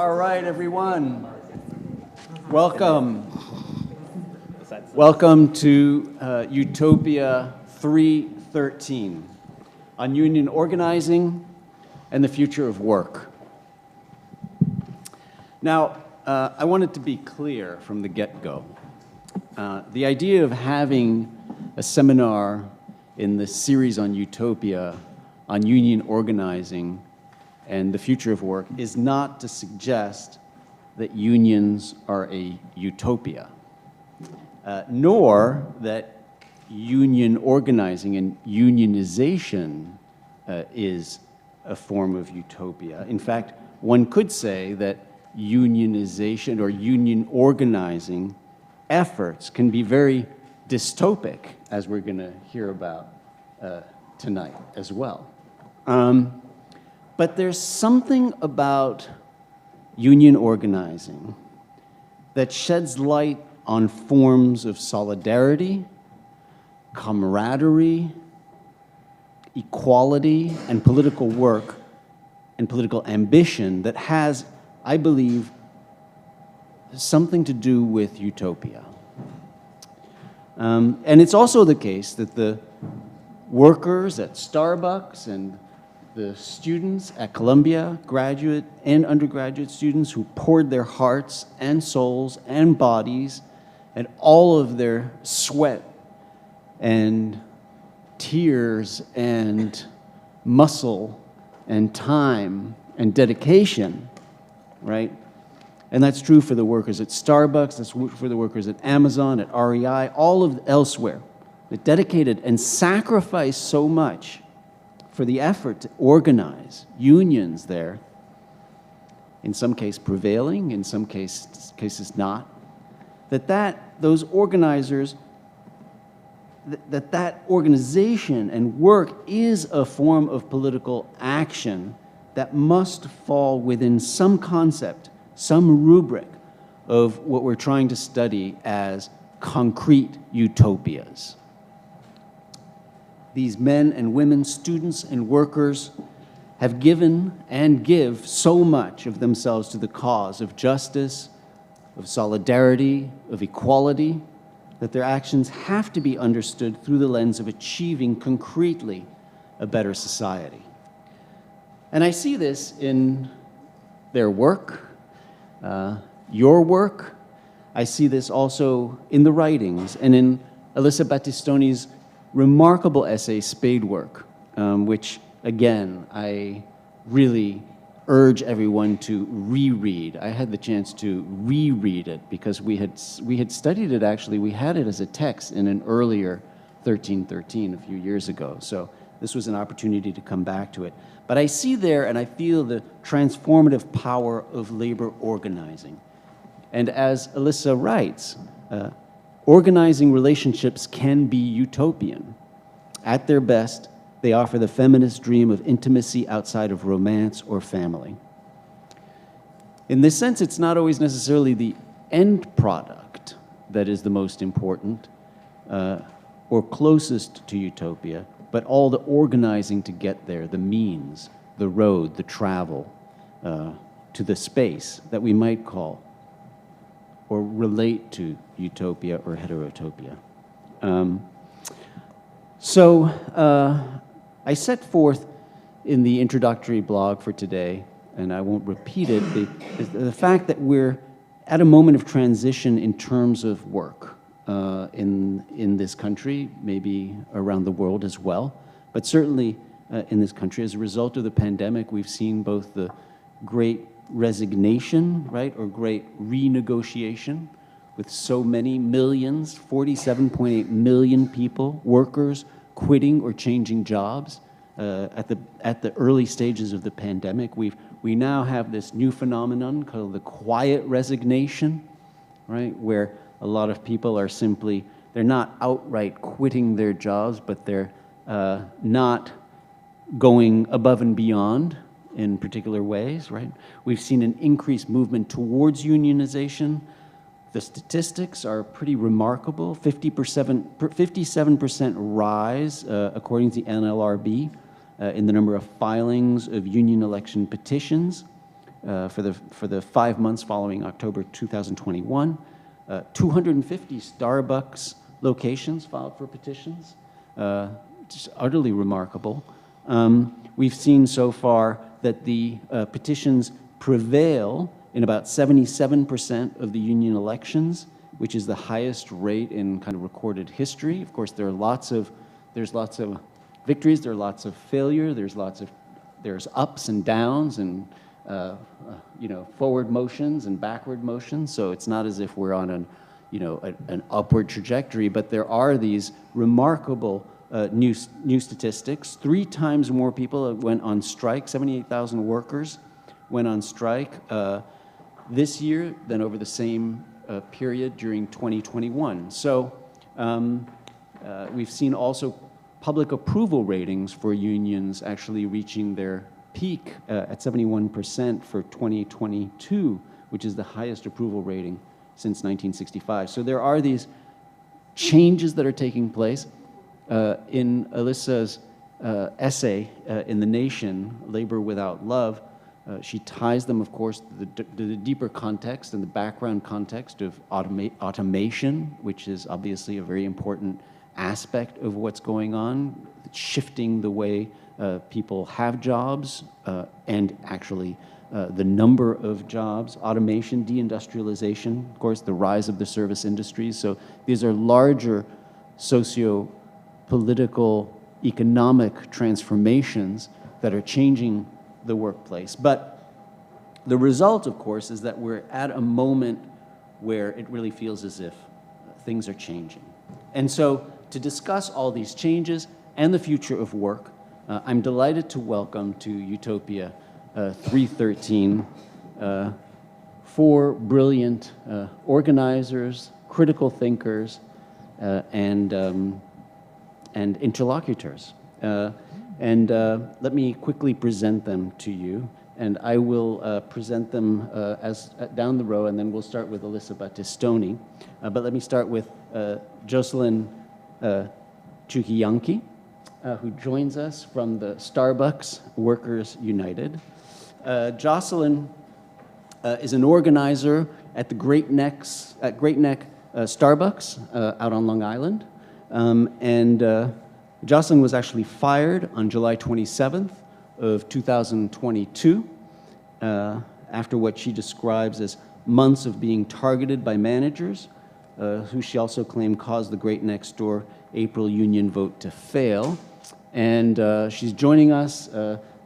All right, everyone. Welcome. Welcome to Utopia 313 on union organizing and the future of work. Now, I wanted to be clear from the get-go. The idea of having a seminar in this series on Utopia, on union organizing and the future of work, is not to suggest that unions are a utopia, nor that union organizing and unionization is a form of utopia. In fact, one could say that unionization or union organizing efforts can be very dystopic, as we're going to hear about tonight as well. But there's something about union organizing that sheds light on forms of solidarity, camaraderie, equality, and political work and political ambition that has, I believe, something to do with utopia. And it's also the case that the workers at Starbucks and the students at Columbia, graduate and undergraduate students who poured their hearts and souls and bodies and all of their sweat and tears and muscle and time and dedication, right? And that's true for the workers at Starbucks, that's for the workers at Amazon, at REI, all of elsewhere, that dedicated and sacrificed so much for the effort to organize unions there, in some cases prevailing, in some cases not, those organizers, that organization and work is a form of political action that must fall within some concept, some rubric of what we're trying to study as concrete utopias. These men and women, students and workers, have given and give so much of themselves to the cause of justice, of solidarity, of equality, that their actions have to be understood through the lens of achieving concretely a better society. And I see this in their work, your work. I see this also in the writings and in Alyssa Battistoni's remarkable essay, Spadework, which, again, I really urge everyone to reread. I had the chance to reread it because we had studied it, actually. We had it as a text in an earlier 1313 a few years ago. So this was an opportunity to come back to it. But I see there and I feel the transformative power of labor organizing. And as Alyssa writes, organizing relationships can be utopian. At their best, they offer the feminist dream of intimacy outside of romance or family. In this sense, it's not always necessarily the end product that is the most important or closest to utopia, but all the organizing to get there, the means, the road, the travel to the space that we might call or relate to utopia or heterotopia. I set forth in the introductory blog for today, and I won't repeat it, the fact that we're at a moment of transition in terms of work in this country, maybe around the world as well, but certainly in this country. As a result of the pandemic, we've seen both the great resignation, right, or great renegotiation with so many millions, 47.8 million people, workers, quitting or changing jobs at the early stages of the pandemic. We now have this new phenomenon called the quiet resignation, right, where a lot of people are simply, they're not outright quitting their jobs, but they're not going above and beyond in particular ways, right? We've seen an increased movement towards unionization. The statistics are pretty remarkable. 57% rise, according to the NLRB, in the number of filings of union election petitions. for the 5 months following October 2021. 250 Starbucks locations filed for petitions. Just utterly remarkable. We've seen so far that the petitions prevail in about 77% of the union elections, which is the highest rate in kind of recorded history. Of course, there's lots of victories, there are lots of failure, there's ups and downs and forward motions and backward motions. So it's not as if we're on an upward trajectory, but there are these remarkable new statistics. 3 times more people went on strike. 78,000 workers went on strike this year than over the same period during 2021. So we've seen also public approval ratings for unions actually reaching their peak at 71% for 2022, which is the highest approval rating since 1965. So there are these changes that are taking place. In Alyssa's essay in The Nation, Labor Without Love, she ties them, of course, to the deeper context and the background context of automation, which is obviously a very important aspect of what's going on, shifting the way people have jobs and actually the number of jobs, automation, deindustrialization, of course, the rise of the service industries. So these are larger socio-political, economic transformations that are changing the workplace. But the result, of course, is that we're at a moment where it really feels as if things are changing. And so to discuss all these changes and the future of work, I'm delighted to welcome to Utopia 313 4 brilliant organizers, critical thinkers, and interlocutors. Let me quickly present them to you. And I will present them down the row, and then we'll start with Alyssa Battistoni. But let me start with Joselyn Chuquillanqui, who joins us from the Starbucks Workers United. Joselyn is an organizer at the Great Neck Starbucks out on Long Island. Joselyn was actually fired on July 27th of 2022 after what she describes as months of being targeted by managers, who she also claimed caused the Great Neck Door April union vote to fail. And she's joining us.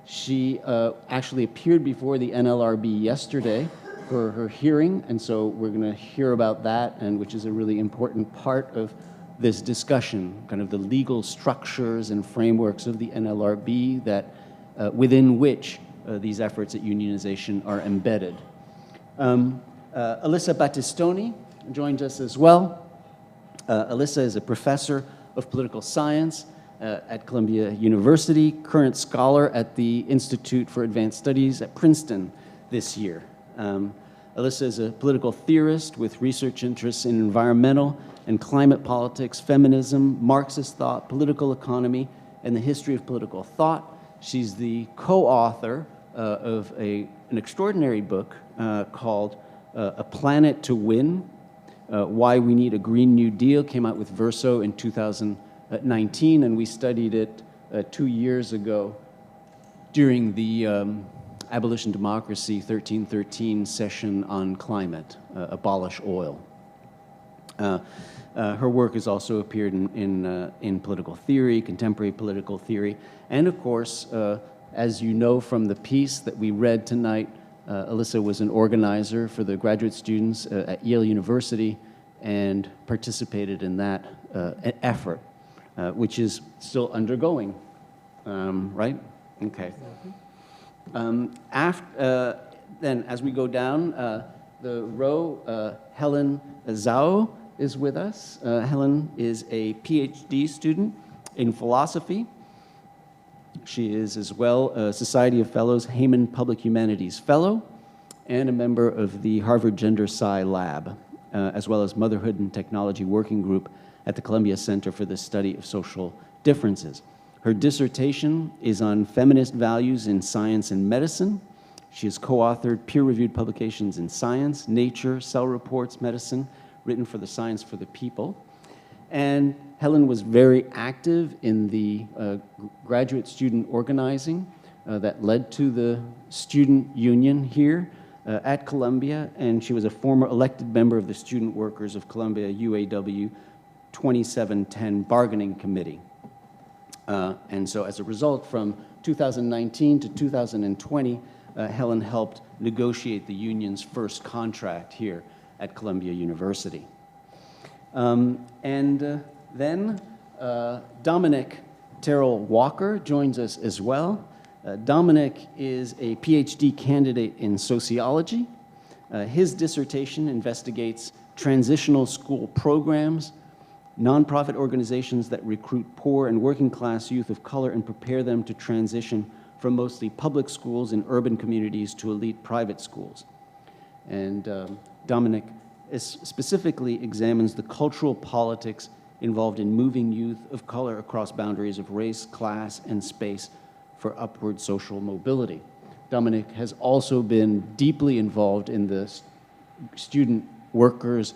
She actually appeared before the NLRB yesterday for her hearing, and so we're going to hear about that, and which is a really important part of this discussion, kind of the legal structures and frameworks of the NLRB that within which these efforts at unionization are embedded. Alyssa Battistoni joins us as well. Alyssa is a professor of political science at Columbia University, current scholar at the Institute for Advanced Studies at Princeton this year. Alyssa is a political theorist with research interests in environmental and climate politics, feminism, Marxist thought, political economy, and the history of political thought. She's the co-author of an extraordinary book called A Planet to Win, Why We Need a Green New Deal, came out with Verso in 2019, and we studied it 2 years ago during the Abolition Democracy 1313 session on climate, Abolish Oil. Her work has also appeared in political theory, contemporary political theory, and of course, as you know from the piece that we read tonight, Alyssa was an organizer for the graduate students at Yale University and participated in that effort, which is still undergoing, right? Okay. Then, as we go down the row, Helen Zhao is with us. Helen is a PhD student in philosophy. She is as well a Society of Fellows Heyman Public Humanities Fellow and a member of the Harvard Gender Sci Lab, as well as Motherhood and Technology Working Group at the Columbia Center for the Study of Social Differences. Her dissertation is on feminist values in science and medicine. She has co-authored peer-reviewed publications in Science, Nature, Cell Reports, Medicine, written for the Science for the People. And Helen was very active in the graduate student organizing that led to the student union here at Columbia, and she was a former elected member of the Student Workers of Columbia UAW 2710 Bargaining Committee. And so as a result, from 2019 to 2020, Helen helped negotiate the union's first contract here at Columbia University. Then Dominic Terrell Walker joins us as well. Dominic is a PhD candidate in sociology. His dissertation investigates transitional school programs, nonprofit organizations that recruit poor and working class youth of color and prepare them to transition from mostly public schools in urban communities to elite private schools. And Dominic specifically examines the cultural politics involved in moving youth of color across boundaries of race, class, and space for upward social mobility. Dominic has also been deeply involved in the student workers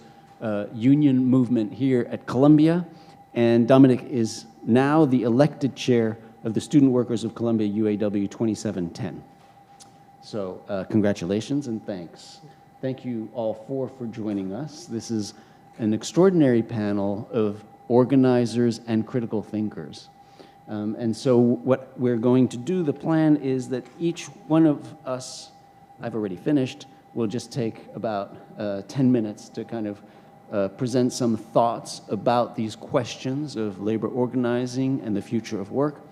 union movement here at Columbia, and Dominic is now the elected chair of the Student Workers of Columbia UAW 2710. So congratulations and thanks. Thank you all four for joining us. This is an extraordinary panel of organizers and critical thinkers. And so what we're going to do, the plan is that each one of us, I've already finished, will just take about 10 minutes to kind of present some thoughts about these questions of labor organizing and the future of work.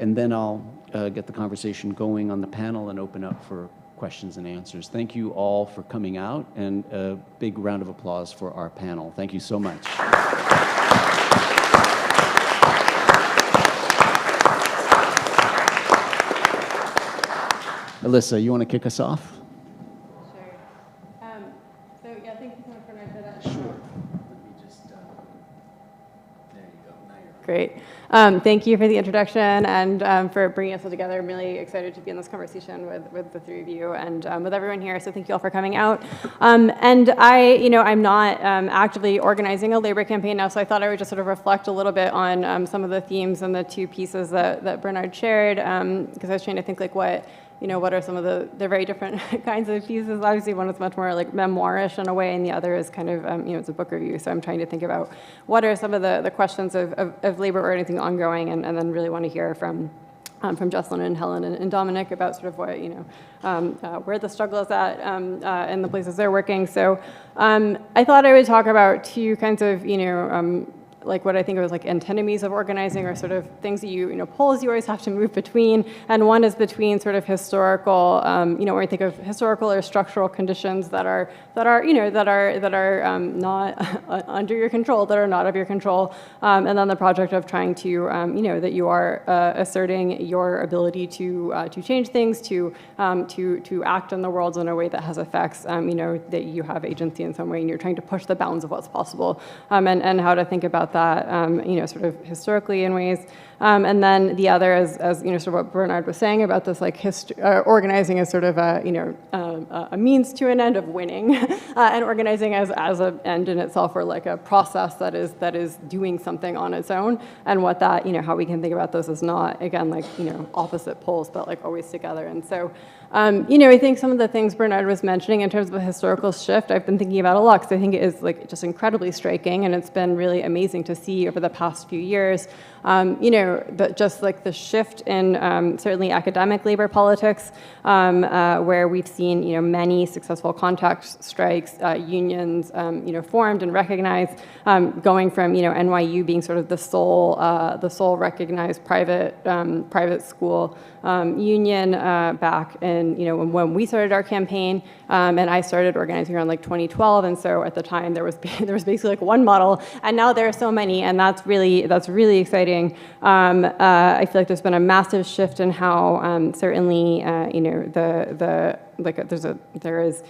And then I'll get the conversation going on the panel and open up for questions and answers. Thank you all for coming out, and a big round of applause for our panel. Thank you so much. Alyssa, you want to kick us off? Sure. So yeah, thank you so much for that. Sure. Let me just, there you go. Now you're Great. Thank you for the introduction and for bringing us all together. I'm really excited to be in this conversation with the three of you and with everyone here. So thank you all for coming out. And I'm not actively organizing a labor campaign now, so I thought I would just sort of reflect a little bit on some of the themes and the two pieces that Bernard shared, because I was trying to think like what are some of the very different kinds of pieces. Obviously, one is much more like memoirish in a way, and the other is kind of, it's a book review. So I'm trying to think about what are some of the questions of labor organizing ongoing, and then really want to hear from Joselyn and Helen and Dominic about sort of what, where the struggle is at in the places they're working. So I thought I would talk about two kinds of, like what I think of as like antinomies of organizing, or sort of things that poles you always have to move between. And one is between sort of historical, when we think of historical or structural conditions that are not under your control, that are not of your control, and then the project of trying to, that you are asserting your ability to change things, to act in the world in a way that has effects, that you have agency in some way, and you're trying to push the bounds of what's possible, and how to think about that, sort of historically in ways. And then the other is, as sort of what Bernard was saying about this, like organizing as sort of a means to an end of winning, and organizing as an end in itself, or like a process that is doing something on its own, and what that, how we can think about those as not, again, like, opposite poles, but like always together. And so, I think some of the things Bernard was mentioning in terms of a historical shift, I've been thinking about a lot, because I think it is like just incredibly striking, and it's been really amazing to see over the past few years, just like the shift in certainly academic labor politics, where we've seen many successful contact strikes, unions formed and recognized, going from NYU being sort of the sole recognized private school union back in when we started our campaign, and I started organizing around like 2012, and so at the time there was basically like one model, and now there are so many, and that's really exciting. I feel like there's been a massive shift in how certainly there is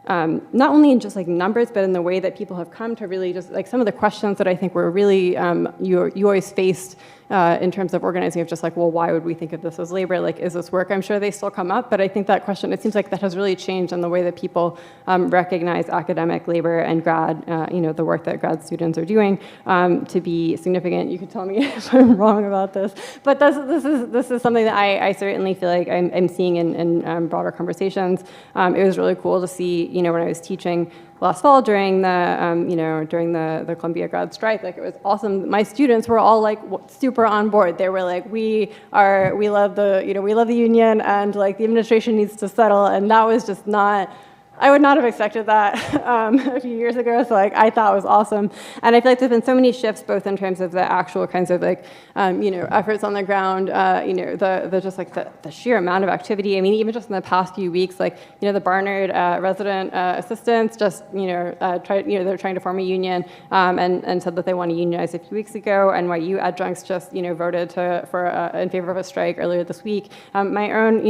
not only in just like numbers, but in the way that people have come to really just like some of the questions that I think were really you always faced in terms of organizing of just like, well, why would we think of this as labor? Like, is this work? I'm sure they still come up, but I think that question, it seems like that has really changed in the way that people recognize academic labor and grad, the work that grad students are doing to be significant. You can tell me if I'm wrong about this, but this is something that I certainly feel like I'm seeing in broader conversations. It was really cool to see, when I was teaching last fall during the Columbia grad strike, like it was awesome. My students were all like super on board. They were like, we love the union, and like the administration needs to settle. And that was just not, I would not have expected that a few years ago. So like I thought it was awesome. And I feel like there's been so many shifts, both in terms of the actual kinds of like efforts on the ground, the sheer amount of activity. I mean, even just in the past few weeks, like the Barnard resident assistants just they're trying to form a union and said that they want to unionize a few weeks ago. NYU adjuncts just voted in favor of a strike earlier this week. My own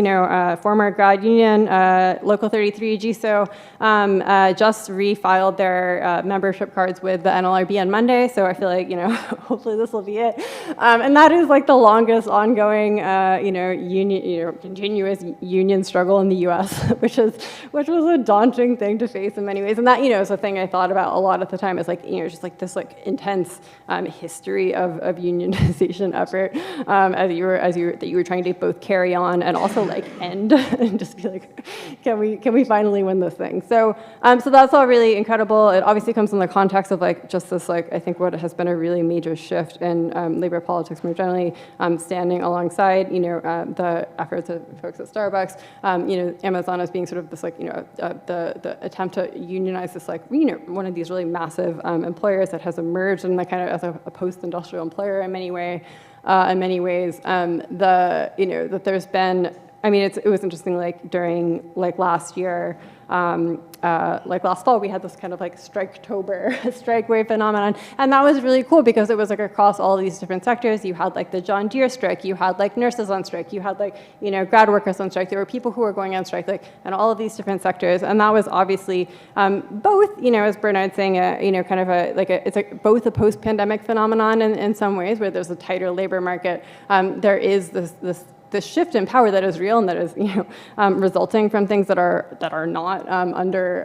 former grad union, Local 33 GSO, just refiled their membership cards with the NLRB on Monday, so I feel like hopefully this will be it. And that is like the longest ongoing continuous union struggle in the U.S., which was a daunting thing to face in many ways. And that is a thing I thought about a lot at the time. Is like just like this like intense history of unionization effort that you were trying to both carry on and also like end and just be like, can we finally win this thing? So that's all really incredible. It obviously comes in the context of like just this like I think what has been a really major shift in labor politics more generally, standing alongside the efforts of folks at Starbucks. Amazon as being sort of this like the attempt to unionize this like one of these really massive employers that has emerged in the kind of as a post-industrial employer in many ways. That there's been. I mean, it was interesting, like, during, like, last year, like, last fall, we had this kind of, like, Striketober, strike wave phenomenon, and that was really cool because it was, like, across all these different sectors. You had, like, the John Deere strike, you had, like, nurses on strike, you had, like, grad workers on strike, there were people who were going on strike, like, and all of these different sectors, and that was obviously both, as Bernard's saying, kind of it's both a post-pandemic phenomenon in some ways, where there's a tighter labor market. There is this shift in power that is real and that is, resulting from things that are not under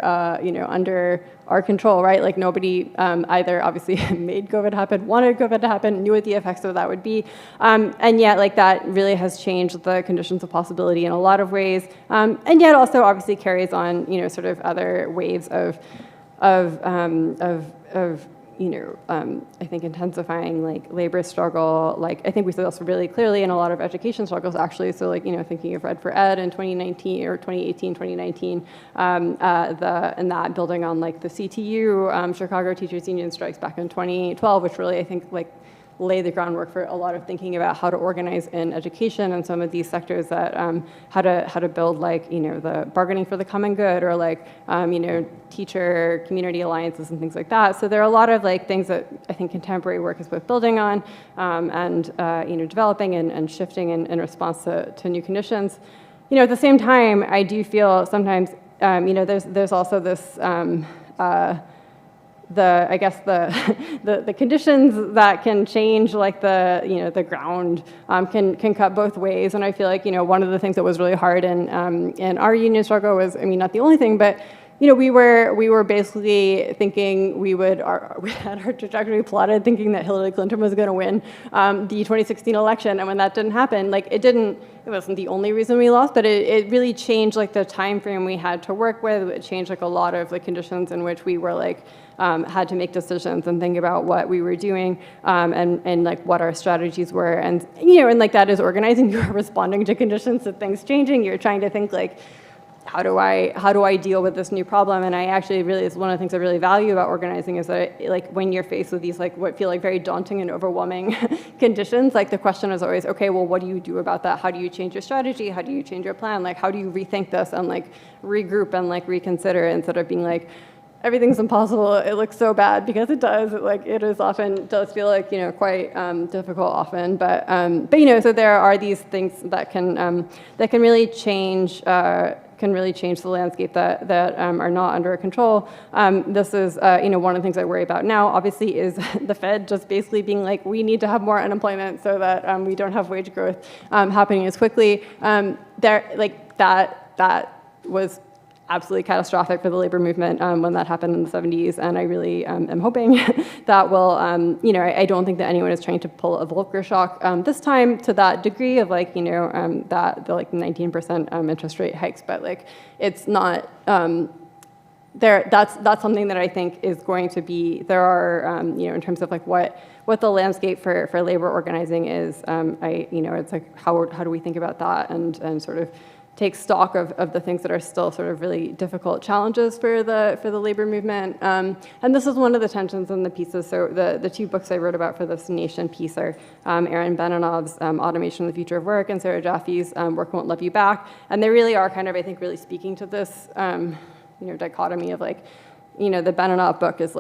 our control, right? Like nobody either obviously made COVID happen, wanted COVID to happen, knew what the effects of that would be, and yet like that really has changed the conditions of possibility in a lot of ways, and yet also obviously carries on, sort of other waves of I think intensifying like labor struggle. Like I think we saw this really clearly in a lot of education struggles actually. So like, thinking of Red for Ed in 2019 or 2018, 2019, and that building on like the CTU, Chicago Teachers Union strikes back in 2012, which really I think like lay the groundwork for a lot of thinking about how to organize in education and some of these sectors that how to build like the bargaining for the common good or like teacher community alliances and things like that. So there are a lot of like things that I think contemporary work is both building on and developing and shifting in response to new conditions. At the same time, I do feel sometimes there's also this. The conditions that can change like the ground can cut both ways, and I feel like one of the things that was really hard in our union struggle was, I mean, not the only thing, but we were basically thinking we had our trajectory plotted thinking that Hillary Clinton was going to win the 2016 election, and when that didn't happen, like it wasn't the only reason we lost, but it really changed like the time frame we had to work with. It changed like a lot of the conditions in which we were like had to make decisions and think about what we were doing and like what our strategies were, and and like that is organizing. You're responding to conditions, to things changing. You're trying to think like, how do I deal with this new problem? And I actually really, it's one of the things I really value about organizing is that like when you're faced with these like what feel like very daunting and overwhelming conditions, like the question is always, okay, well, what do you do about that? How do you change your strategy? How do you change your plan? Like, how do you rethink this and like regroup and like reconsider instead of being like, everything's impossible, it looks so bad, because it does, it is often, does feel like, quite difficult often, but so there are these things that can really change can really change the landscape that are not under control. This is one of the things I worry about now, obviously, is the Fed just basically being like, we need to have more unemployment so that we don't have wage growth happening as quickly. That was absolutely catastrophic for the labor movement when that happened in the 70s, and I really am hoping that will, I don't think that anyone is trying to pull a Volcker shock this time to that degree of that the 19% interest rate hikes, but it's not, that's something that I think is going to be, there are, in terms of what the landscape for labor organizing is, it's how do we think about that and sort of take stock of the things that are still sort of really difficult challenges for the labor movement. And this is one of the tensions in the pieces. So the two books I wrote about for this Nation piece are Aaron Benanov's Automation, the Future of Work, and Sarah Jaffe's Work Won't Love You Back. And they really are kind of, I think, really speaking to this dichotomy of the Benanov book is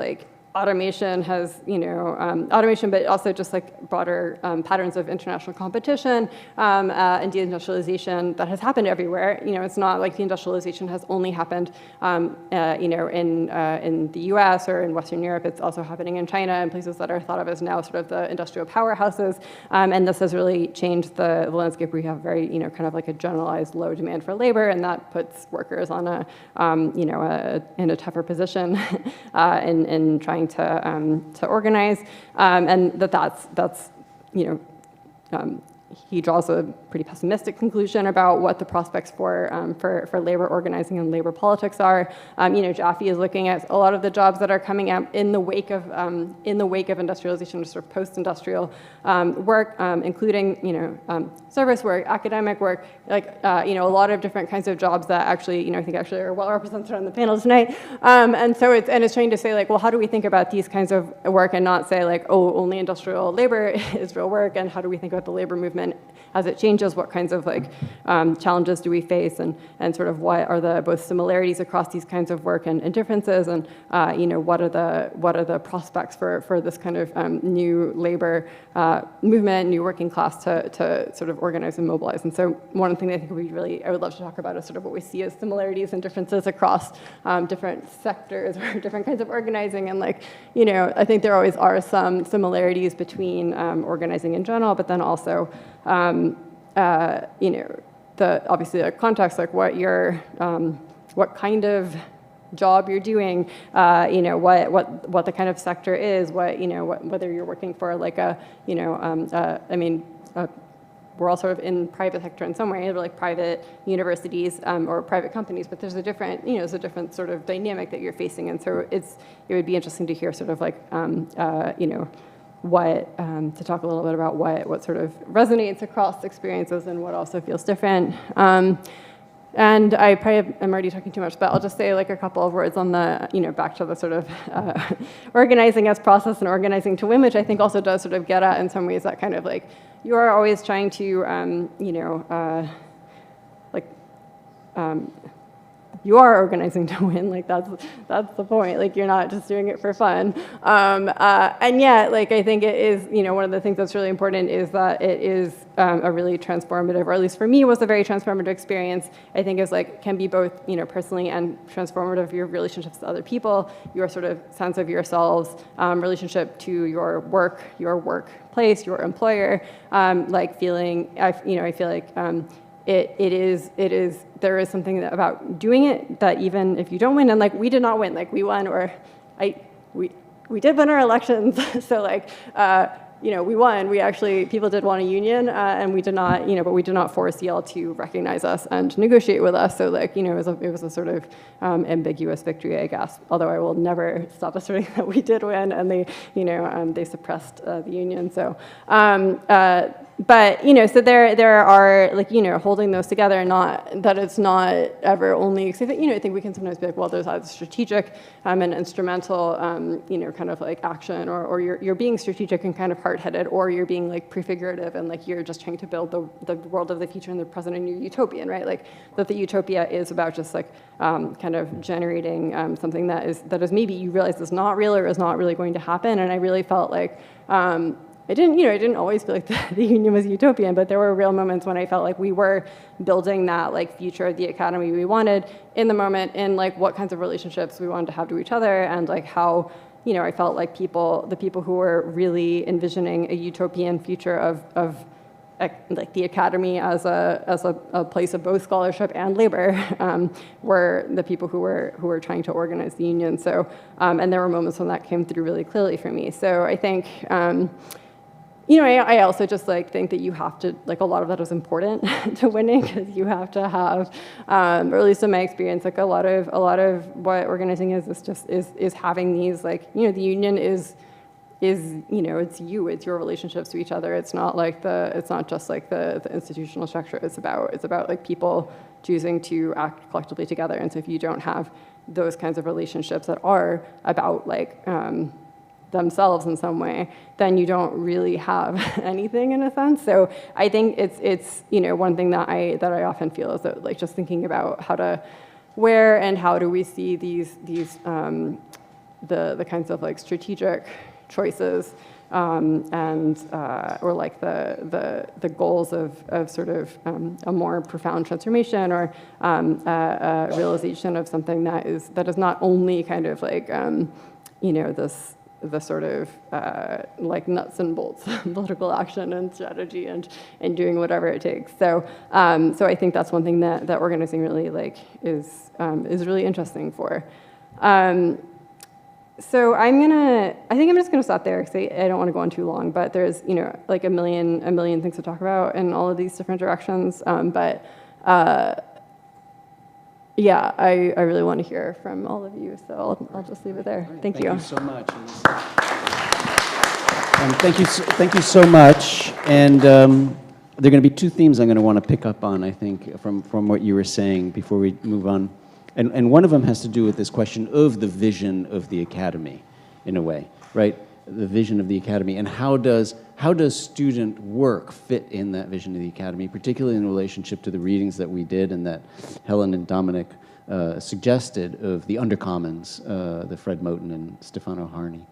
automation has, automation, but also just broader patterns of international competition and deindustrialization that has happened everywhere. It's not like deindustrialization has only happened, in the U.S. or in Western Europe. It's also happening in China and places that are thought of as now sort of the industrial powerhouses. And this has really changed the landscape. We have very, kind of a generalized low demand for labor, and that puts workers on in a tougher position in trying to organize, and that's he draws a pretty pessimistic conclusion about what the prospects for labor organizing and labor politics are. Jaffe is looking at a lot of the jobs that are coming out in the wake of industrialization, sort of post-industrial work, including service work, academic work, a lot of different kinds of jobs that actually I think actually are well represented on the panel tonight. And so it's trying to say well, how do we think about these kinds of work and not say oh, only industrial labor is real work, and how do we think about the labor movement as it changes? What kinds of challenges do we face, and sort of what are the both similarities across these kinds of work and differences, and what are the prospects for this kind of new labor movement, new working class to sort of organize and mobilize. And so one thing I think I would love to talk about is sort of what we see as similarities and differences across different sectors or different kinds of organizing. And I think there always are some similarities between organizing in general, but then also obviously the context, what kind of job you're doing, what the kind of sector is, whether you're working for we're all sort of in private sector in some way, private universities or private companies, but there's a different, there's a different sort of dynamic that you're facing, and so it would be interesting to hear sort of to talk a little bit about what sort of resonates across experiences and what also feels different. And I probably am already talking too much, but I'll just say a couple of words on the, back to the sort of organizing as process and organizing to win, which I think also does sort of get at in some ways that kind of you are always trying to, you are organizing to win, that's the point, you're not just doing it for fun. And yet, I think it is, one of the things that's really important is that it is a really transformative, or at least for me was a very transformative experience. I think is can be both, personally and transformative, your relationships to other people, your sort of sense of yourselves, relationship to your workplace, your employer, feeling, I feel there is something about doing it that even if you don't win, and we did not win, we won, or we did win our elections, so we won. We actually, people did want a union, and we did not, but we did not force Yale to recognize us and negotiate with us. So it was a sort of ambiguous victory, I guess. Although I will never stop asserting that we did win, and they suppressed the union. So. But so there are holding those together, not that it's not ever only. I think we can sometimes be well, there's either strategic and instrumental, kind of action, or you're being strategic and kind of hard-headed, or you're being prefigurative and you're just trying to build the world of the future and the present and you're utopian, right? That the utopia is about just kind of generating something that is maybe you realize is not real or is not really going to happen, and I really felt I didn't always feel like the union was utopian, but there were real moments when I felt like we were building that like future of the academy we wanted in the moment, in like what kinds of relationships we wanted to have to each other, and like how, I felt like the people who were really envisioning a utopian future of like the academy as a place of both scholarship and labor, were the people who were trying to organize the union. So, and there were moments when that came through really clearly for me. So I think, I also just like think that you have to, like, a lot of that is important to winning, because you have to have, or at least in my experience, like a lot of what organizing is having these, like, the union is it's your relationships to each other. It's not just like the institutional structure. It's about like people choosing to act collectively together. And so if you don't have those kinds of relationships that are about like themselves in some way, then you don't really have anything in a sense. So I think it's one thing that I often feel is that, like, just thinking about where and how do we see these the kinds of like strategic choices or like the goals of sort of a more profound transformation, or a realization of something that is not only kind of like the sort of like nuts and bolts political action and strategy and doing whatever it takes. So I think that's one thing that organizing really like is really interesting for. So I think I'm just gonna stop there, because I don't want to go on too long, but there's like a million things to talk about in all of these different directions. Yeah, I really want to hear from all of you, so I'll just leave it there. Right. Thank you. Thank you so much. Thank you so much. And there are going to be two themes I'm going to want to pick up on, I think, from what you were saying before we move on. And one of them has to do with this question of the vision of the academy, in a way, right? The vision of the academy, and how does student work fit in that vision of the academy, particularly in relationship to the readings that we did and that Helen and Dominic suggested of the Undercommons, the Fred Moten and Stefano Harney,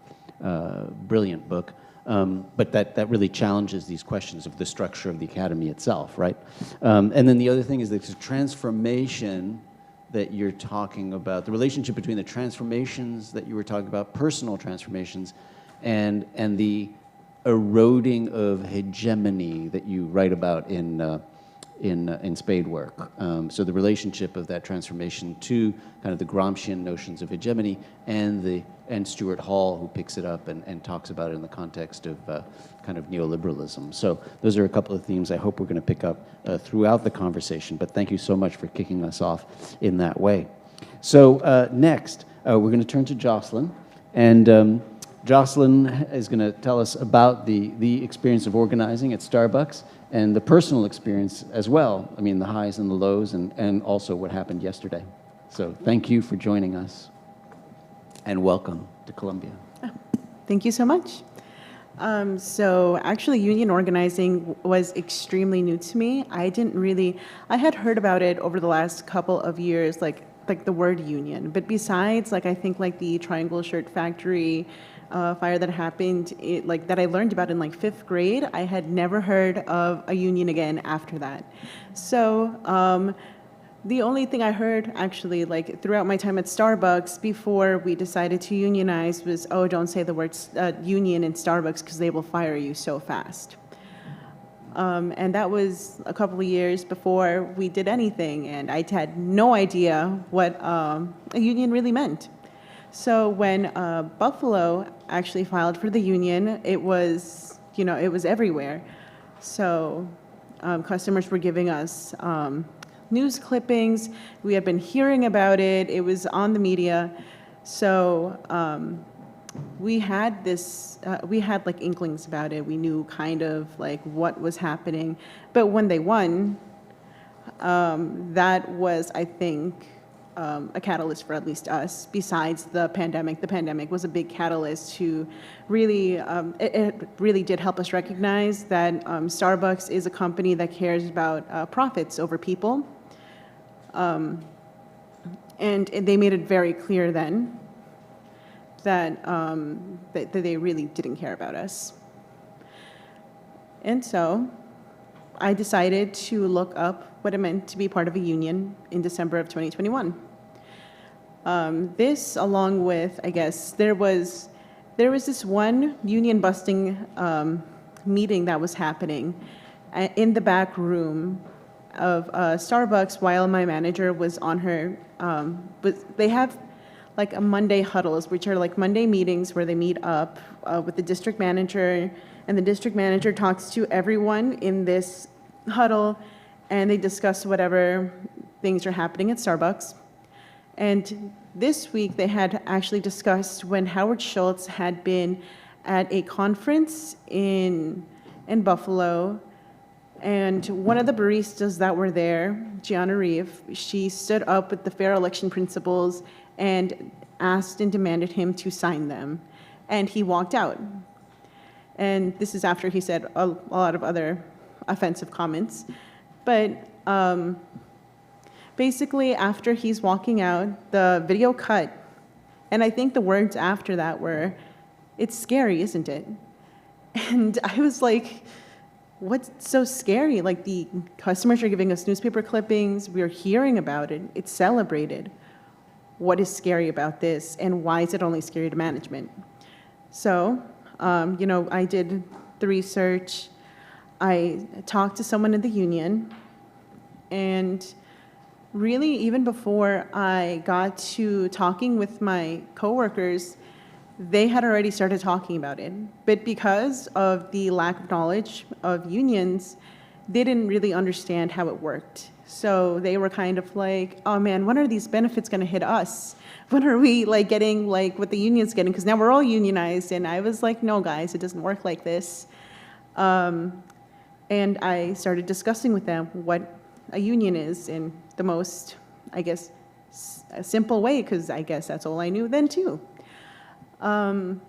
brilliant book, but that really challenges these questions of the structure of the academy itself, right? And then the other thing is the transformation that you're talking about, the relationship between the transformations that you were talking about, personal transformations, and the eroding of hegemony that you write about in Spadework. So the relationship of that transformation to kind of the Gramscian notions of hegemony, and Stuart Hall, who picks it up and talks about it in the context of kind of neoliberalism. So those are a couple of themes I hope we're going to pick up throughout the conversation. But thank you so much for kicking us off in that way. So next, we're going to turn to Joselyn, and Joselyn is going to tell us about the experience of organizing at Starbucks and the personal experience as well. I mean, the highs and the lows, and also what happened yesterday. So thank you for joining us, and welcome to Columbia. Thank you so much. So actually, union organizing was extremely new to me. I had heard about it over the last couple of years, like the word union. But besides, like, I think like the Triangle Shirt Factory fire that happened, that I learned about in like 5th grade, I had never heard of a union again after that. So the only thing I heard actually, like, throughout my time at Starbucks before we decided to unionize was, oh, don't say the word union in Starbucks because they will fire you so fast. And that was a couple of years before we did anything, and I had no idea what a union really meant. So when Buffalo actually filed for the union, it was, it was everywhere. So customers were giving us news clippings. We had been hearing about it. It was on the media. So we had like inklings about it. We knew kind of like what was happening. But when they won, that was, I think, a catalyst for at least us, besides the pandemic. The pandemic was a big catalyst to really, it really did help us recognize that Starbucks is a company that cares about profits over people. And they made it very clear then that, that they really didn't care about us. And so I decided to look up what it meant to be part of a union in December of 2021. This, along with, I guess, there was this one union busting meeting that was happening in the back room of Starbucks while my manager was on her, but they have like a Monday huddles, which are like Monday meetings where they meet up with the district manager, and the district manager talks to everyone in this huddle, and they discuss whatever things are happening at Starbucks. And this week they had actually discussed when Howard Schultz had been at a conference in Buffalo, and one of the baristas that were there, Gianna Reeve, she stood up with the fair election principles and asked and demanded him to sign them. And he walked out. And this is after he said a lot of other offensive comments. But basically, after he's walking out, the video cut. And I think the words after that were, "It's scary, isn't it?" And I was like, what's so scary? Like, the customers are giving us newspaper clippings. We're hearing about it. It's celebrated. What is scary about this? And why is it only scary to management? So, I did the research. I talked to someone in the union. And really, even before I got to talking with my coworkers, they had already started talking about it. But because of the lack of knowledge of unions, they didn't really understand how it worked. So they were kind of like, oh man, when are these benefits gonna hit us? When are we like getting like what the union's getting? Because now we're all unionized. And I was like, no guys, it doesn't work like this. And I started discussing with them what a union is in the most, I guess, simple way, because I guess that's all I knew then too. And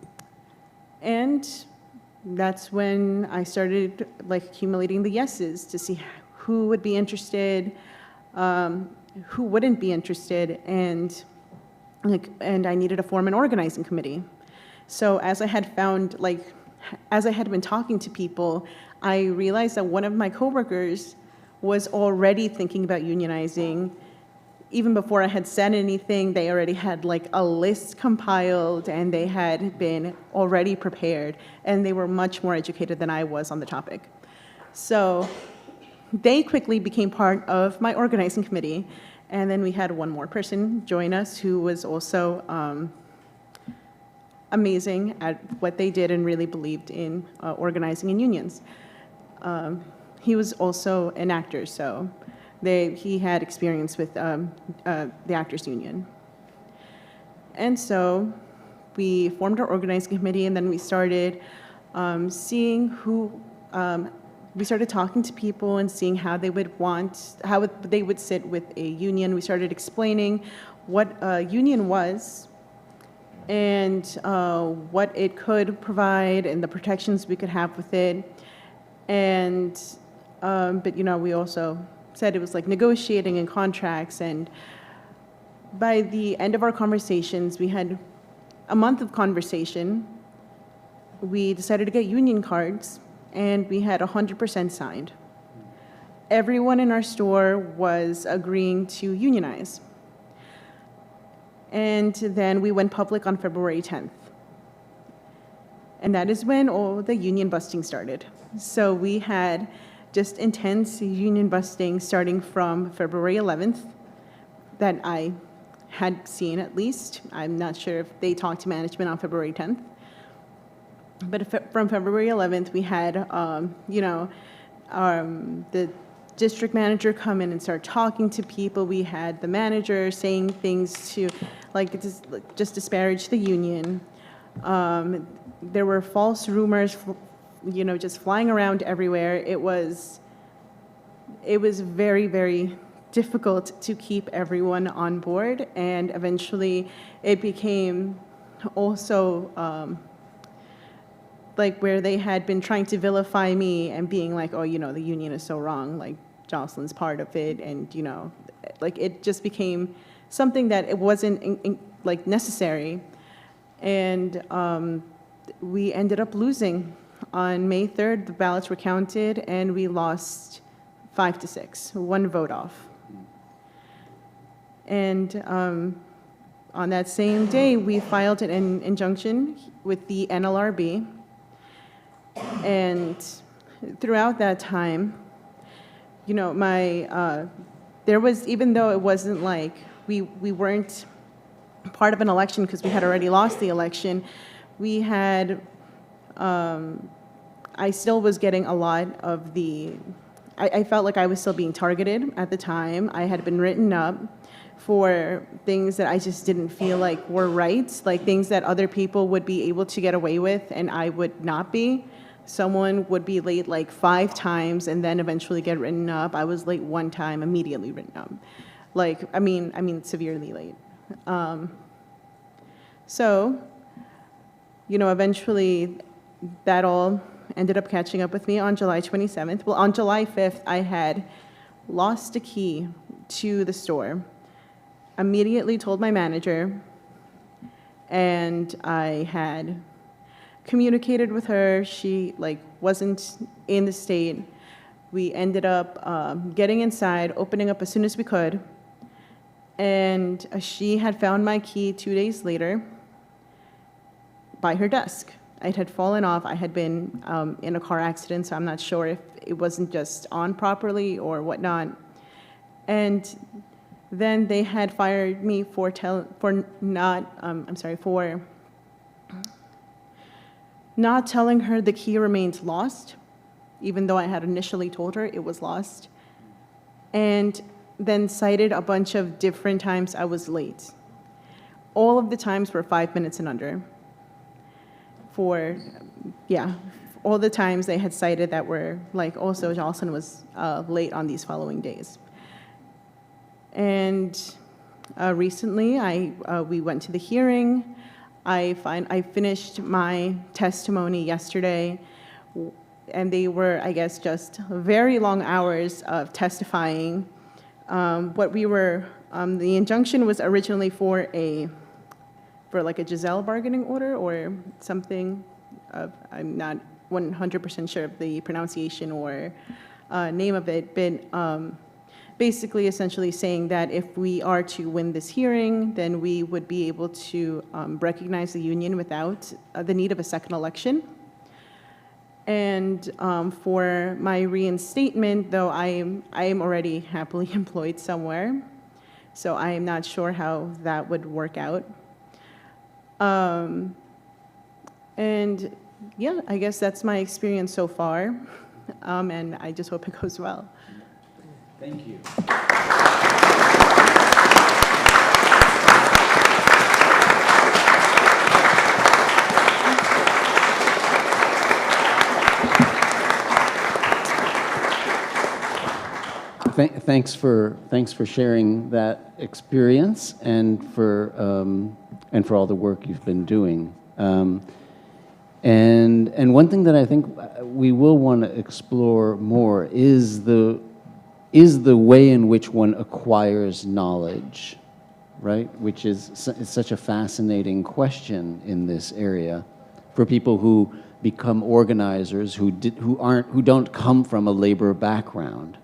that's when I started like accumulating the yeses to see who would be interested, who wouldn't be interested, and I needed to form an organizing committee. So as I had been talking to people, I realized that one of my coworkers was already thinking about unionizing. Even before I had said anything, they already had like a list compiled, and they had been already prepared, and they were much more educated than I was on the topic. So they quickly became part of my organizing committee, and then we had one more person join us who was also amazing at what they did and really believed in organizing in unions. He was also an actor, so he had experience with the Actors Union. And so we formed our organizing committee, and then we started seeing we started talking to people and seeing how they would sit with a union. We started explaining what a union was and what it could provide and the protections we could have with it. And, but we also said it was like negotiating and contracts, and by the end of our conversations, we had a month of conversation. We decided to get union cards, and we had 100% signed. Everyone in our store was agreeing to unionize. And then we went public on February 10th. And that is when all the union busting started. So we had just intense union busting starting from February 11th that I had seen at least. I'm not sure if they talked to management on February 10th. But from February 11th, we had, the district manager come in and start talking to people. We had the manager saying things to, just disparage the union. There were false rumors, just flying around everywhere. It was very, very difficult to keep everyone on board, and eventually it became also where they had been trying to vilify me and being like, oh, the union is so wrong, like Joselyn's part of it, and it just became something that it wasn't necessary, and we ended up losing on May 3rd, the ballots were counted, and we lost 5-6, one vote off. And on that same day, we filed an injunction with the NLRB. And throughout that time, you know, there was, even though it wasn't like we weren't part of an election because we had already lost the election, we had, I still was getting a lot of I felt like I was still being targeted at the time. I had been written up for things that I just didn't feel like were right, like things that other people would be able to get away with and I would not be. Someone would be late like 5 times and then eventually get written up. I was late 1 time, immediately written up. Like, I mean severely late. So, you know, eventually that all ended up catching up with me on July 27th. Well, on July 5th, I had lost a key to the store. Immediately told my manager, and I had communicated with her. She wasn't in the state. We ended up getting inside, opening up as soon as we could, and she had found my key 2 days later by her desk. It had fallen off. I had been in a car accident, so I'm not sure if it wasn't just on properly or whatnot. And then they had fired me for not telling her the key remained lost, even though I had initially told her it was lost, and then cited a bunch of different times I was late. All of the times were 5 minutes and under. All the times they had cited that were also Joselyn was late on these following days. And recently, we went to the hearing. I finished my testimony yesterday, and they were, I guess, just very long hours of testifying. The injunction was originally for like a Giselle bargaining order or something. I'm not 100% sure of the pronunciation or name of it, but basically essentially saying that if we are to win this hearing, then we would be able to recognize the union without the need of a second election. And for my reinstatement, though I am already happily employed somewhere, so I am not sure how that would work out. And yeah, I guess that's my experience so far, and I just hope it goes well. Thank you. Thanks for sharing that experience and for all the work you've been doing. And one thing that I think we will want to explore more is the way in which one acquires knowledge, right? Which is such a fascinating question in this area for people who become organizers who don't come from a labor background,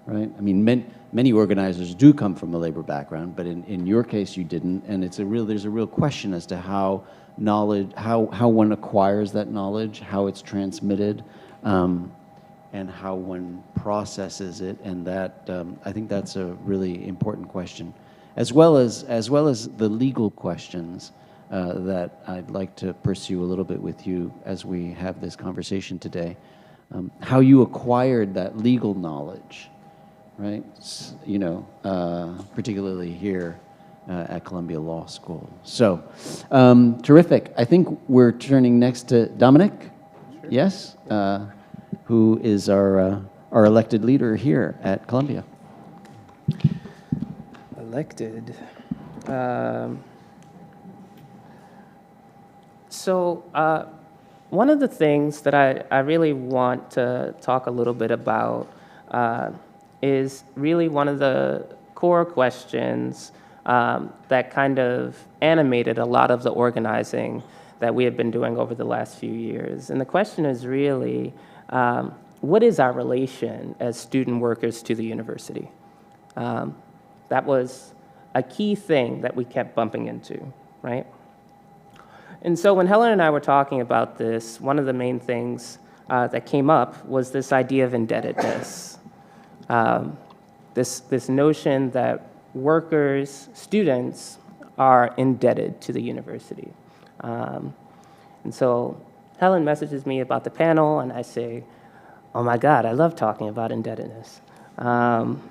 right? I mean, many organizers do come from a labor background, but in your case you didn't, and there's a real question as to how knowledge, how one acquires that knowledge, how it's transmitted, and how one processes it, and that I think that's a really important question, as well as the legal questions that I'd like to pursue a little bit with you as we have this conversation today. How you acquired that legal knowledge, right? You know, particularly here at Columbia Law School. So, terrific. I think we're turning next to Dominic. Sure. Yes. Who is our elected leader here at Columbia. Elected. So one of the things that I really want to talk a little bit about is really one of the core questions that kind of animated a lot of the organizing that we have been doing over the last few years. And the question is really, what is our relation as student workers to the university? That was a key thing that we kept bumping into, right? And so when Helen and I were talking about this, one of the main things that came up was this idea of indebtedness. This notion that workers, students, are indebted to the university. And so Helen messages me about the panel, and I say, oh my God, I love talking about indebtedness. And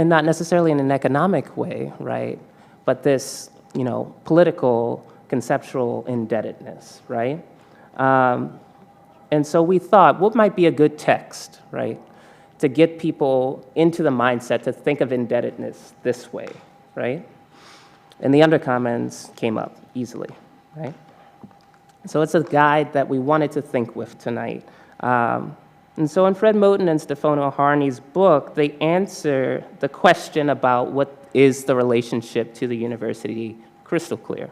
not necessarily in an economic way, right? But this, political, conceptual indebtedness, right? And so we thought, what might be a good text, right? To get people into the mindset to think of indebtedness this way, right? And the Undercommons came up easily, right? So it's a guide that we wanted to think with tonight. And so in Fred Moten and Stefano Harney's book, they answer the question about what is the relationship to the university crystal clear.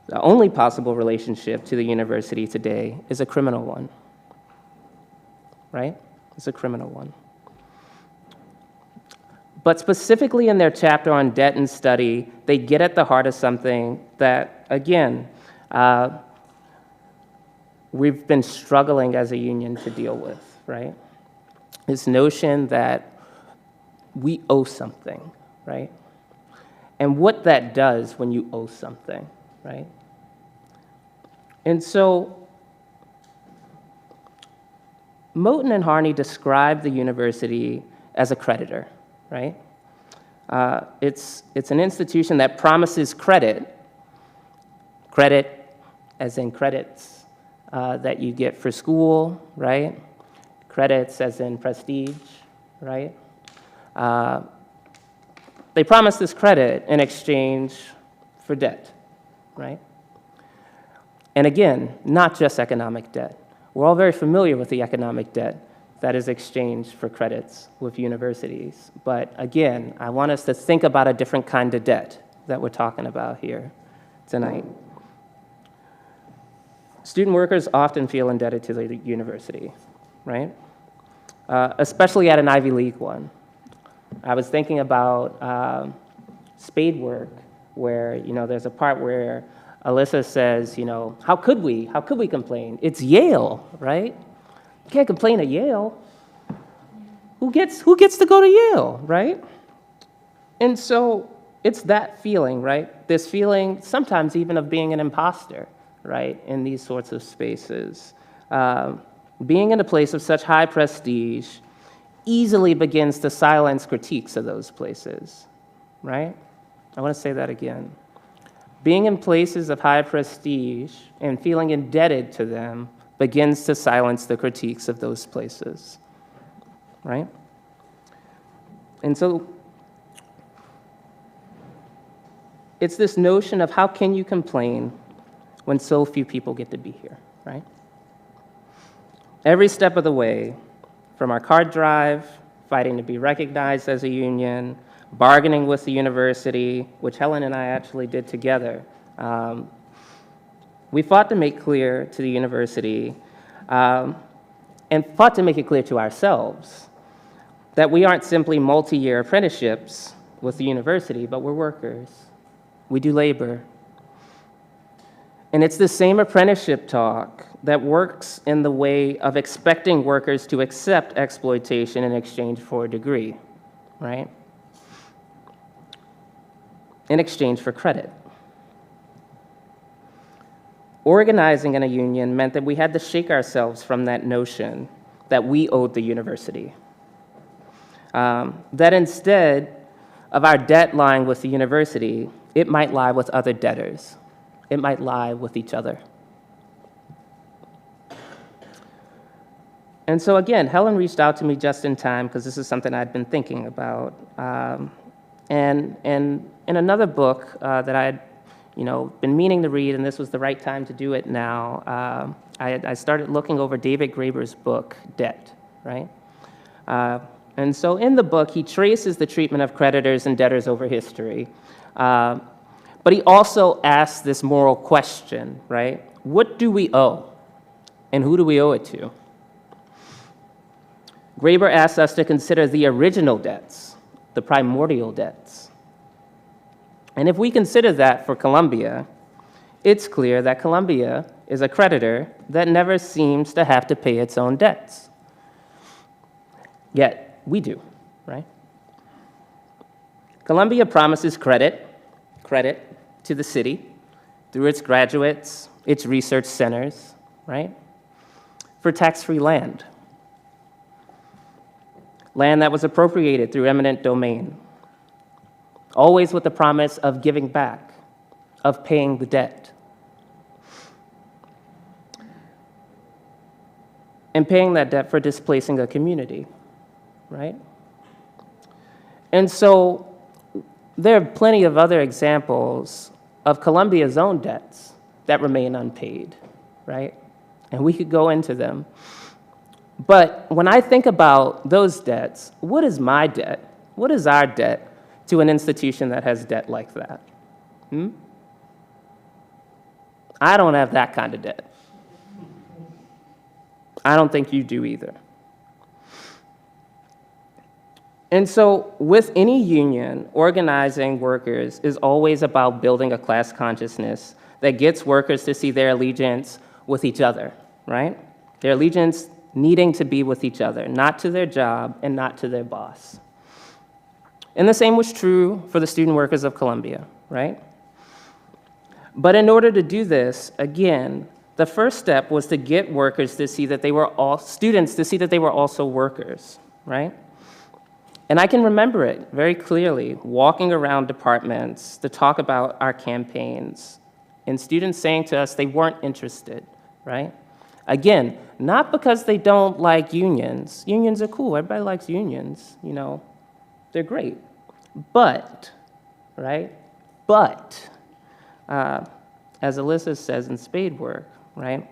The only possible relationship to the university today is a criminal one, right? It's a criminal one. But specifically in their chapter on debt and study, they get at the heart of something that, again, we've been struggling as a union to deal with, right? This notion that we owe something, right? And what that does when you owe something, right? And so Moten and Harney describe the university as a creditor, right? It's an institution that promises credit as in credits that you get for school, right? Credits as in prestige, right? They promise this credit in exchange for debt, right? And again, not just economic debt. We're all very familiar with the economic debt that is exchanged for credits with universities. But again, I want us to think about a different kind of debt that we're talking about here tonight. Student workers often feel indebted to the university, right? Especially at an Ivy League one. I was thinking about Spadework, where there's a part where Alyssa says, how could we complain? It's Yale, right? You can't complain at Yale. Who gets to go to Yale, right? And so it's that feeling, right? This feeling sometimes even of being an imposter, right, in these sorts of spaces. Being in a place of such high prestige easily begins to silence critiques of those places, right? I want to say that again. Being in places of high prestige and feeling indebted to them begins to silence the critiques of those places, right? And so it's this notion of how can you complain when so few people get to be here, right? Every step of the way, from our card drive, fighting to be recognized as a union, bargaining with the university, which Helen and I actually did together. We fought to make clear to the university and fought to make it clear to ourselves that we aren't simply multi-year apprenticeships with the university, but we're workers. We do labor. And it's the same apprenticeship talk that works in the way of expecting workers to accept exploitation in exchange for a degree, right? In exchange for credit. Organizing in a union meant that we had to shake ourselves from that notion that we owed the university. That instead of our debt lying with the university, it might lie with other debtors. It might lie with each other. And so again, Helen reached out to me just in time because this is something I'd been thinking about. And in another book that I had been meaning to read, and this was the right time to do it now, I started looking over David Graeber's book, Debt, right? And so in the book, he traces the treatment of creditors and debtors over history. But But he also asks this moral question, right? What do we owe? And who do we owe it to? Graeber asks us to consider the original debts, the primordial debts. And if we consider that for Colombia, it's clear that Colombia is a creditor that never seems to have to pay its own debts. Yet, we do, right? Colombia promises credit to the city through its graduates, its research centers, right? For tax-free land. Land that was appropriated through eminent domain. Always with the promise of giving back, of paying the debt. And paying that debt for displacing a community, right? And so there are plenty of other examples of Colombia's own debts that remain unpaid, right? And we could go into them. But when I think about those debts, what is my debt? What is our debt to an institution that has debt like that? I don't have that kind of debt. I don't think you do either. And so with any union, organizing workers is always about building a class consciousness that gets workers to see their allegiance with each other, right? Their allegiance needing to be with each other, not to their job and not to their boss. And the same was true for the student workers of Columbia, right? But in order to do this, again, the first step was to get workers to see that they were all, students to see that they were also workers, right? And I can remember it very clearly, walking around departments to talk about our campaigns, and students saying to us they weren't interested, right? Again, not because they don't like unions. Unions are cool, everybody likes unions, you know, they're great. But, right, but, as Alyssa says in Spadework, right,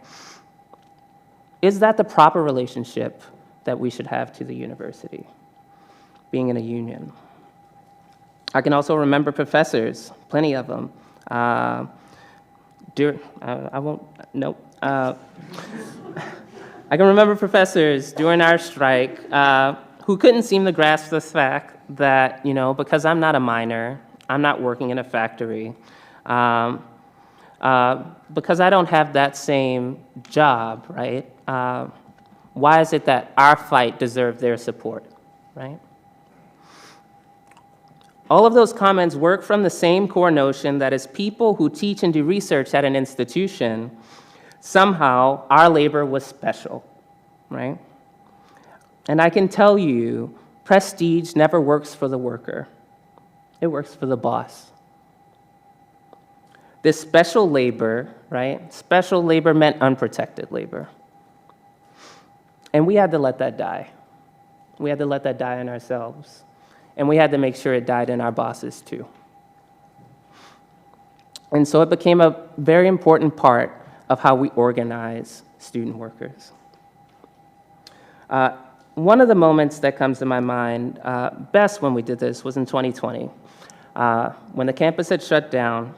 is that the proper relationship that we should have to the university, being in a union? I can also remember professors, plenty of them. I won't, nope. I can remember professors during our strike who couldn't seem to grasp the fact that, you know, because I'm not a miner, I'm not working in a factory, because I don't have that same job, right? Why is it that our fight deserved their support, right? All of those comments work from the same core notion that as people who teach and do research at an institution, somehow our labor was special, right? And I can tell you, prestige never works for the worker. It works for the boss. This special labor, right? Special labor meant unprotected labor. And we had to let that die. We had to let that die in ourselves. And we had to make sure it died in our bosses too. And so it became a very important part of how we organize student workers. One of the moments that comes to my mind best when we did this was in 2020. When the campus had shut down,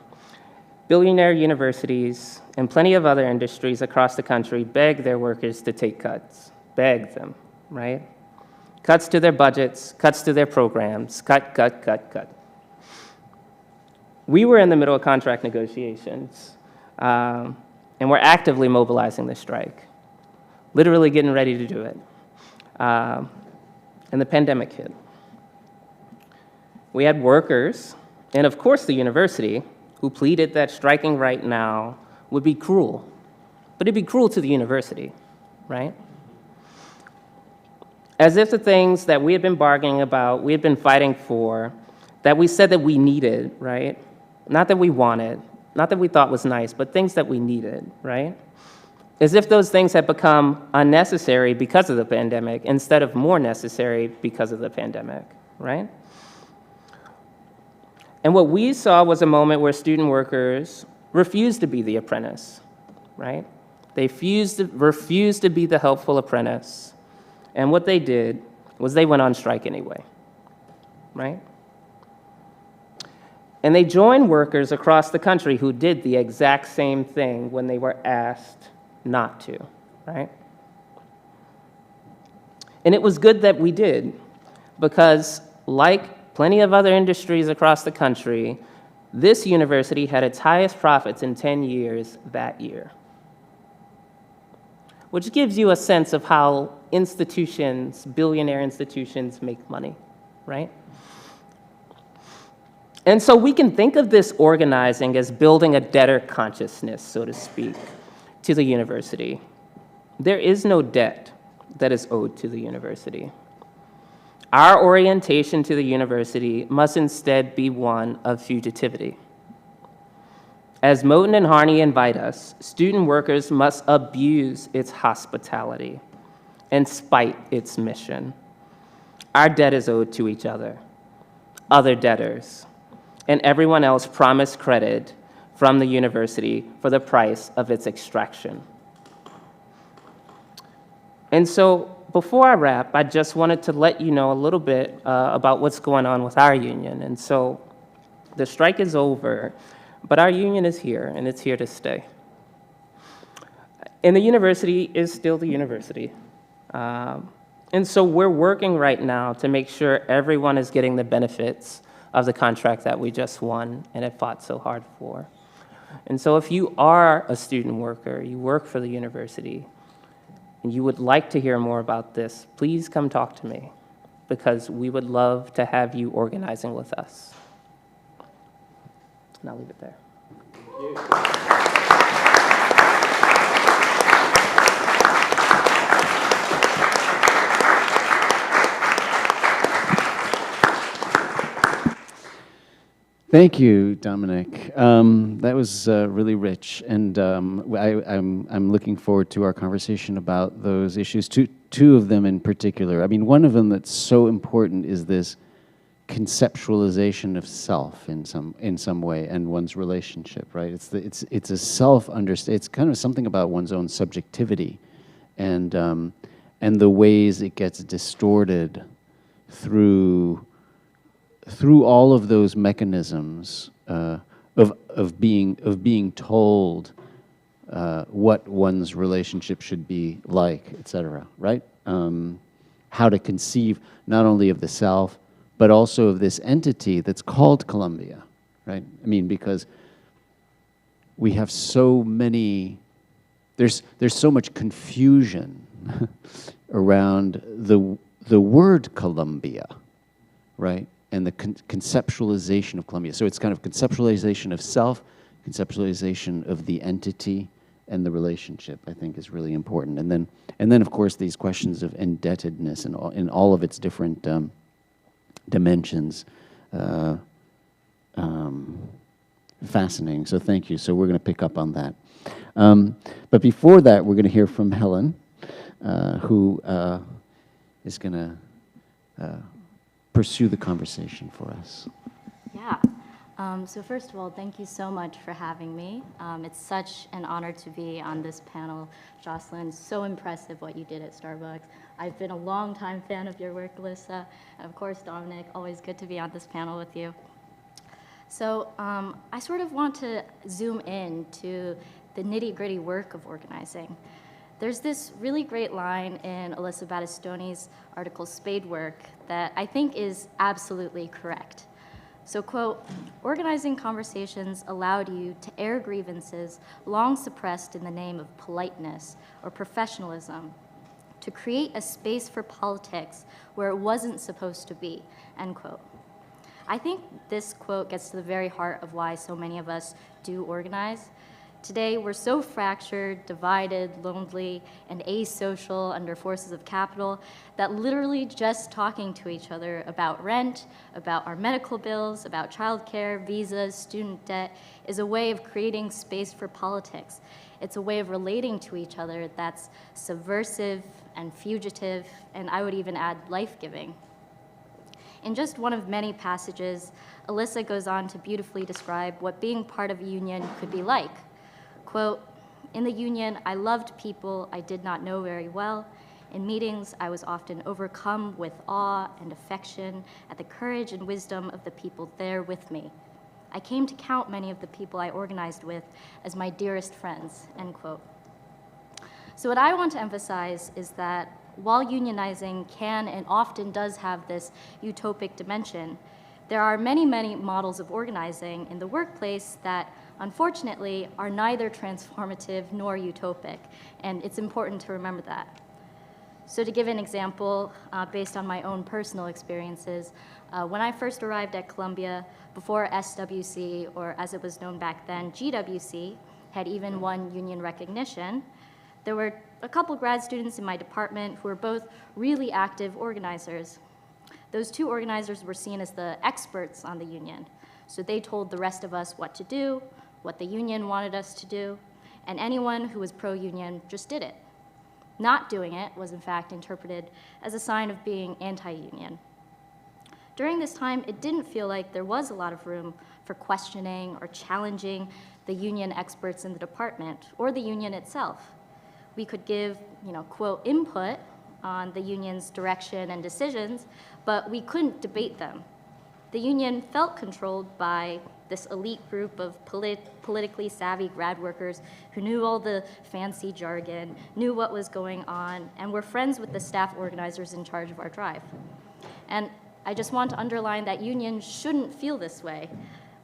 billionaire universities and plenty of other industries across the country begged their workers to take cuts, begged them, right? Cuts to their budgets, cuts to their programs, cut. We were in the middle of contract negotiations, and we're actively mobilizing the strike, literally getting ready to do it. And the pandemic hit. We had workers, and of course the university, who pleaded that striking right now would be cruel. But it'd be cruel to the university, right? As if the things that we had been bargaining about, we had been fighting for, that we said that we needed, right? Not that we wanted, not that we thought was nice, but things that we needed, right? As if those things had become unnecessary because of the pandemic instead of more necessary because of the pandemic, right? And what we saw was a moment where student workers refused to be the apprentice, right? They refused to be the helpful apprentice. And what they did was they went on strike anyway, right? And they joined workers across the country who did the exact same thing when they were asked not to, right? And it was good that we did, because like plenty of other industries across the country, this university had its highest profits in 10 years that year, which gives you a sense of how institutions, billionaire institutions, make money, right? And so we can think of this organizing as building a debtor consciousness, so to speak, to the university. There is no debt that is owed to the university. Our orientation to the university must instead be one of fugitivity. As Moten and Harney invite us, student workers must abuse its hospitality and spite its mission. Our debt is owed to each other debtors, and everyone else promised credit from the university for the price of its extraction. And so, before I wrap, I just wanted to let you know a little bit about what's going on with our union. And so, the strike is over, but our union is here, and it's here to stay. And the university is still the university. And so we're working right now to make sure everyone is getting the benefits of the contract that we just won and have fought so hard for. And so if you are a student worker, you work for the university, and you would like to hear more about this, please come talk to me, because we would love to have you organizing with us. And I'll leave it there. Thank you, Dominic. That was really rich, and I'm looking forward to our conversation about those issues. Two of them in particular. I mean, one of them that's so important is this conceptualization of self in some way, and one's relationship. Right? It's a self-understand. It's kind of something about one's own subjectivity, and the ways it gets distorted through all of those mechanisms of being told what one's relationship should be like, etc. Right? How to conceive not only of the self, but also of this entity that's called Columbia. Right? I mean, because we have so many. There's so much confusion around the word Columbia, right? And the conceptualization of Columbia. So it's kind of conceptualization of self, conceptualization of the entity, and the relationship, I think, is really important. And then of course, these questions of indebtedness and in all of its different dimensions. Fascinating, so thank you. So we're gonna pick up on that. But before that, we're gonna hear from Helen, who is gonna pursue the conversation for us. Yeah. So first of all, thank you so much for having me. It's such an honor to be on this panel. Joselyn, so impressive what you did at Starbucks. I've been a long-time fan of your work, Alyssa. And of course, Dominic, always good to be on this panel with you. So I sort of want to zoom in to the nitty-gritty work of organizing. There's this really great line in Alyssa Battistoni's article, Spadework, that I think is absolutely correct. So, quote, organizing conversations allowed you to air grievances long suppressed in the name of politeness or professionalism, to create a space for politics where it wasn't supposed to be, end quote. I think this quote gets to the very heart of why so many of us do organize. Today, we're so fractured, divided, lonely, and asocial under forces of capital that literally just talking to each other about rent, about our medical bills, about childcare, visas, student debt is a way of creating space for politics. It's a way of relating to each other that's subversive and fugitive, and I would even add life-giving. In just one of many passages, Alyssa goes on to beautifully describe what being part of a union could be like. Quote, in the union, I loved people I did not know very well. In meetings, I was often overcome with awe and affection at the courage and wisdom of the people there with me. I came to count many of the people I organized with as my dearest friends, end quote. So what I want to emphasize is that while unionizing can and often does have this utopic dimension, there are many, many models of organizing in the workplace that unfortunately are neither transformative nor utopic, and it's important to remember that. So to give an example, based on my own personal experiences, when I first arrived at Columbia, before SWC, or as it was known back then, GWC, had even won union recognition, there were a couple grad students in my department who were both really active organizers. Those two organizers were seen as the experts on the union. So they told the rest of us what to do, what the union wanted us to do, and anyone who was pro-union just did it. Not doing it was in fact interpreted as a sign of being anti-union. During this time, it didn't feel like there was a lot of room for questioning or challenging the union experts in the department or the union itself. We could give, quote, input on the union's direction and decisions, but we couldn't debate them. The union felt controlled by this elite group of politically savvy grad workers who knew all the fancy jargon, knew what was going on, and were friends with the staff organizers in charge of our drive. And I just want to underline that unions shouldn't feel this way.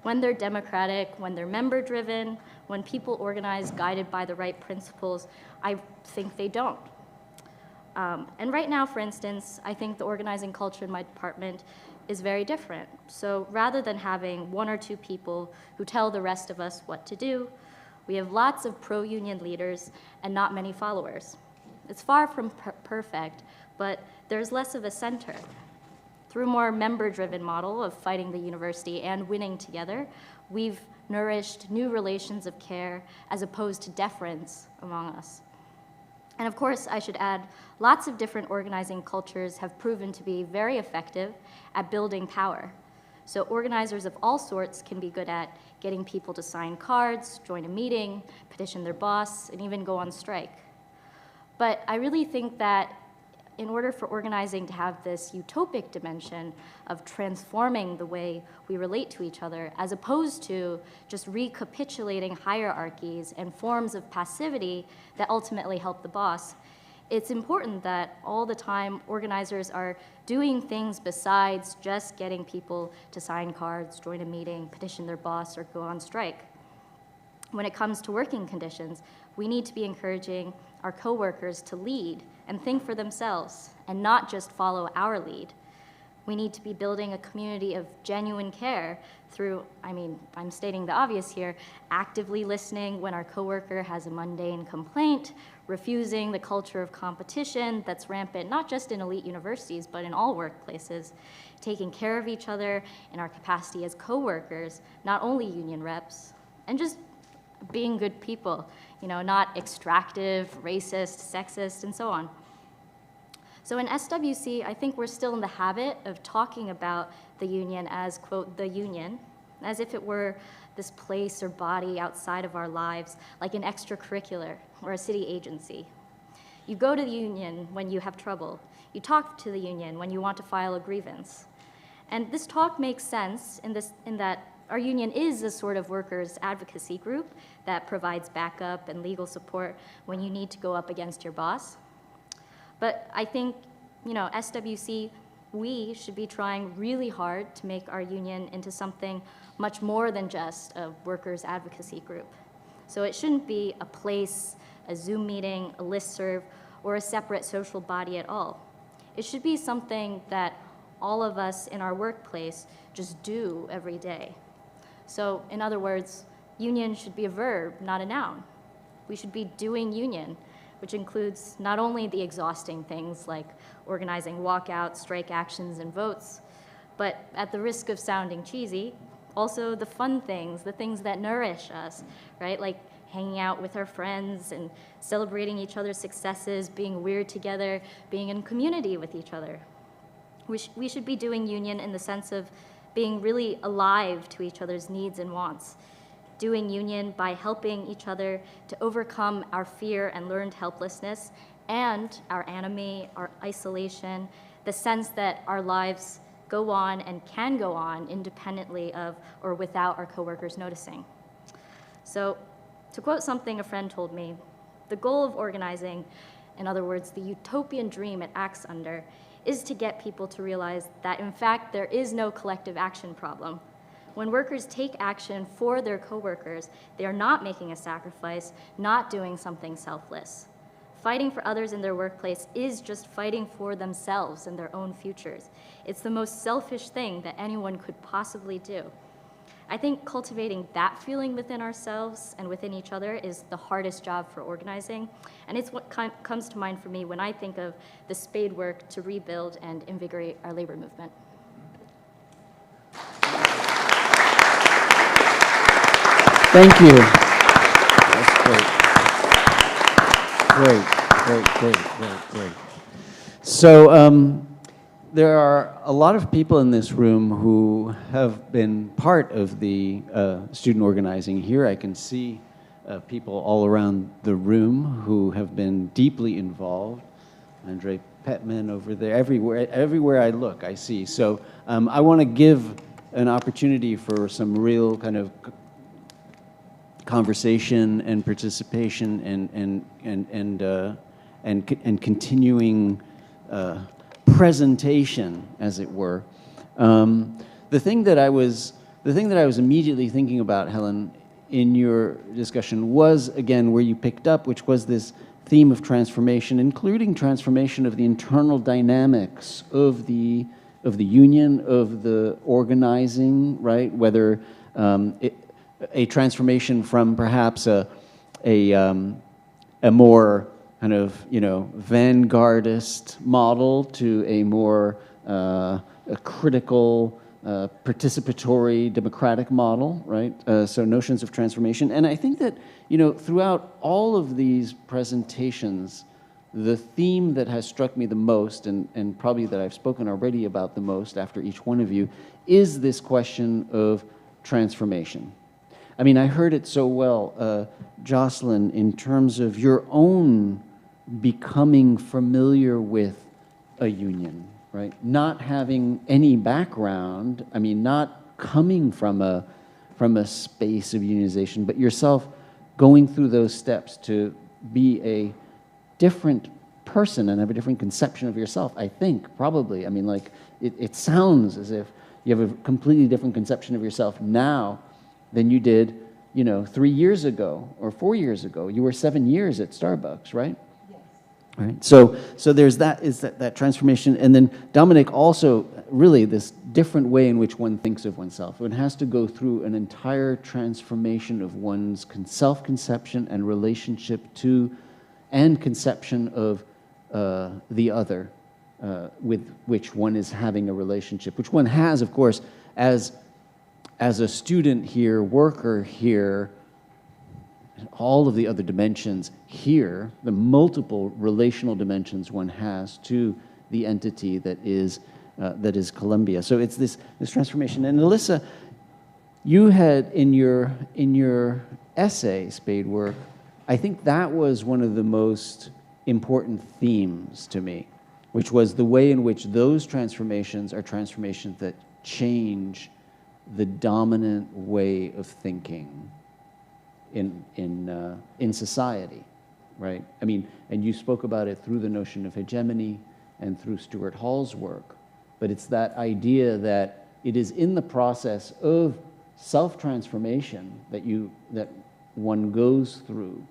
When they're democratic, when they're member-driven, when people organize guided by the right principles, I think they don't. And right now, for instance, I think the organizing culture in my department is very different. So rather than having one or two people who tell the rest of us what to do, we have lots of pro-union leaders and not many followers. It's far from perfect, but there's less of a center. Through a more member-driven model of fighting the university and winning together, we've nourished new relations of care as opposed to deference among us. And of course, I should add, lots of different organizing cultures have proven to be very effective at building power. So organizers of all sorts can be good at getting people to sign cards, join a meeting, petition their boss, and even go on strike. But I really think that in order for organizing to have this utopic dimension of transforming the way we relate to each other, as opposed to just recapitulating hierarchies and forms of passivity that ultimately help the boss, it's important that all the time organizers are doing things besides just getting people to sign cards, join a meeting, petition their boss, or go on strike. When it comes to working conditions, we need to be encouraging our coworkers to lead and think for themselves and not just follow our lead. We need to be building a community of genuine care through, I'm stating the obvious here, actively listening when our coworker has a mundane complaint, refusing the culture of competition that's rampant not just in elite universities but in all workplaces, taking care of each other in our capacity as coworkers, not only union reps, and just being good people, not extractive, racist, sexist, and so on. So in SWC, I think we're still in the habit of talking about the union as, quote, the union, as if it were this place or body outside of our lives, like an extracurricular or a city agency. You go to the union when you have trouble. You talk to the union when you want to file a grievance. And this talk makes sense in that our union is a sort of workers' advocacy group that provides backup and legal support when you need to go up against your boss. But I think, SWC, we should be trying really hard to make our union into something much more than just a workers' advocacy group. So it shouldn't be a place, a Zoom meeting, a listserv, or a separate social body at all. It should be something that all of us in our workplace just do every day. So, in other words, union should be a verb, not a noun. We should be doing union, which includes not only the exhausting things like organizing walkouts, strike actions, and votes, but at the risk of sounding cheesy, also the fun things, the things that nourish us, right? Like hanging out with our friends and celebrating each other's successes, being weird together, being in community with each other. We should be doing union in the sense of being really alive to each other's needs and wants, doing union by helping each other to overcome our fear and learned helplessness and our anomie, our isolation, the sense that our lives go on and can go on independently of or without our coworkers noticing. So, to quote something a friend told me, the goal of organizing, in other words, the utopian dream it acts under, is to get people to realize that, in fact, there is no collective action problem. When workers take action for their coworkers, they are not making a sacrifice, not doing something selfless. Fighting for others in their workplace is just fighting for themselves and their own futures. It's the most selfish thing that anyone could possibly do. I think cultivating that feeling within ourselves and within each other is the hardest job for organizing, and it's what comes to mind for me when I think of the Spadework to rebuild and invigorate our labor movement. Thank you. That's great. So there are a lot of people in this room who have been part of the student organizing here. I can see people all around the room who have been deeply involved. Andre Petman over there, everywhere I look, I see. So I want to give an opportunity for some real kind of conversation and participation and continuing presentation, as it were. The thing that I was immediately thinking about, Helen, in your discussion was, again, where you picked up, which was this theme of transformation, including transformation of the internal dynamics of the union, of the organizing, right? Whether a transformation from perhaps a more kind of, vanguardist model to a more a critical, participatory, democratic model, right? So notions of transformation. And I think that, throughout all of these presentations, the theme that has struck me the most, and probably that I've spoken already about the most after each one of you, is this question of transformation. I mean, I heard it so well, Joselyn, in terms of your own becoming familiar with a union, right? Not having any background, I mean, not coming from a space of unionization, but yourself going through those steps to be a different person and have a different conception of yourself, I think, probably. I mean, like, it sounds as if you have a completely different conception of yourself now than you did, 3 years ago or 4 years ago. You were 7 years at Starbucks, right? Yes. Right. So there's that transformation, and then Dominic also really this different way in which one thinks of oneself. One has to go through an entire transformation of one's self-conception and relationship to, and conception of the other with which one is having a relationship, which one has, of course, as a student here, worker here, and all of the other dimensions here, the multiple relational dimensions one has to the entity that is Columbia. So it's this transformation. And Alyssa, you had in your essay, Spadework, I think that was one of the most important themes to me, which was the way in which those transformations are transformations that change the dominant way of thinking in society, right? I mean, and you spoke about it through the notion of hegemony and through Stuart Hall's work, but it's that idea that it is in the process of self-transformation that one goes through,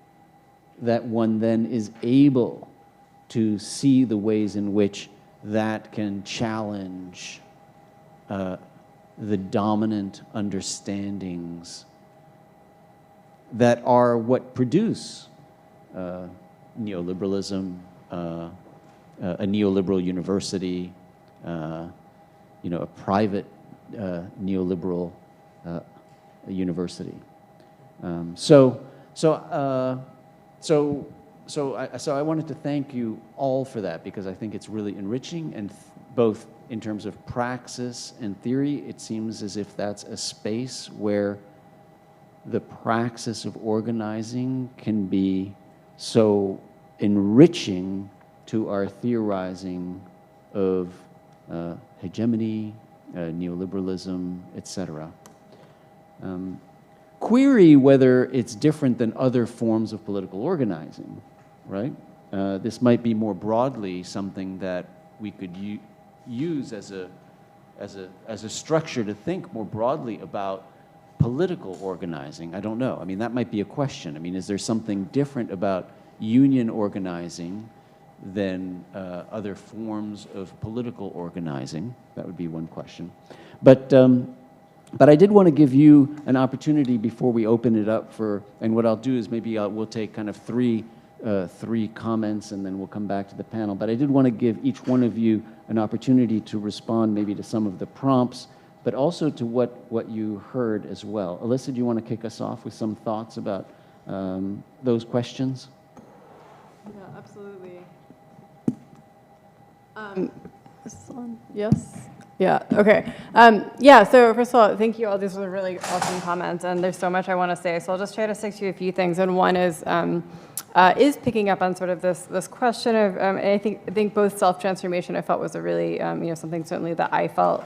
that one then is able to see the ways in which that can challenge the dominant understandings that are what produce neoliberalism, a neoliberal university, a private neoliberal university. So I wanted to thank you all for that, because I think it's really enriching, and both in terms of praxis and theory, it seems as if that's a space where the praxis of organizing can be so enriching to our theorizing of hegemony neoliberalism, etc. Query whether it's different than other forms of political organizing, right? This might be more broadly something that we could use as a structure to think more broadly about political organizing. I don't know. I mean, that might be a question. I mean, is there something different about union organizing than other forms of political organizing? That would be one question. But I did want to give you an opportunity before we open it up for, and what I'll do is maybe we'll take kind of three comments and then we'll come back to the panel. But I did want to give each one of you an opportunity to respond maybe to some of the prompts, but also to what you heard as well. Alyssa, do you want to kick us off with some thoughts about those questions? Yeah, absolutely. This one? Yes? Yeah, okay. Yeah, so first of all, thank you all. These were really awesome comments, and there's so much I want to say. So I'll just try to stick to a few things. And one is picking up on sort of this question of, and I think both self-transformation I felt was a really, something certainly that I felt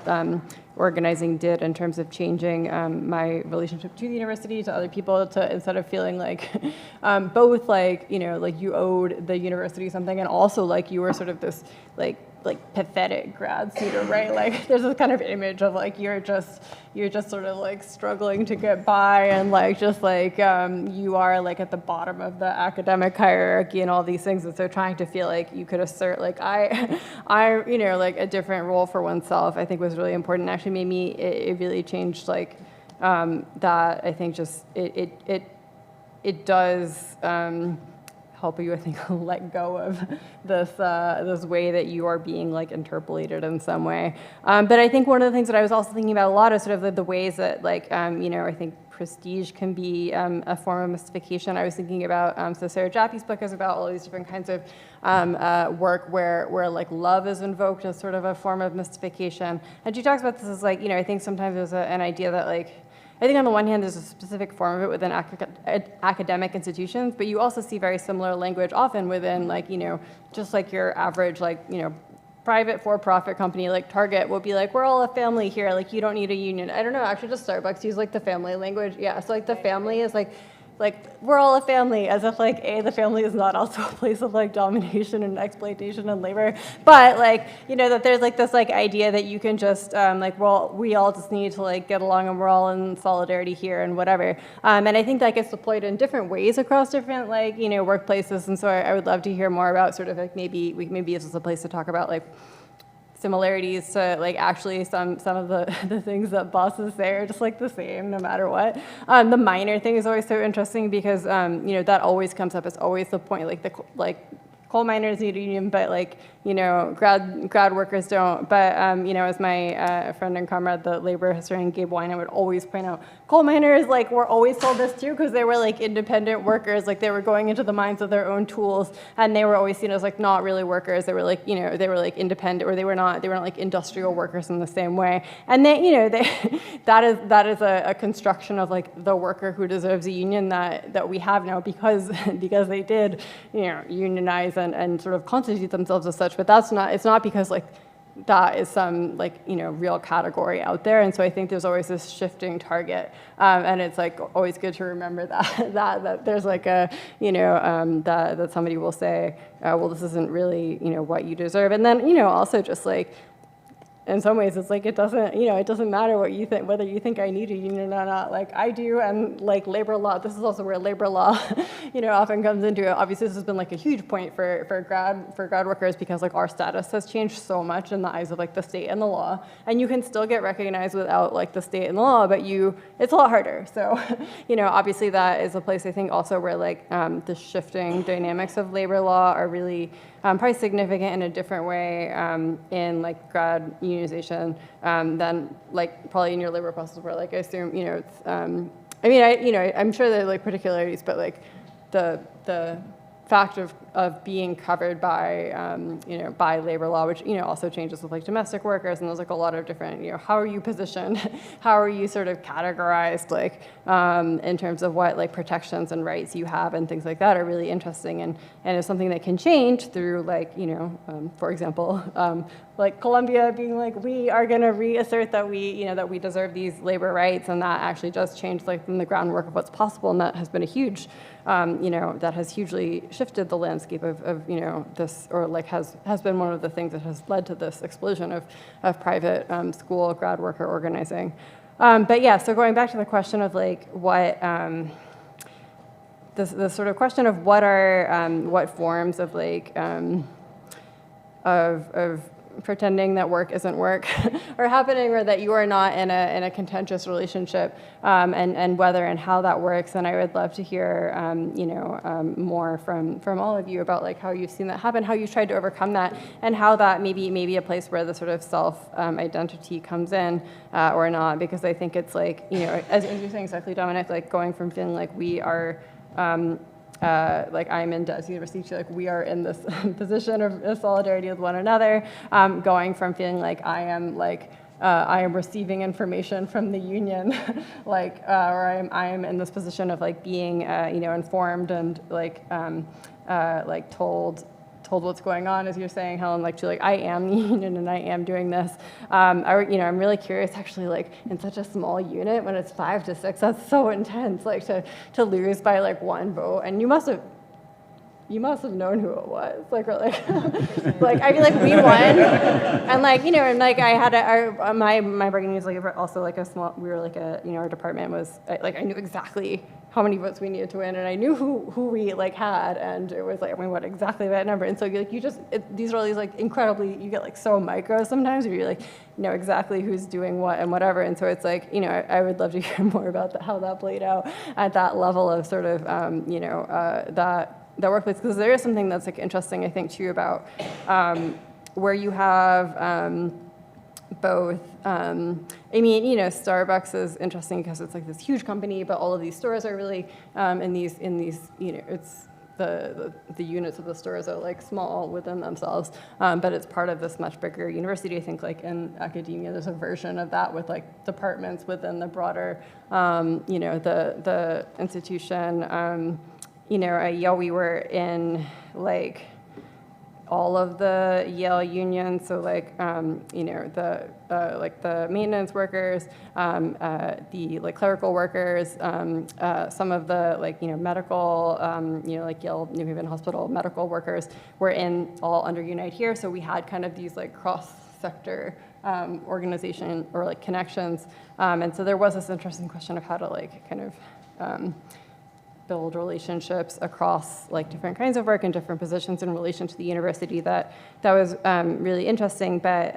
organizing did in terms of changing my relationship to the university, to other people, to instead of feeling like both like, like you owed the university something, and also like you were sort of this like pathetic grad student, right? Like there's this kind of image of like you're just sort of like struggling to get by, and like just like you are like at the bottom of the academic hierarchy and all these things, and so trying to feel like you could assert like I like a different role for oneself, I think was really important. Actually made me, it really changed like that. I think just it does help you, I think, let go of this way that you are being like interpolated in some way. But I think one of the things that I was also thinking about a lot is sort of the ways that like, I think prestige can be a form of mystification. I was thinking about, so Sarah Jaffe's book is about all these different kinds of work where like love is invoked as sort of a form of mystification. And she talks about this as like, I think sometimes there's an idea that like, I think on the one hand, there's a specific form of it within academic institutions, but you also see very similar language often within like, just like your average like, private for-profit company like Target will be like, we're all a family here, like you don't need a union. I don't know, actually just Starbucks use like the family language. Yeah, so like the family is like we're all a family, as if like the family is not also a place of like domination and exploitation and labor, but like that there's like this like idea that you can just we all just need to like get along and we're all in solidarity here and whatever. And I think that gets deployed in different ways across different like workplaces. And so I would love to hear more about sort of like maybe this is a place to talk about like similarities to like actually some of the things that bosses say are just like the same no matter what. The minor thing is always so interesting because that always comes up. It's always the point, like coal miners need a union, but like grad workers don't. But as my friend and comrade, the labor historian Gabe Wine, would always point out, coal miners like were always told this too because they were like independent workers, like they were going into the mines with their own tools, and they were always seen as like not really workers. They were like they were like independent, or they weren't like industrial workers in the same way. And they that is a construction of like the worker who deserves a union that we have now because they did unionize and sort of constitute themselves as such. But it's not because like that is some like real category out there. And so I think there's always this shifting target, and it's like always good to remember that there's like a that somebody will say, well, this isn't really what you deserve. And then also just like in some ways it's like it doesn't matter what you think, whether you think I need a union or not, like I do. And like labor law, this is also where labor law often comes into it. Obviously this has been like a huge point for grad workers because like our status has changed so much in the eyes of like the state and the law, and you can still get recognized without like the state and the law, but it's a lot harder. So obviously that is a place I think also where like the shifting dynamics of labor law are really probably significant in a different way in like grad unionization than like probably in your labor process, where like I assume it's I'm sure there are like particularities, but like the fact of being covered by by labor law, which also changes with like domestic workers, and there's like a lot of different how are you positioned, how are you sort of categorized, like in terms of what like protections and rights you have and things like that are really interesting, and it's something that can change through like for example like Colombia being like, we are going to reassert that that we deserve these labor rights, and that actually does change like from the groundwork of what's possible, and that has been a huge, that has hugely shifted the landscape of this, or like has been one of the things that has led to this explosion of private school grad worker organizing. But yeah, so going back to the question of like what. The sort of question of what are what forms of like of pretending that work isn't work are happening, or that you are not in a contentious relationship, and whether and how that works. And I would love to hear more from all of you about like how you've seen that happen, how you've tried to overcome that, and how that maybe a place where the sort of self identity comes in or not. Because I think it's like as you're saying exactly, Dominic, like going from feeling like we are. Like I'm in Des University, like we are in this position of solidarity with one another, going from feeling like I am receiving information from the union, like, or I am in this position of like being, informed and like told what's going on, as you're saying, Helen, like to like I am the union and I am doing this. I'm really curious, actually, like in such a small unit when it's 5 to 6, that's so intense, like to lose by like 1 vote, and you must have known who it was, like, or like, like I feel like we won, and like and like I had my bargaining was like also like a small. We were like our department was like I knew exactly how many votes we needed to win, and I knew who we like had, and it was like what exactly that number, and so like these are all these like incredibly, you get like so micro sometimes where you're like exactly who's doing what and whatever, and so it's like I would love to hear more about how that played out at that level of sort of that workplace, because there is something that's like interesting, I think, too, about where you have both. Starbucks is interesting because it's like this huge company, but all of these stores are really in these it's the units of the stores are like small within themselves, but it's part of this much bigger university. I think like in academia, there's a version of that with like departments within the broader, the institution. At Yale, we were in like all of the Yale unions, so like the maintenance workers, the like clerical workers, some of the like medical, like Yale New Haven Hospital medical workers were all under Unite here. So we had kind of these like cross-sector organization or like connections, and so there was this interesting question of how to like kind of build relationships across like different kinds of work and different positions in relation to the university. That was really interesting. But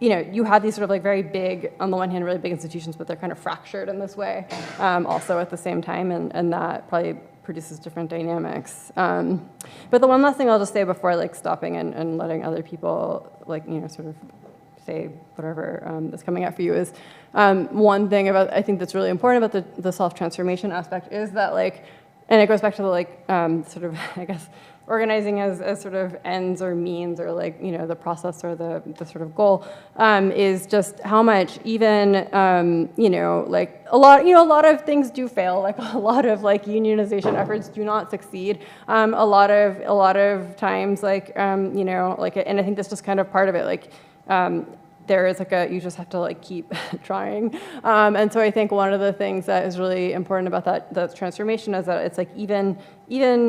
you had these sort of like very big, on the one hand, really big institutions, but they're kind of fractured in this way, also at the same time, and that probably produces different dynamics. But the one last thing I'll just say before like stopping and letting other people like sort of say whatever is coming out for you is one thing about I think that's really important about the self-transformation aspect is that like, and it goes back to the like sort of I guess organizing as sort of ends or means or like the process or the sort of goal is just how much even like a lot of things do fail, like a lot of like unionization efforts do not succeed, a lot of times like like and I think that's just kind of part of it, like there is like you just have to like keep trying, and so I think one of the things that is really important about that transformation is that it's like even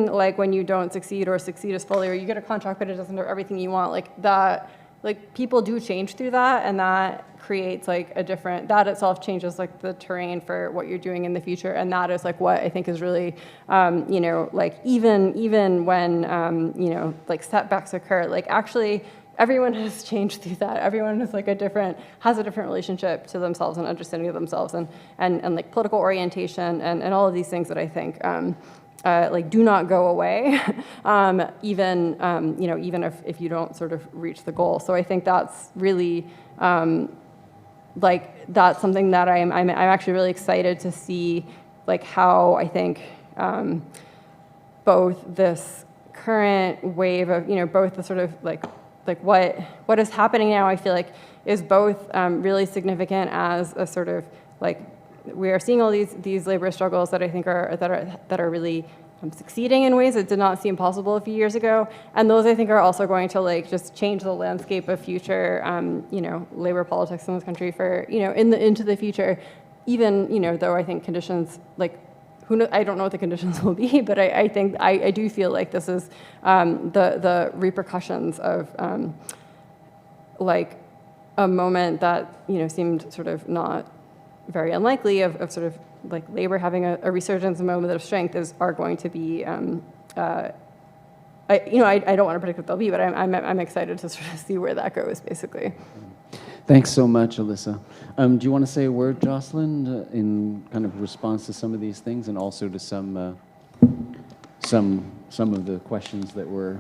like when you don't succeed or succeed as fully, or you get a contract but it doesn't do everything you want, like that, like people do change through that, and that creates like that itself changes like the terrain for what you're doing in the future, and that is like what I think is really like even when like setbacks occur, like actually everyone has changed through that. Everyone is like has a different relationship to themselves and understanding of themselves, and like political orientation and all of these things that I think like do not go away, even even if you don't sort of reach the goal. So I think that's really like that's something that I'm actually really excited to see, like how I think both this current wave of both the sort of like what is happening now, I feel like is both really significant as a sort of like we are seeing all these labor struggles that I think are really succeeding in ways that did not seem possible a few years ago, and those I think are also going to like just change the landscape of future, labor politics in this country for into the future. Even though I think conditions like I don't know what the conditions will be, but I think I do feel like this is the repercussions of like a moment that seemed sort of not very unlikely of sort of like labor having a resurgence, a moment of strength are going to be. I don't want to predict what they'll be, but I'm excited to sort of see where that goes, basically. Thanks so much, Alyssa. Do you want to say a word, Joselyn, in kind of response to some of these things, and also to some of the questions that were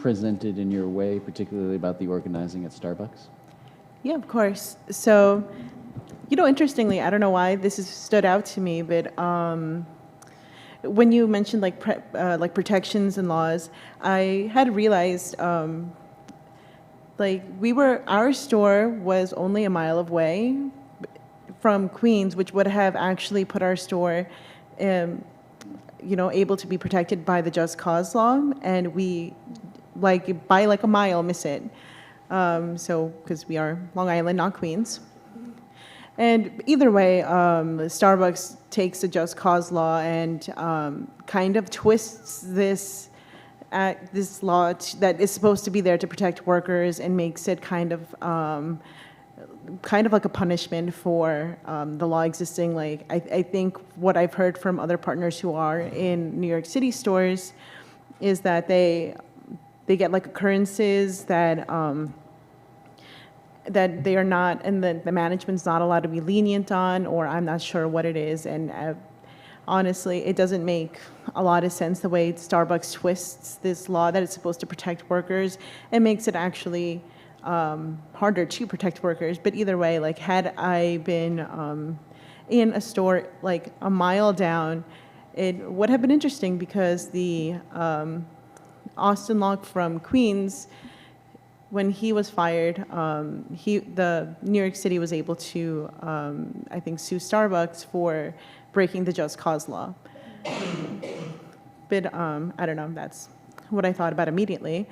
presented in your way, particularly about the organizing at Starbucks? Yeah, of course. So, interestingly, I don't know why this has stood out to me, but when you mentioned like protections and laws, I had realized our store was only a mile away from Queens, which would have actually put our store, able to be protected by the Just Cause law, and we by a mile miss it. So, because we are Long Island, not Queens. And either way, Starbucks takes the Just Cause law and kind of twists this law that is supposed to be there to protect workers and makes it kind of like a punishment for the law existing. Like I think what I've heard from other partners who are in New York City stores is that they get like occurrences that they are not, and the management's not allowed to be lenient on, or I'm not sure what it is. And honestly, it doesn't make a lot of sense the way Starbucks twists this law that it's supposed to protect workers. It makes it actually harder to protect workers. But either way, like had I been in a store like a mile down, it would have been interesting because the Austin Locke from Queens, when he was fired, the New York City was able to, I think, sue Starbucks for breaking the Just Cause law. But I don't know, that's what I thought about immediately.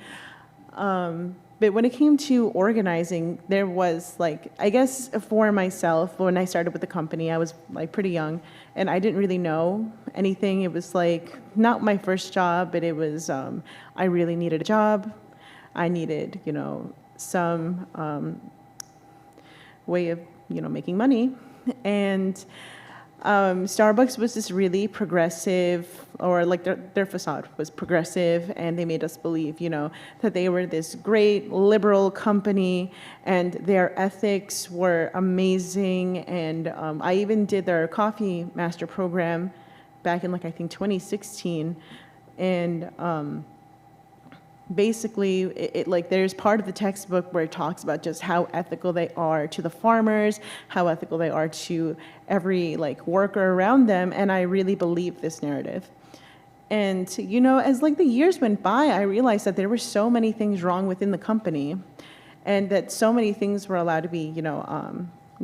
But when it came to organizing, there was like, I guess for myself, when I started with the company, I was like pretty young, and I didn't really know anything. It was like not my first job, but it was, I really needed a job. I needed, some way of, making money. And Starbucks was this really progressive, or like their facade was progressive, and they made us believe, that they were this great liberal company, and their ethics were amazing. And I even did their coffee master program back in I think 2016. And basically, there's part of the textbook where it talks about just how ethical they are to the farmers, how ethical they are to every worker around them, and I really believe this narrative. And as the years went by, I realized that there were so many things wrong within the company, and that so many things were allowed to be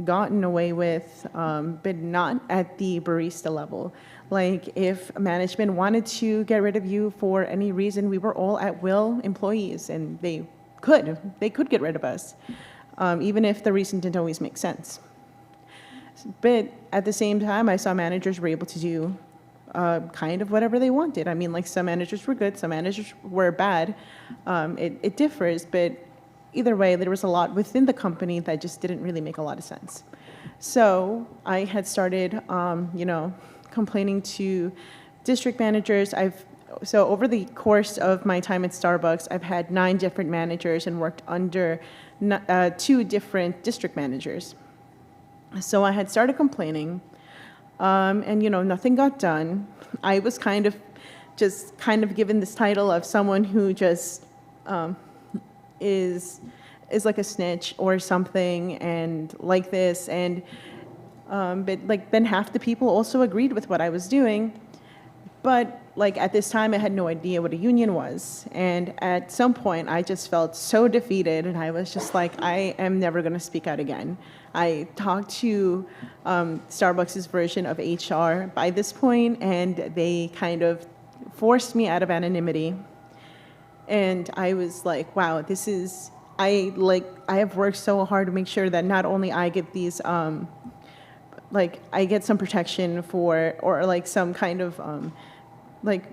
gotten away with, but not at the barista level. Like if management wanted to get rid of you for any reason, we were all at will employees, and they could get rid of us, even if the reason didn't always make sense. But at the same time, I saw managers were able to do kind of whatever they wanted. I mean, some managers were good, some managers were bad. It differs, but either way, there was a lot within the company that just didn't really make a lot of sense. So I had started, complaining to district managers. So over the course of my time at Starbucks, I've had 9 different managers and worked under 2 different district managers. So I had started complaining, and nothing got done. I was kind of given this title of someone who just is like a snitch or something, and like this, and but then half the people also agreed with what I was doing. But like at this time, I had no idea what a union was. And at some point, I just felt so defeated, and I was just like, I am never going to speak out again. I talked to Starbucks' version of HR by this point, and they kind of forced me out of anonymity. And I was like, wow, this is, I have worked so hard to make sure that not only I get these, like I get some protection for, or like some kind of, like,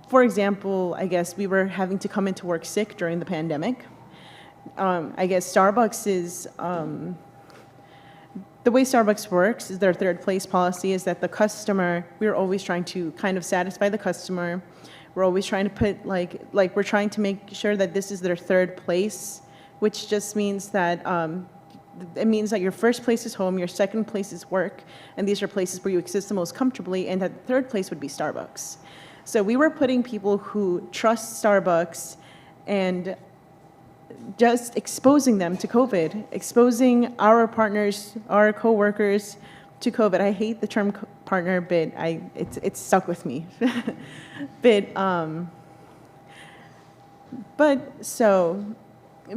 for example, I guess we were having to come into work sick during the pandemic. I guess Starbucks is, the way Starbucks works is their third place policy is that the customer, we're always trying to kind of satisfy the customer. We're always trying to put, like we're trying to make sure that this is their third place, which just means that, it means that your first place is home, your second place is work, and these are places where you exist the most comfortably, and that third place would be Starbucks. So we were putting people who trust Starbucks and just exposing them to COVID, exposing our partners, our coworkers to COVID. I hate the term partner, but it's stuck with me. But so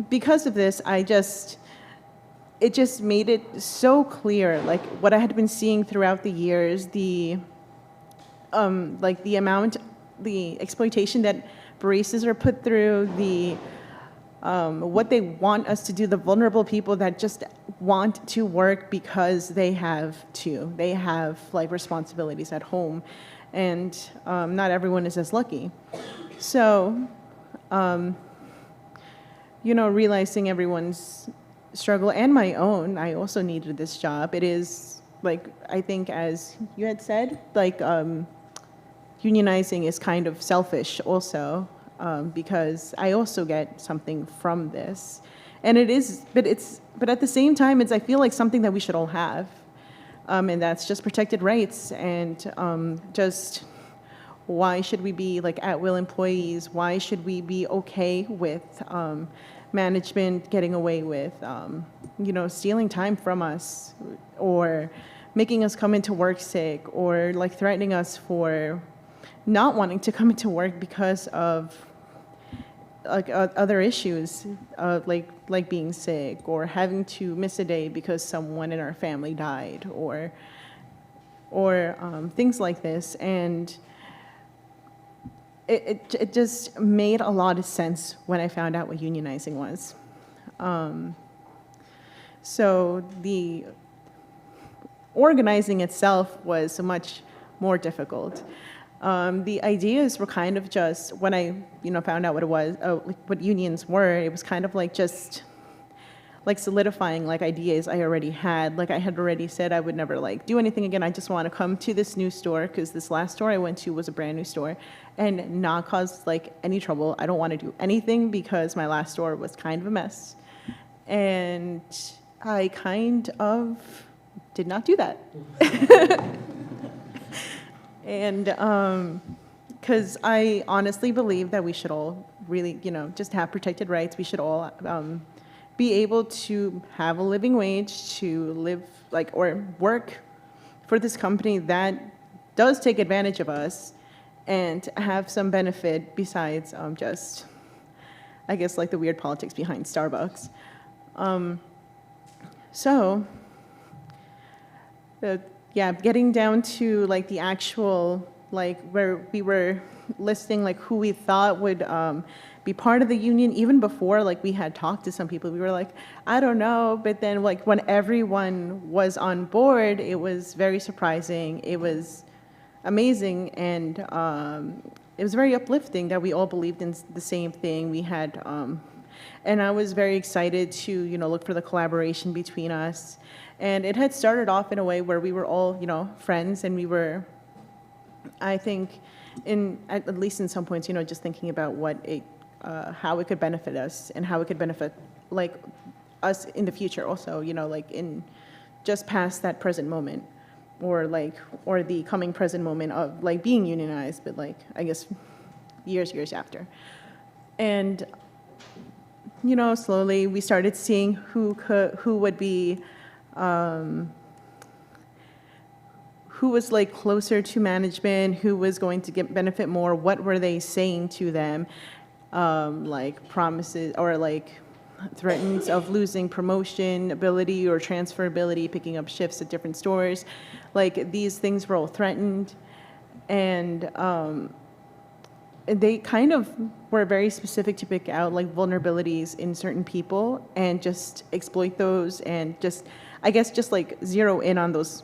because of this, it just made it so clear, like what I had been seeing throughout the years, like the exploitation that baristas are put through, what they want us to do, the vulnerable people that just want to work because they have to. They have like responsibilities at home, and not everyone is as lucky. So, realizing everyone's struggle and my own, I also needed this job. It is like, I think as you had said, like unionizing is kind of selfish also, because I also get something from this. And it is, but at the same time, I feel like something that we should all have. And that's just protected rights, and just why should we be like at-will employees? Why should we be okay with management getting away with, stealing time from us, or making us come into work sick, or like threatening us for not wanting to come into work because of like other issues, like being sick, or having to miss a day because someone in our family died, or things like this. And it just made a lot of sense when I found out what unionizing was. So the organizing itself was much more difficult. The ideas were kind of just, when I found out what it was, what unions were, it was kind of like just like solidifying like ideas I already had. Like I had already said I would never like do anything again. I just want to come to this new store, because this last store I went to was a brand new store, and not cause like any trouble. I don't want to do anything because my last store was kind of a mess. And I kind of did not do that. And because I honestly believe that we should all really, just have protected rights. We should all be able to have a living wage, to live or work for this company that does take advantage of us, and have some benefit besides just, I guess, like the weird politics behind Starbucks. Getting down to like the actual, like where we were listing like who we thought would be part of the union. Even before like we had talked to some people, we were like, I don't know. But then like when everyone was on board, it was very surprising. It was amazing, and it was very uplifting that we all believed in the same thing. We had, and I was very excited to look for the collaboration between us. And it had started off in a way where we were all, friends, and we were, I think, at least in some points, just thinking about how it could benefit us, and how it could benefit, like, us in the future also, like in just past that present moment, or the coming present moment of like being unionized, but like, I guess, years after. And, slowly we started seeing who would be, who was like closer to management, who was going to get benefit more, what were they saying to them, like promises or like threats of losing promotion ability or transferability, picking up shifts at different stores. Like these things were all threatened. And they kind of were very specific to pick out like vulnerabilities in certain people and just exploit those and just, I guess, just like zero in on those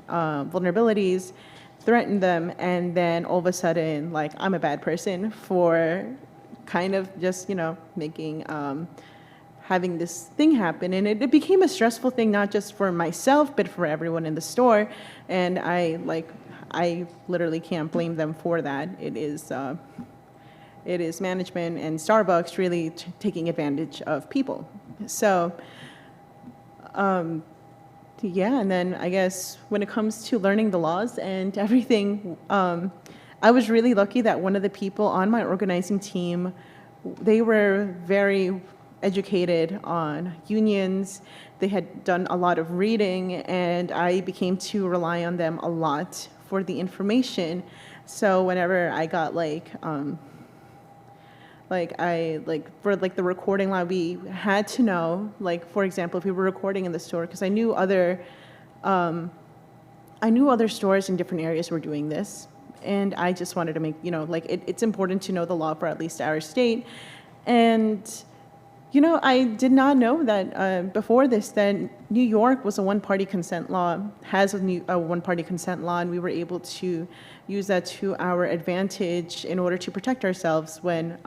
vulnerabilities, threaten them, and then all of a sudden, like, I'm a bad person for kind of just, you know, making, having this thing happen. And it became a stressful thing, not just for myself, but for everyone in the store. And I literally can't blame them for that. It is management and Starbucks really taking advantage of people. So, yeah, and then I guess when it comes to learning the laws and everything, I was really lucky that one of the people on my organizing team, they were very educated on unions. They had done a lot of reading, and I became to rely on them a lot for the information. So whenever I got for like the recording law, we had to know, like, for example, if we were recording in the store, because I knew other stores in different areas were doing this, and I just wanted to make, you know, like it's important to know the law for at least our state. And you know, I did not know that before this, that New York was a one-party consent law, has a one-party consent law, and we were able to use that to our advantage in order to protect ourselves when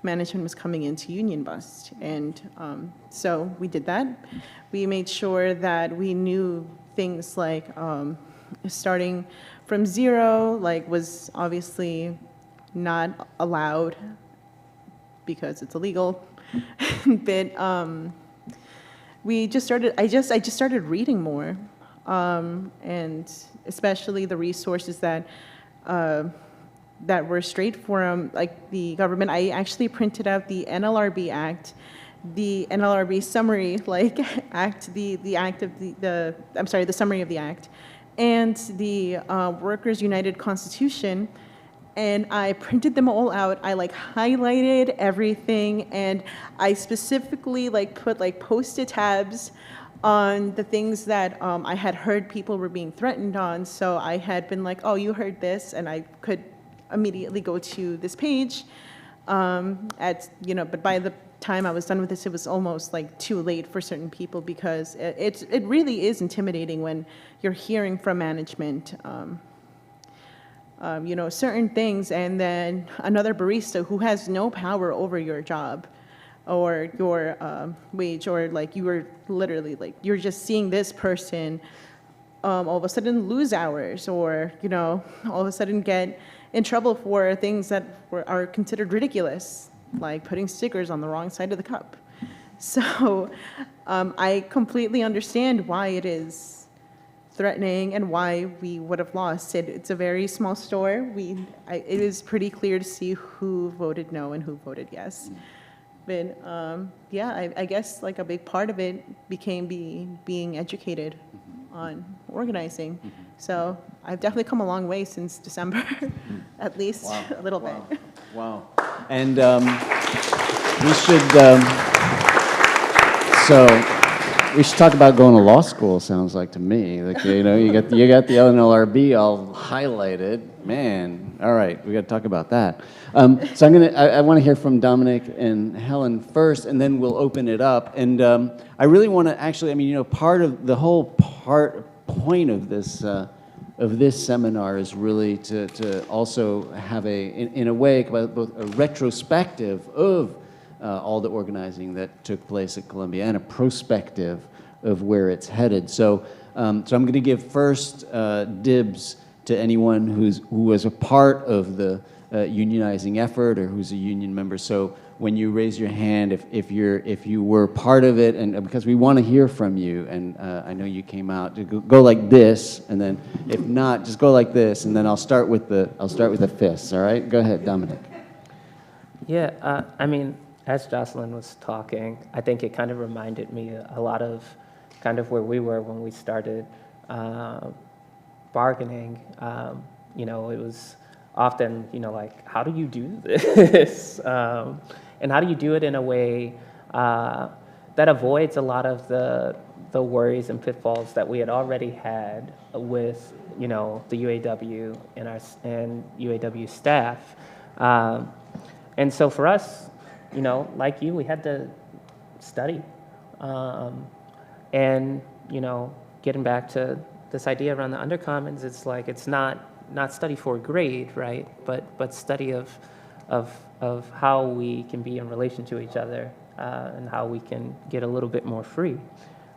management was coming into union bust. And so we did that. We made sure that we knew things like starting from zero, like, was obviously not allowed because it's illegal. But we just started, I just started reading more, and especially the resources that were straight from like the government. I actually printed out the NLRB Act, the NLRB summary act, the act of the summary of the act, and the Workers United Constitution. And I printed them all out. I highlighted everything, and I specifically put Post-it tabs on the things that I had heard people were being threatened on. So I had been like, oh, you heard this, and I could immediately go to this page. But by the time I was done with this, it was almost too late for certain people, because it really is intimidating when you're hearing from management. Certain things, and then another barista who has no power over your job or your wage, or you were literally you're just seeing this person all of a sudden lose hours, or all of a sudden get in trouble for things that are considered ridiculous, like putting stickers on the wrong side of the cup. So I completely understand why it is threatening and why we would have lost it. It's a very small store. It is pretty clear to see who voted no and who voted yes. But I guess a big part of it became being educated on organizing. So I've definitely come a long way since December, at least a little bit. Wow. And we should, we should talk about going to law school, sounds like to me. You got the NLRB all highlighted. Man, all right, we got to talk about that. So I want to hear from Dominic and Helen first, and then we'll open it up. And I really want to actually, part of the whole point of this seminar is really to also have in a way, both a retrospective of all the organizing that took place at Columbia, and a prospective of where it's headed. So, I'm going to give first dibs to anyone who was a part of the unionizing effort, or who's a union member. So, when you raise your hand, if you were part of it, and because we want to hear from you, and I know you came out, to go like this, and then if not, just go like this, and then I'll start with the fists. All right, go ahead, Dominic. Yeah, as Joselyn was talking, I think it kind of reminded me a lot of kind of where we were when we started bargaining, you know, it was often, you know, like, how do you do this? And how do you do it in a way that avoids a lot of the worries and pitfalls that we had already had with, you know, the UAW and UAW staff. And so for us, you know, like you, we had to study. And, you know, getting back to this idea around the Undercommons, it's like, it's not study for a grade, right? But study of how we can be in relation to each other and how we can get a little bit more free.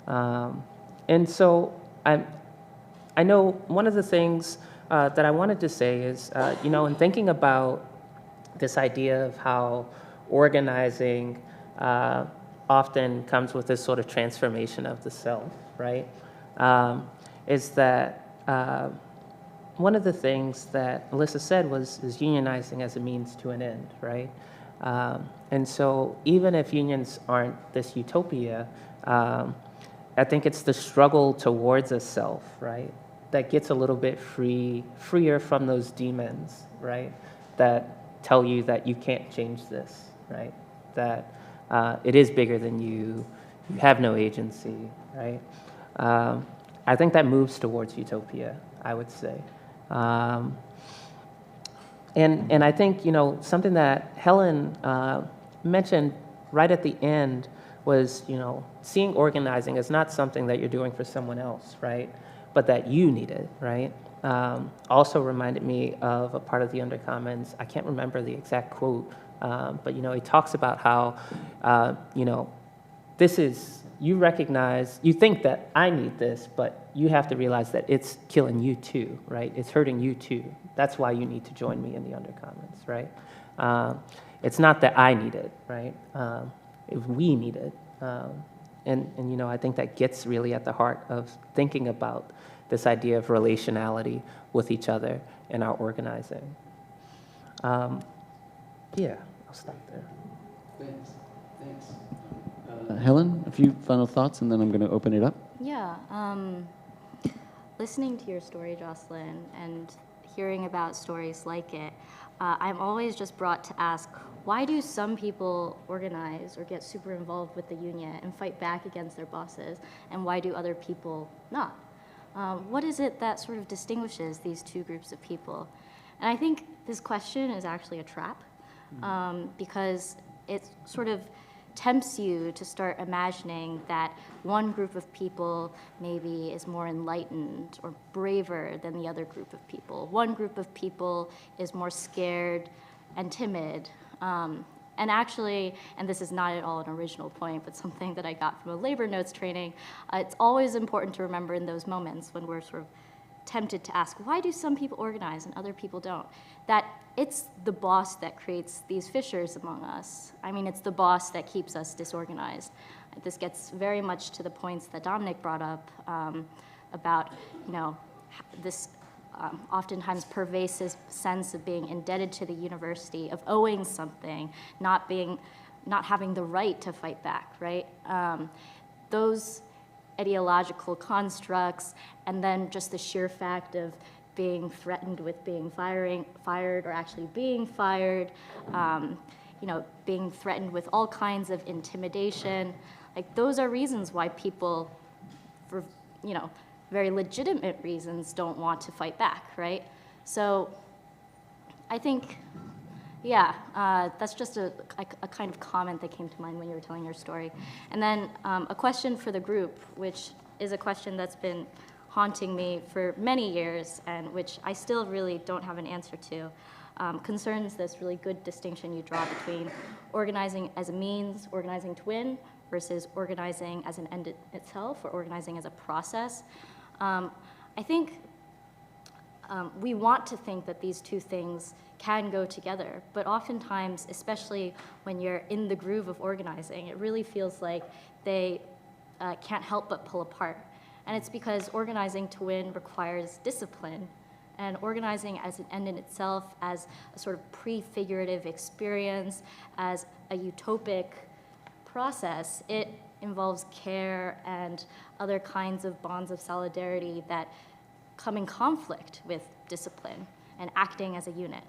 And so I know one of the things that I wanted to say is, you know, in thinking about this idea of how organizing often comes with this sort of transformation of the self, right? Is that one of the things that Alyssa said is unionizing as a means to an end, right? And so even if unions aren't this utopia, I think it's the struggle towards a self, right, that gets a little bit freer from those demons, right, that tell you that you can't change this, right, that it is bigger than you have no agency, right? I think that moves towards utopia, I would say. And I think, you know, something that Helen mentioned right at the end was, you know, seeing organizing as not something that you're doing for someone else, right, but that you need it, right? Also reminded me of a part of the Undercommons. I can't remember the exact quote, but, you know, he talks about how, you know, this is, you recognize, you think that I need this, but you have to realize that it's killing you too, right? It's hurting you too. That's why you need to join me in the Undercommons, right? It's not that I need it, right? We need it. And, you know, I think that gets really at the heart of thinking about this idea of relationality with each other in our organizing. Yeah, I'll stop there. Thanks. Helen, a few final thoughts, and then I'm going to open it up. Yeah, listening to your story, Joselyn, and hearing about stories like it, I'm always just brought to ask, why do some people organize or get super involved with the union and fight back against their bosses, and why do other people not? What is it that sort of distinguishes these two groups of people? And I think this question is actually a trap, because it sort of tempts you to start imagining that one group of people maybe is more enlightened or braver than the other group of people. One group of people is more scared and timid. And actually, and this is not at all an original point, but something that I got from a labor notes training, it's always important to remember in those moments when we're sort of tempted to ask, why do some people organize and other people don't? That it's the boss that creates these fissures among us. I mean, it's the boss that keeps us disorganized. This gets very much to the points that Dominic brought up about, you know, this oftentimes pervasive sense of being indebted to the university, of owing something, not having the right to fight back, right? Those ideological constructs, and then just the sheer fact of being threatened with being fired or actually being fired, you know, being threatened with all kinds of intimidation. Like, those are reasons why people, for, you know, very legitimate reasons, don't want to fight back, right? So I think, yeah, that's just a kind of comment that came to mind when you were telling your story. And then a question for the group, which is a question that's been haunting me for many years and which I still really don't have an answer to, concerns this really good distinction you draw between organizing as a means, organizing to win, versus organizing as an end in itself or organizing as a process. I think we want to think that these two things can go together, but oftentimes, especially when you're in the groove of organizing, it really feels like they can't help but pull apart. And it's because organizing to win requires discipline, and organizing as an end in itself, as a sort of prefigurative experience, as a utopic process, it involves care and other kinds of bonds of solidarity that come in conflict with discipline and acting as a unit.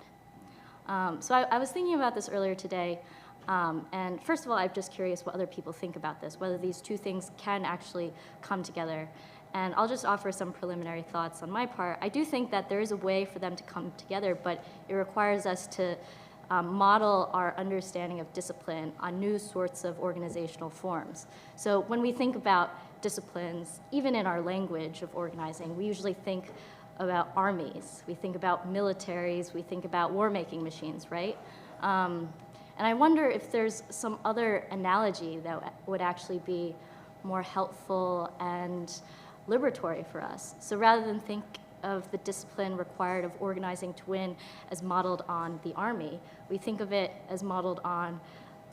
So I was thinking about this earlier today, and first of all, I'm just curious what other people think about this, whether these two things can actually come together. And I'll just offer some preliminary thoughts on my part. I do think that there is a way for them to come together, but it requires us to model our understanding of discipline on new sorts of organizational forms. So when we think about disciplines, even in our language of organizing, we usually think about armies, we think about militaries, we think about war-making machines, right? And I wonder if there's some other analogy that would actually be more helpful and liberatory for us. So rather than think of the discipline required of organizing to win as modeled on the army, we think of it as modeled on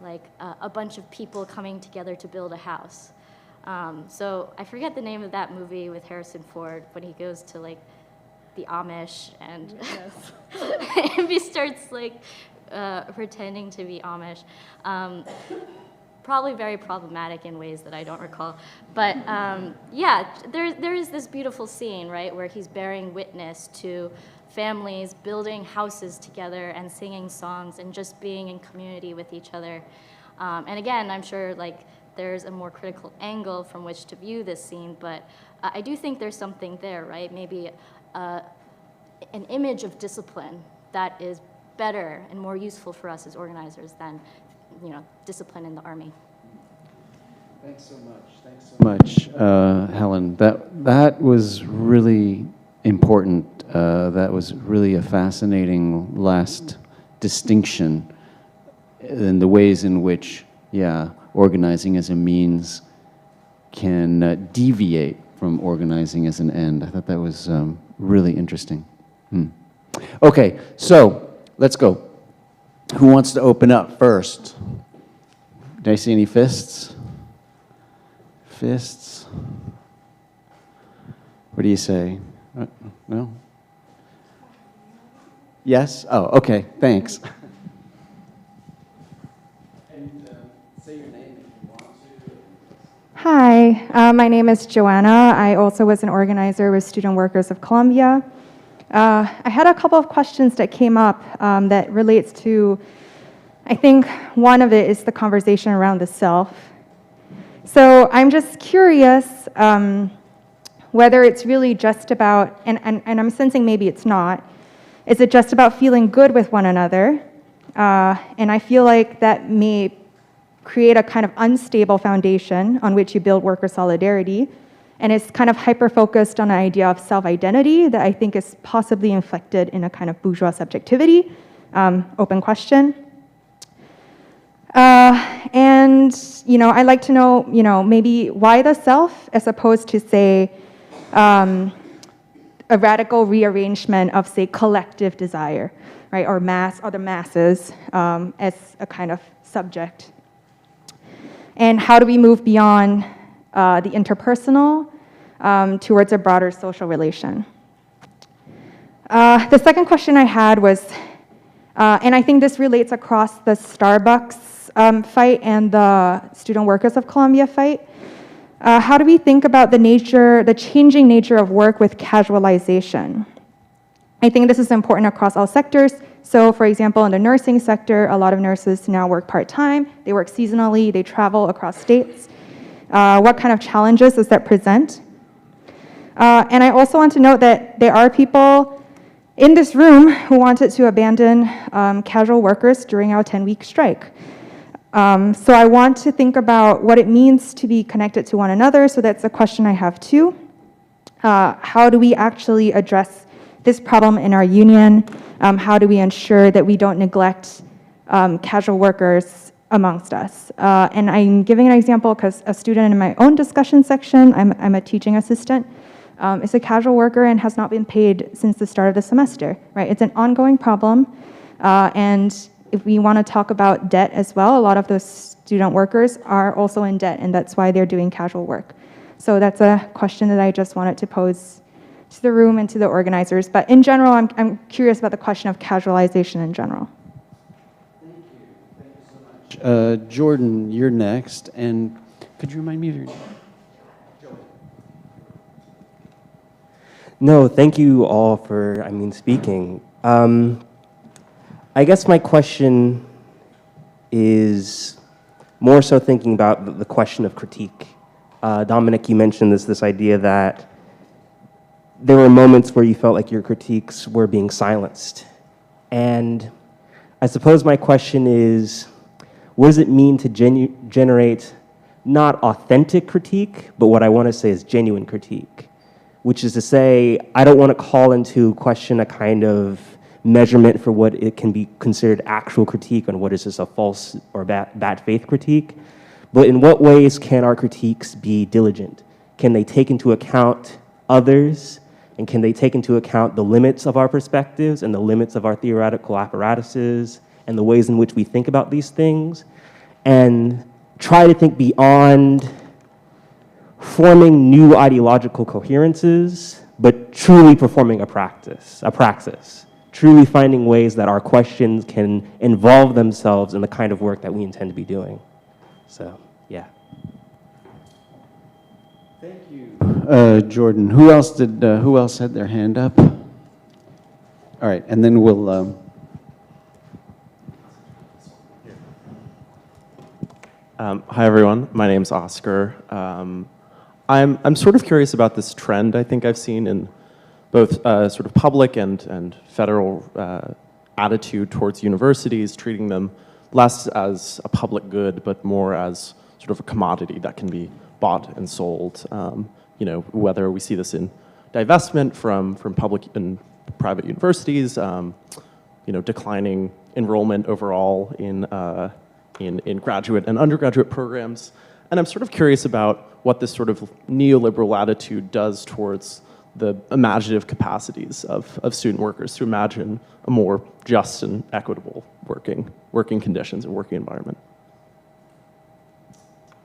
like a bunch of people coming together to build a house. So I forget the name of that movie with Harrison Ford when he goes to like the Amish and and he starts like pretending to be Amish. Probably very problematic in ways that I don't recall. But yeah, there is this beautiful scene, right, where he's bearing witness to families building houses together and singing songs and just being in community with each other. And again, I'm sure like there's a more critical angle from which to view this scene, but I do think there's something there, right? Maybe an image of discipline that is better and more useful for us as organizers than, you know, discipline in the army. Thanks so much. Helen. That was really important. That was really a fascinating last distinction in the ways in which, organizing as a means can deviate from organizing as an end. I thought that was really interesting. Okay, so let's go. Who wants to open up first? Did I see any fists? Fists? What do you say? No? Yes? Oh, okay, thanks. And say your name if you want to. Hi, my name is Joanna. I also was an organizer with Student Workers of Columbia. I had a couple of questions that came up that relates to, I think one of it is the conversation around the self. So I'm just curious whether it's really just about, and I'm sensing maybe it's not, is it just about feeling good with one another? And I feel like that may create a kind of unstable foundation on which you build worker solidarity. And it's kind of hyper-focused on the idea of self-identity that I think is possibly inflected in a kind of bourgeois subjectivity. Open question. And, I'd like to know, maybe why the self as opposed to, say, a radical rearrangement of, say, collective desire, right, or the masses as a kind of subject. And how do we move beyond the interpersonal towards a broader social relation? The second question I had was, and I think this relates across the Starbucks fight and the Student Workers of Columbia fight. How do we think about the changing nature of work with casualization? I think this is important across all sectors. So, for example, in the nursing sector, a lot of nurses now work part-time. They work seasonally. They travel across states. What kind of challenges does that present? And I also want to note that there are people in this room who wanted to abandon casual workers during our 10-week strike. So I want to think about what it means to be connected to one another. So that's a question I have too. How do we actually address this problem in our union? How do we ensure that we don't neglect casual workers amongst us? And I'm giving an example because a student in my own discussion section, I'm a teaching assistant, is a casual worker and has not been paid since the start of the semester, right? It's an ongoing problem. And if we want to talk about debt as well, a lot of those student workers are also in debt, and that's why they're doing casual work. So that's a question that I just wanted to pose to the room and to the organizers. But in general, I'm curious about the question of casualization in general. Thank you so much. Jordan, you're next. And could you remind me of your name? No, thank you all for, speaking. I guess my question is more so thinking about the question of critique. Dominic, you mentioned this idea that there were moments where you felt like your critiques were being silenced. And I suppose my question is, what does it mean to generate not authentic critique, but what I want to say is genuine critique? Which is to say, I don't want to call into question a kind of measurement for what it can be considered actual critique and what is just a false or bad faith critique. But in what ways can our critiques be diligent? Can they take into account others? And can they take into account the limits of our perspectives and the limits of our theoretical apparatuses and the ways in which we think about these things? And try to think beyond forming new ideological coherences, but truly performing a praxis, truly finding ways that our questions can involve themselves in the kind of work that we intend to be doing. So, yeah. Thank you, Jordan. Who else had their hand up? All right, and then we'll. Hi everyone. My name's Oscar. I'm sort of curious about this trend I think I've seen in both sort of public and federal attitude towards universities, treating them less as a public good, but more as sort of a commodity that can be bought and sold. You know, whether we see this in divestment from public and private universities, you know, declining enrollment overall in graduate and undergraduate programs. And I'm sort of curious about what this sort of neoliberal attitude does towards the imaginative capacities of student workers to imagine a more just and equitable working conditions and working environment.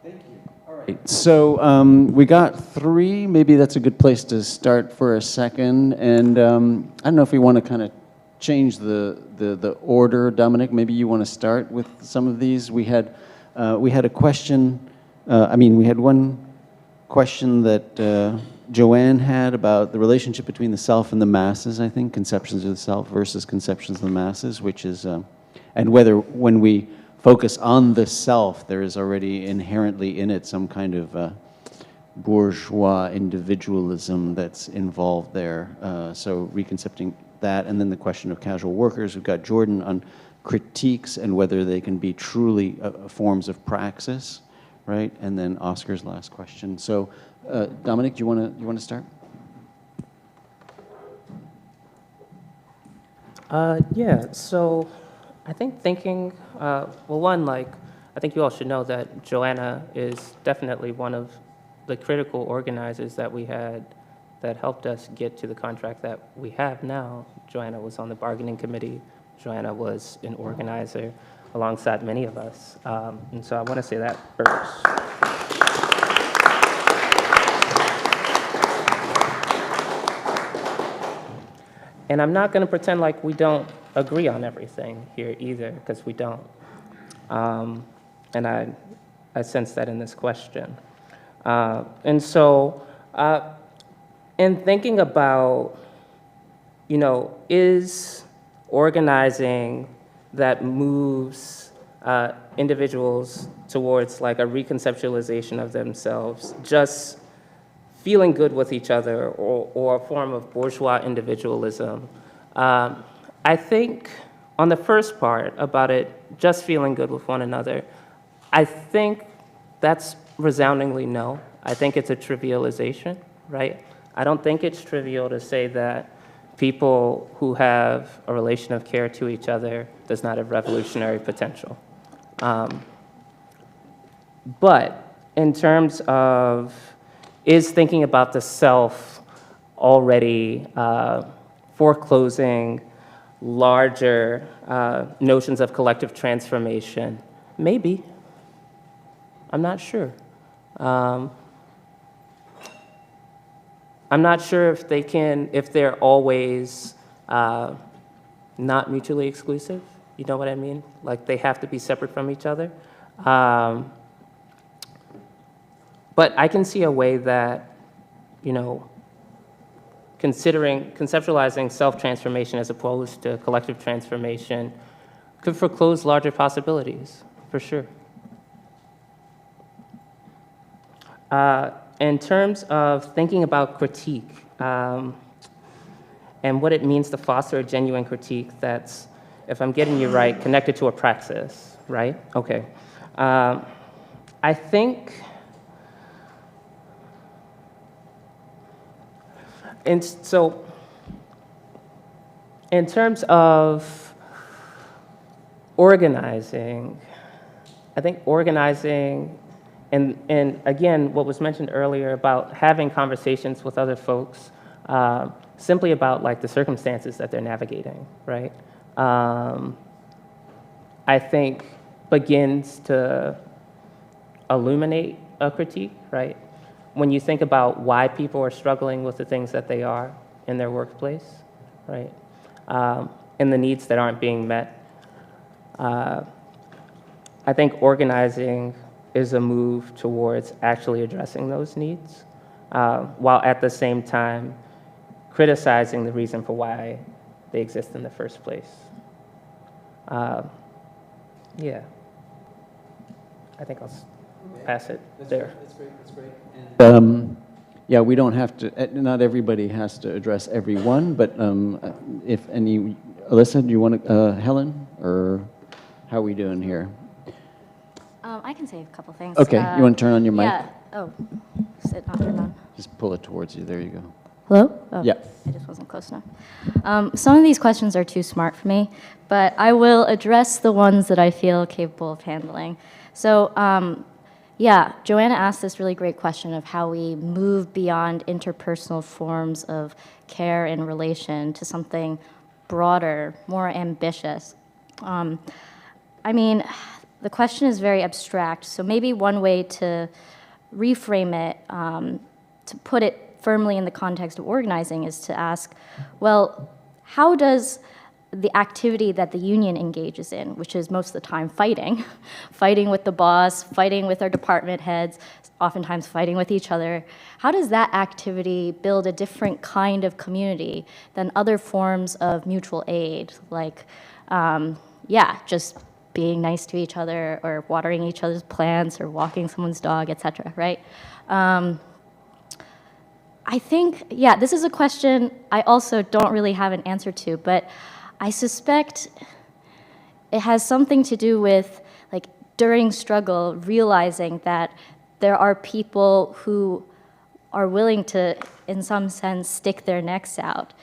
Thank you. All right. So we got three. Maybe that's a good place to start for a second. And I don't know if we want to kind of change the order. Dominic, maybe you want to start with some of these. We had a question. We had one question that Joanne had about the relationship between the self and the masses, I think, conceptions of the self versus conceptions of the masses, which is, and whether when we focus on the self, there is already inherently in it some kind of bourgeois individualism that's involved there. So reconcepting that, and then the question of casual workers. We've got Jordan on critiques and whether they can be truly forms of praxis, right? And then Oscar's last question. So, Dominic, do you want to start? Yeah. So, I think thinking. Well, one, I think you all should know that Joanna is definitely one of the critical organizers that we had that helped us get to the contract that we have now. Joanna was on the bargaining committee. Joanna was an organizer alongside many of us. And so I want to say that first. And I'm not going to pretend like we don't agree on everything here either, because we don't. And I sense that in this question. And so, in thinking about, is organizing that moves individuals towards a reconceptualization of themselves, just feeling good with each other, or a form of bourgeois individualism. I think on the first part about it, just feeling good with one another, I think that's resoundingly no. I think it's a trivialization, right? I don't think it's trivial to say that people who have a relation of care to each other does not have revolutionary potential. But in terms of, is thinking about the self already foreclosing larger notions of collective transformation? Maybe. I'm not sure. I'm not sure if they're always not mutually exclusive. You know what I mean? They have to be separate from each other. But I can see a way that, conceptualizing self-transformation as opposed to collective transformation could foreclose larger possibilities, for sure. In terms of thinking about critique and what it means to foster a genuine critique that's, if I'm getting you right, connected to a praxis, right? Okay. I think, and so in terms of organizing, I think organizing, and again, what was mentioned earlier about having conversations with other folks, simply about like the circumstances that they're navigating, right? I think begins to illuminate a critique, right? When you think about why people are struggling with the things that they are in their workplace, right? And the needs that aren't being met. I think organizing is a move towards actually addressing those needs, while at the same time criticizing the reason for why they exist in the first place. Yeah. I think I'll pass it there. That's great. Yeah, we don't have to, not everybody has to address every one, but if any, Alyssa, do you want to, Helen, or how are we doing here? I can say a couple things. Okay, you want to turn on your mic? Yeah. Oh, is it not turned on? Just pull it towards you, there you go. Hello? Oh, Yeah. I just wasn't close enough. Some of these questions are too smart for me, but I will address the ones that I feel capable of handling. So, yeah, Joanna asked this really great question of how we move beyond interpersonal forms of care and relation to something broader, more ambitious. I mean, the question is very abstract, so maybe one way to reframe it, to put it firmly in the context of organizing, is to ask, well, how does the activity that the union engages in, which is most of the time fighting, fighting with the boss, fighting with our department heads, oftentimes fighting with each other, how does that activity build a different kind of community than other forms of mutual aid, like, yeah, just being nice to each other or watering each other's plants or walking someone's dog, etc., right? I think, yeah, this is a question I also don't really have an answer to, but I suspect it has something to do with, like, during struggle, realizing that there are people who are willing to, in some sense, stick their necks out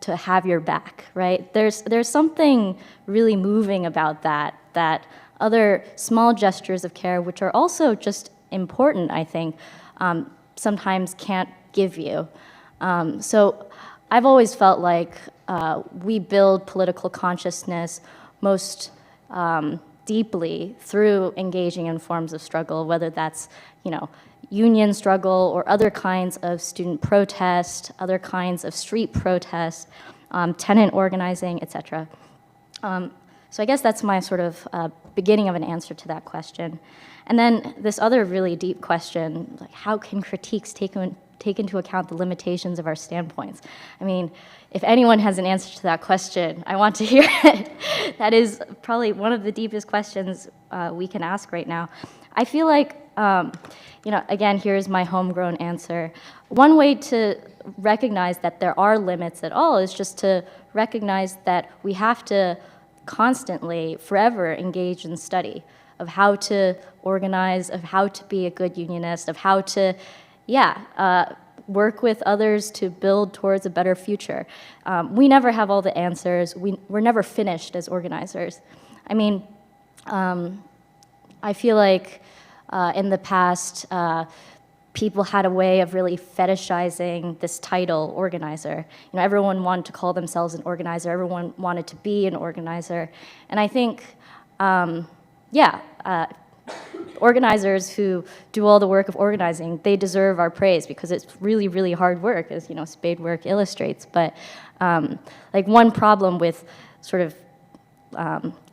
to have your back, right? There's something really moving about that, that other small gestures of care, which are also just important, I think, sometimes can't give you. So I've always felt like we build political consciousness most deeply through engaging in forms of struggle, whether that's, you know, union struggle or other kinds of student protest, other kinds of street protest, tenant organizing, etc. So I guess that's my sort of beginning of an answer to that question. And then this other really deep question, like, how can critiques take into account the limitations of our standpoints? I mean, if anyone has an answer to that question, I want to hear it. That is probably one of the deepest questions we can ask right now. I feel like, you know, again, here's my homegrown answer. One way to recognize that there are limits at all is just to recognize that we have to constantly, forever engage in study of how to organize, of how to be a good unionist, of how to, work with others to build towards a better future. We never have all the answers. We're never finished as organizers. I mean, I feel like in the past, people had a way of really fetishizing this title, organizer. You know, everyone wanted to call themselves an organizer. Everyone wanted to be an organizer. And I think, organizers who do all the work of organizing, they deserve our praise because it's really, really hard work, as, you know, Spadework illustrates. But like, one problem with sort of,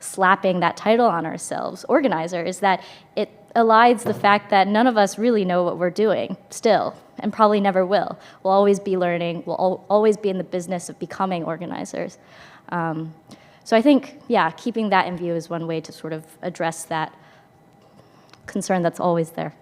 slapping that title on ourselves, organizer, is that it elides the fact that none of us really know what we're doing still, and probably never will. We'll always be learning. We'll always be in the business of becoming organizers. So I think, yeah, keeping that in view is one way to sort of address that concern that's always there.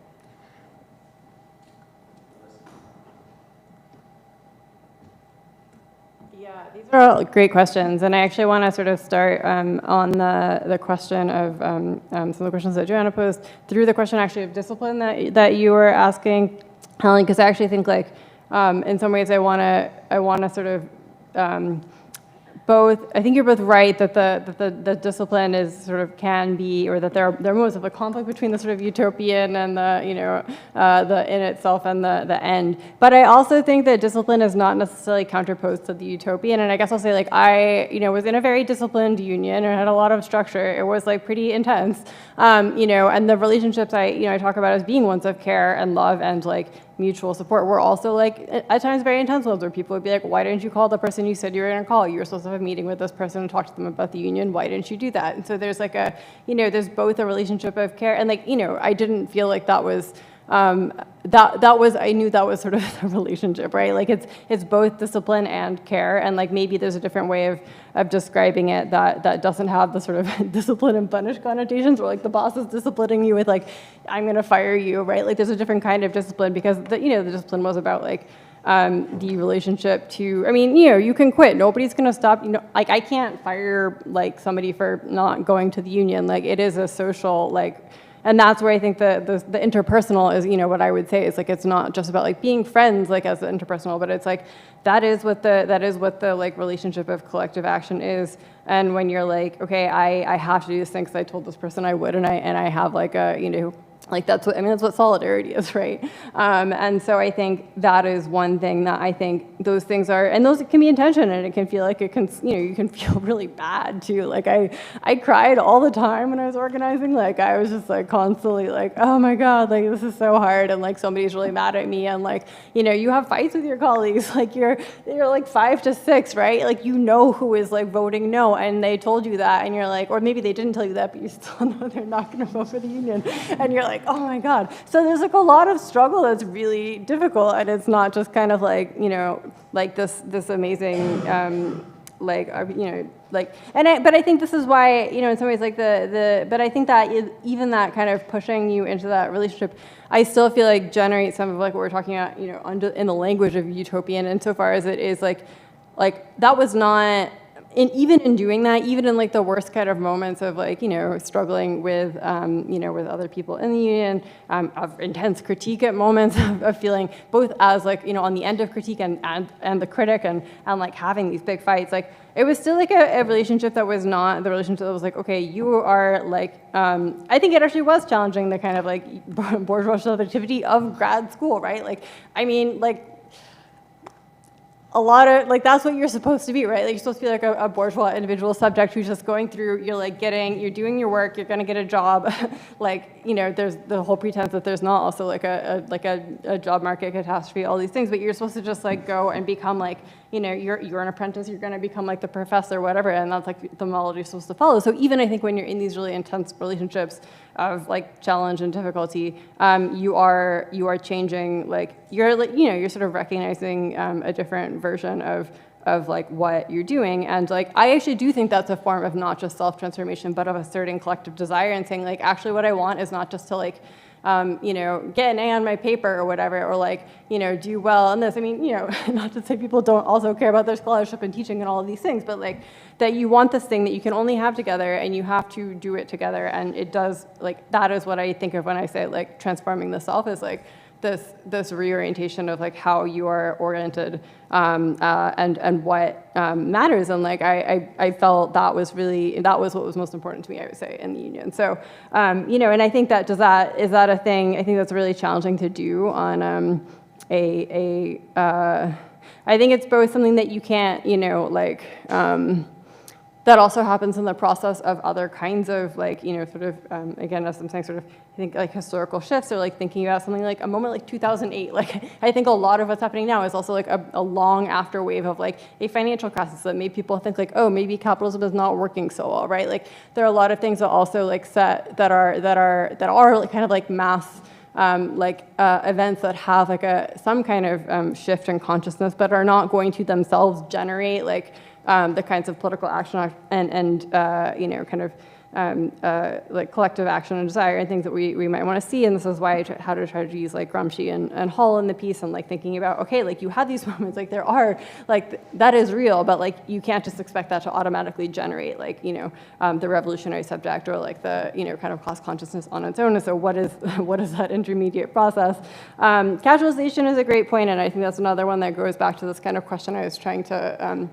Yeah, these are all great questions, and I actually want to sort of start on the question of some of the questions that Joanna posed through the question actually of discipline that you were asking, Helen, because I actually think like in some ways I want to sort of I think you're both right that the discipline is sort of can be, or that there are moments of a conflict between the sort of utopian and the in itself and the end. But I also think that discipline is not necessarily counterposed to the utopian. And I guess I'll say like I was in a very disciplined union and had a lot of structure. It was like pretty intense, and the relationships I talk about as being ones of care and love and like mutual support were also like at times very intense ones where people would be like, why didn't you call the person you said you were going to call? You were supposed to have a meeting with this person and talk to them about the union. Why didn't you do that? And so there's like there's both a relationship of care and like, I didn't feel like that was, I knew that was sort of the relationship, right? Like it's both discipline and care, and like maybe there's a different way of describing it that doesn't have the sort of discipline and punish connotations, where like the boss is disciplining you with like, I'm gonna fire you, right? Like there's a different kind of discipline because the discipline was about like the relationship to, you can quit. Nobody's gonna stop, like I can't fire like somebody for not going to the union. Like it is a social like. And that's where I think the interpersonal is, what I would say is like it's not just about like being friends like as the interpersonal, but it's like that is what the like relationship of collective action is. And when you're like, okay, I have to do this thing because I told this person I would, and I have like a like that's what solidarity is, right? And so I think that is one thing that I think those things are, and those can be in tension, and it can feel like it can, you can feel really bad too. Like I cried all the time when I was organizing. Like I was just like constantly like, oh my God, like this is so hard, and like somebody's really mad at me, and like you have fights with your colleagues. Like you're like 5 to 6, right? Like who is like voting no, and they told you that, and you're like, or maybe they didn't tell you that, but you still know they're not going to vote for the union, and you're like, oh my God. So there's like a lot of struggle that's really difficult, and it's not just kind of like, like this amazing, but I think this is why, in some ways like but I think that even that kind of pushing you into that relationship, I still feel like generates some of like what we're talking about, in the language of utopian, insofar as it is like that was not, even in doing that, even in like the worst kind of moments of like, struggling with, with other people in the union, of intense critique at moments of feeling both as like, on the end of critique and the critic and like having these big fights, like it was still like a relationship that was not the relationship that was like, okay, you are like, I think it actually was challenging the kind of like bourgeois subjectivity of grad school, right? Like, a lot of, like, that's what you're supposed to be, right? Like, you're supposed to be like a bourgeois individual subject who's just going through, you're doing your work, you're gonna get a job. Like, there's the whole pretense that there's not also like a job market catastrophe, all these things, but you're supposed to just like go and become like, you're an apprentice, you're gonna become like the professor, whatever, and that's like the model you're supposed to follow. So even I think when you're in these really intense relationships of like challenge and difficulty, you are changing, like, you're sort of recognizing a different version of like what you're doing. And like, I actually do think that's a form of not just self-transformation, but of asserting collective desire and saying like, actually what I want is not just to like, get an A on my paper or whatever, or like, do well on this. I mean, not to say people don't also care about their scholarship and teaching and all of these things, but like that you want this thing that you can only have together and you have to do it together. And it does, like, that is what I think of when I say like transforming the self, is like this reorientation of like how you are oriented, and what matters. And like I felt that was what was most important to me, I would say, in the union. So and I think that is that a thing? I think that's really challenging to do on I think it's both something that you can't, that also happens in the process of other kinds of like, sort of, again, as I'm saying, sort of, I think like historical shifts, or like thinking about something like a moment like 2008. Like, I think a lot of what's happening now is also like a long after wave of like a financial crisis that made people think like, oh, maybe capitalism is not working so well, right? Like, there are a lot of things that also like that are like kind of like mass events that have like some kind of shift in consciousness, but are not going to themselves generate like the kinds of political action and kind of like collective action and desire and things that we might want to see. And this is why how to try to use like Gramsci and Hall in the piece, and like thinking about, okay, like you have these moments, like there are, like that is real, but like you can't just expect that to automatically generate like, the revolutionary subject or like the, kind of class consciousness on its own. And so what is that intermediate process? Casualization is a great point, and I think that's another one that goes back to this kind of question I was trying to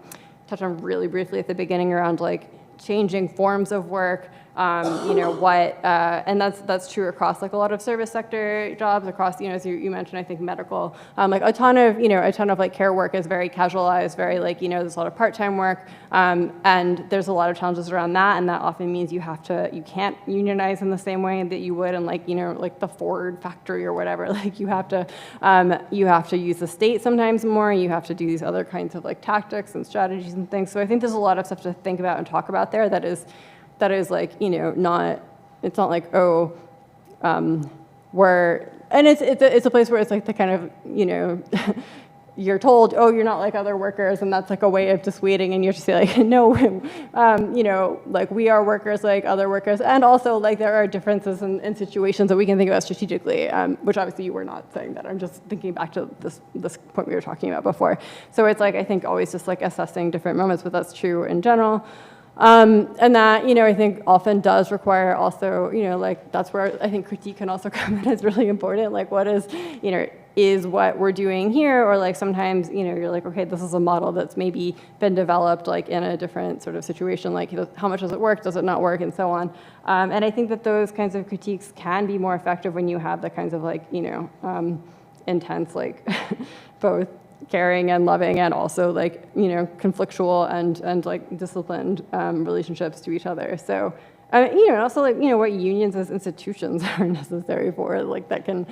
touch on really briefly at the beginning around like changing forms of work, and that's true across like a lot of service sector jobs, across, as you mentioned, I think medical, like a ton of like care work is very casualized, very like, there's a lot of part-time work, and there's a lot of challenges around that, and that often means you can't unionize in the same way that you would in like, like the Ford factory or whatever. Like you have to use the state sometimes more, you have to do these other kinds of like tactics and strategies and things. So I think there's a lot of stuff to think about and talk about there that is like, it's not like, and it's a place where it's like the kind of, you're told, oh, you're not like other workers, and that's like a way of dissuading, and you have to say like, no, like we are workers like other workers, and also like there are differences in situations that we can think about strategically, which obviously you were not saying that. I'm just thinking back to this point we were talking about before. So it's like, I think always just like assessing different moments, but that's true in general. And that, I think often does require also, like that's where I think critique can also come in as really important. Like what is, is what we're doing here, or like sometimes, you're like, okay, this is a model that's maybe been developed like in a different sort of situation, like how much does it work, does it not work, and so on. And I think that those kinds of critiques can be more effective when you have the kinds of like, intense, like both caring and loving, and also like, conflictual and like disciplined relationships to each other. So, also like, what unions as institutions are necessary for, like that can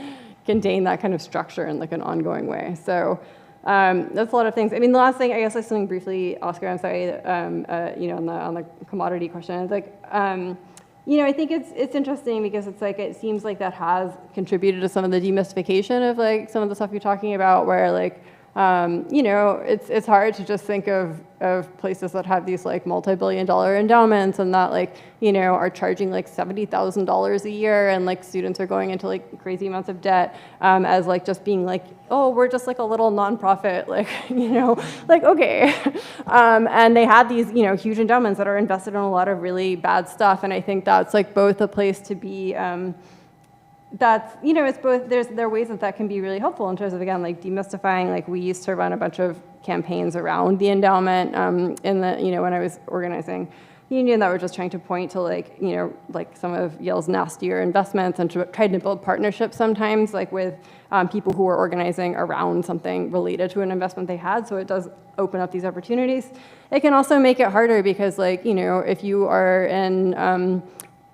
contain that kind of structure in like an ongoing way. So that's a lot of things. I mean, the last thing, I guess, like something briefly, Oscar, I'm sorry, on the commodity question, it's like, I think it's interesting because it's like, it seems like that has contributed to some of the demystification of like some of the stuff you're talking about, where like, it's hard to just think of places that have these like multi-billion-dollar endowments and that like, are charging like $70,000 a year, and like students are going into like crazy amounts of debt, as like just being like, oh, we're just like a little nonprofit, like, like, okay. And they have these, huge endowments that are invested in a lot of really bad stuff. And I think that's like both a place to be, that's, it's both, there are ways that can be really helpful in terms of, again, like demystifying. Like we used to run a bunch of campaigns around the endowment in the, when I was organizing union, that were just trying to point to like, like some of Yale's nastier investments, and to try to build partnerships sometimes like with people who are organizing around something related to an investment they had. So it does open up these opportunities. It can also make it harder because like, if you are in,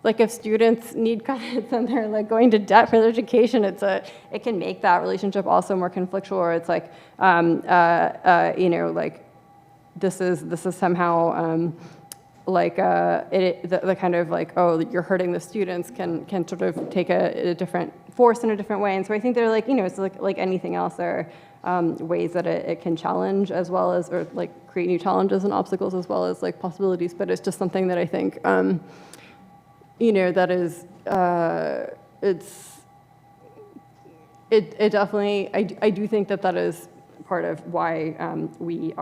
like if students need credits and they're like going to debt for their education, it can make that relationship also more conflictual. Or it's like, like this is somehow like the kind of like, oh, you're hurting the students can sort of take a different force in a different way. And so I think they're like, it's like anything else. There are ways that it can challenge as well as, or like create new challenges and obstacles as well as like possibilities. But it's just something that I think. That is, it definitely, I do think that is part of why we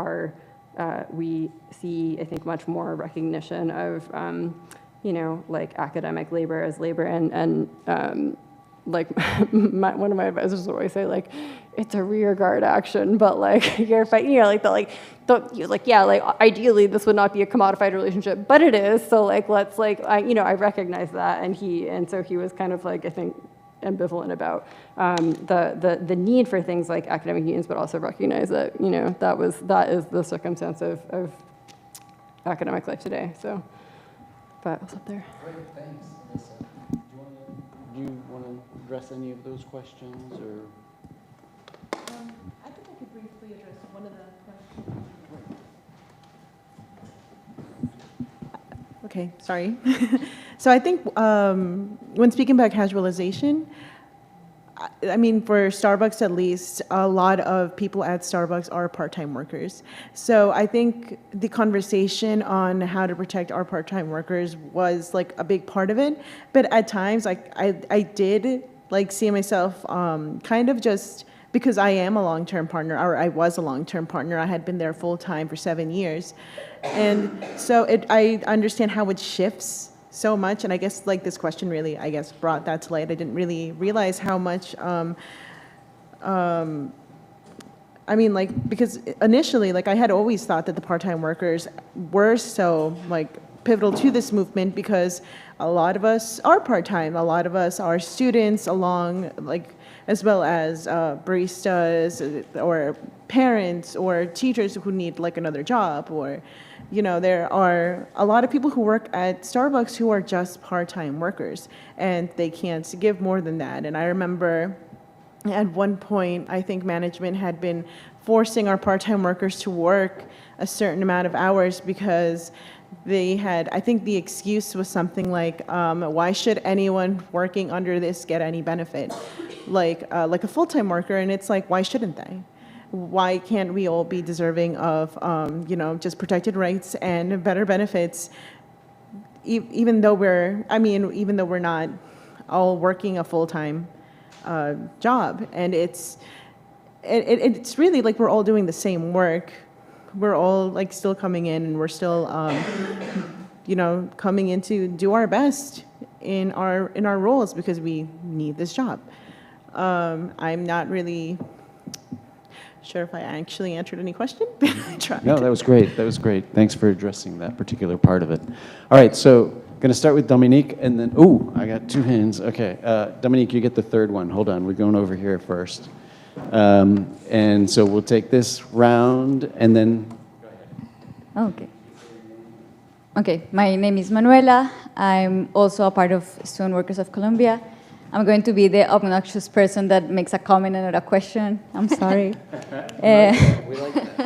see, I think, much more recognition of, like academic labor as labor, and like one of my advisors always say, like, it's a rear guard action, but like you're fighting, like ideally this would not be a commodified relationship, but it is. So like let's like I recognize that, and so he was kind of like, I think, ambivalent about the need for things like academic unions, but also recognize that that is the circumstance of academic life today. So, but I'll stop there. Great, thanks, Alyssa. Do you want to address any of those questions, or? I think I could briefly address one of the questions. Okay, sorry. So I think when speaking about casualization, I mean, for Starbucks at least, a lot of people at Starbucks are part-time workers. So I think the conversation on how to protect our part-time workers was like a big part of it. But at times, like I did like see myself kind of just because I am a long-term partner, or I was a long-term partner. I had been there full-time for 7 years. And so I understand how it shifts so much, and I guess like this question really, I guess, brought that to light. I didn't really realize how much, I mean, like, because initially, like, I had always thought that the part-time workers were so, like, pivotal to this movement because a lot of us are part-time, a lot of us are students along, like, as well as baristas or parents or teachers who need, like, another job, or you know, there are a lot of people who work at Starbucks who are just part-time workers, and they can't give more than that. And I remember at one point, I think management had been forcing our part-time workers to work a certain amount of hours because they had, I think the excuse was something like, why should anyone working under this get any benefit? Like a full-time worker, and it's like, why shouldn't they? Why can't we all be deserving of, you know, just protected rights and better benefits, even though even though we're not all working a full-time job? And it's really like we're all doing the same work. We're all like still coming in, and we're still, you know, coming in to do our best in our roles because we need this job. I'm not really sure if I actually answered any question, but I tried. No, that was great. That was great. Thanks for addressing that particular part of it. All right, so going to start with Dominic, and then, oh, I got two hands. Okay, Dominic, you get the third one. Hold on, we're going over here first. And so we'll take this round, and then. Okay. Okay, my name is Manuela. I'm also a part of Student Workers of Colombia. I'm going to be the obnoxious person that makes a comment and not a question. I'm sorry.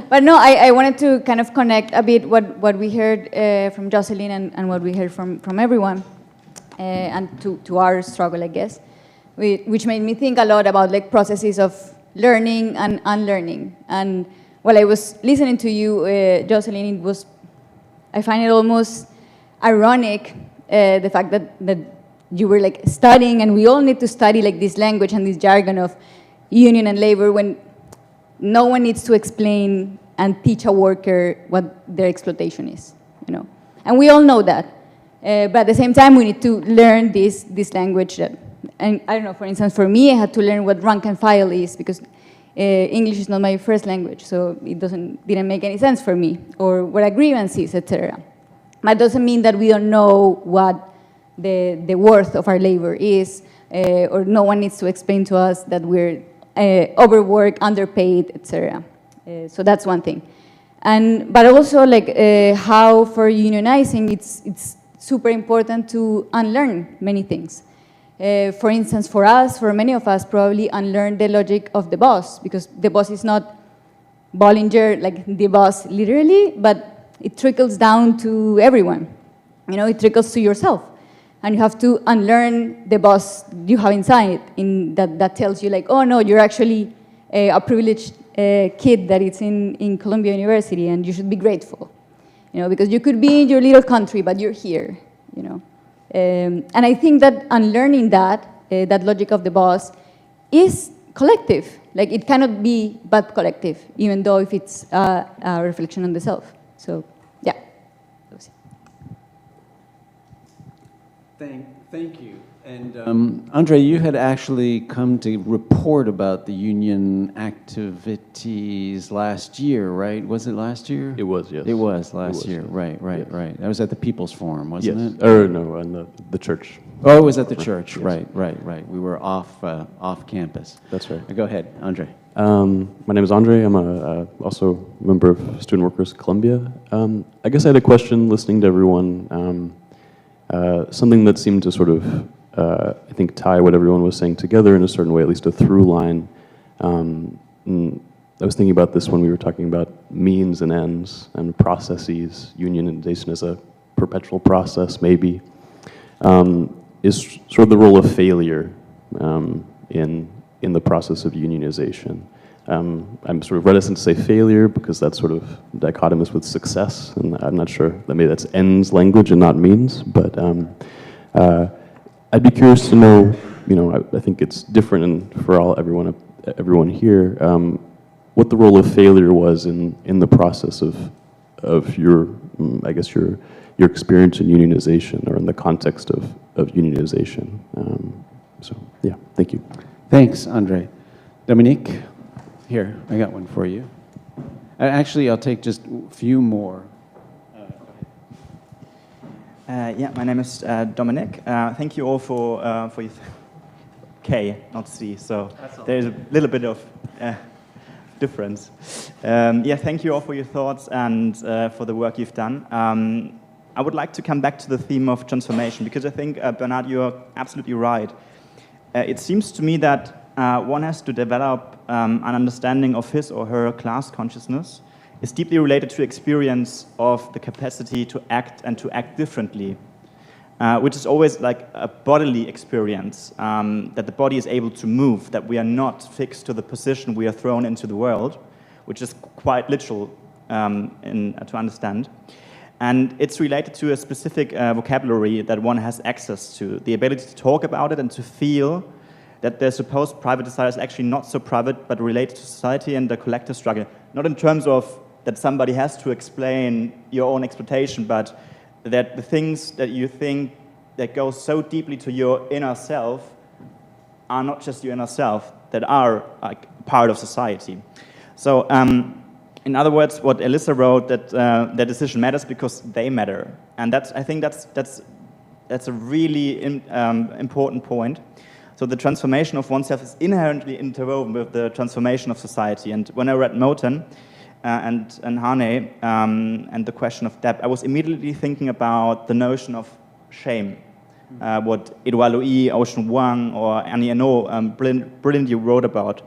But no, I wanted to kind of connect a bit what we heard from Joselyn and what we heard from everyone, and to our struggle, I guess, which made me think a lot about like processes of learning and unlearning. And while I was listening to you, Joselyn, I find it almost ironic, the fact that you were like studying, and we all need to study like this language and this jargon of union and labor when no one needs to explain and teach a worker what their exploitation is, you know. And we all know that. But at the same time, we need to learn this language. And I don't know, for instance, for me, I had to learn what rank and file is because English is not my first language, so it didn't make any sense for me, or what a grievance is, etc. But it doesn't mean that we don't know what the worth of our labor is, or no one needs to explain to us that we're overworked, underpaid, etc. So that's one thing. But also like how for unionizing, it's super important to unlearn many things. For instance, for us, for many of us, probably unlearn the logic of the boss, because the boss is not Bollinger, like the boss literally, but it trickles down to everyone. You know, it trickles to yourself. And you have to unlearn the boss you have inside that tells you like, oh no, you're actually a privileged kid that is in Columbia University and you should be grateful. You know, because you could be in your little country, but you're here, you know. And I think that unlearning that logic of the boss is collective. Like it cannot be but collective, even though if it's a reflection on the self. So, yeah. Thank you. And Andre, you had actually come to report about the union activities last year, right? Was it last year? It was, yes. It was last year, yes. right, right, Yes. right. That was at the People's Forum, wasn't Yes. it? Or no, in the church. Oh, it was at the church, Yes. right, right, right. We were off campus. That's right. Go ahead, Andre. My name is Andre. I'm also a member of Student Workers Columbia. I guess I had a question listening to everyone. Something that seemed to sort of, I think, tie what everyone was saying together in a certain way, at least a through line. I was thinking about this when we were talking about means and ends and processes, unionization as a perpetual process, maybe, is sort of the role of failure in the process of unionization. I'm sort of reticent to say failure because that's sort of dichotomous with success, and I'm not sure that maybe that's ends language and not means, but I'd be curious to know, I think it's different for everyone here, what the role of failure was in the process of your, I guess your experience in unionization or in the context of unionization. So yeah, thank you. Thanks, Andre. Dominic, here, I got one for you. Actually, I'll take just a few more. Yeah, my name is Dominic. Thank you all for your K, not C, so there's a little bit of difference. Yeah, thank you all for your thoughts and for the work you've done. I would like to come back to the theme of transformation because I think, Bernard, you're absolutely right. It seems to me that one has to develop an understanding of his or her class consciousness. It's deeply related to experience of the capacity to act and to act differently, which is always like a bodily experience, that the body is able to move, that we are not fixed to the position we are thrown into the world, which is quite literal to understand. And it's related to a specific vocabulary that one has access to, the ability to talk about it and to feel that their supposed private desire is actually not so private, but related to society and the collective struggle. Not in terms of that somebody has to explain your own exploitation, but that the things that you think that go so deeply to your inner self are not just your inner self, that are like part of society. So in other words, what Alyssa wrote, that their decision matters because they matter. And I think that's a really important point. So the transformation of oneself is inherently interwoven with the transformation of society. And when I read Moten and Harney and the question of debt, I was immediately thinking about the notion of shame, what Edouard Louis, Ocean Wang, or Annie Ernaux brilliantly wrote about.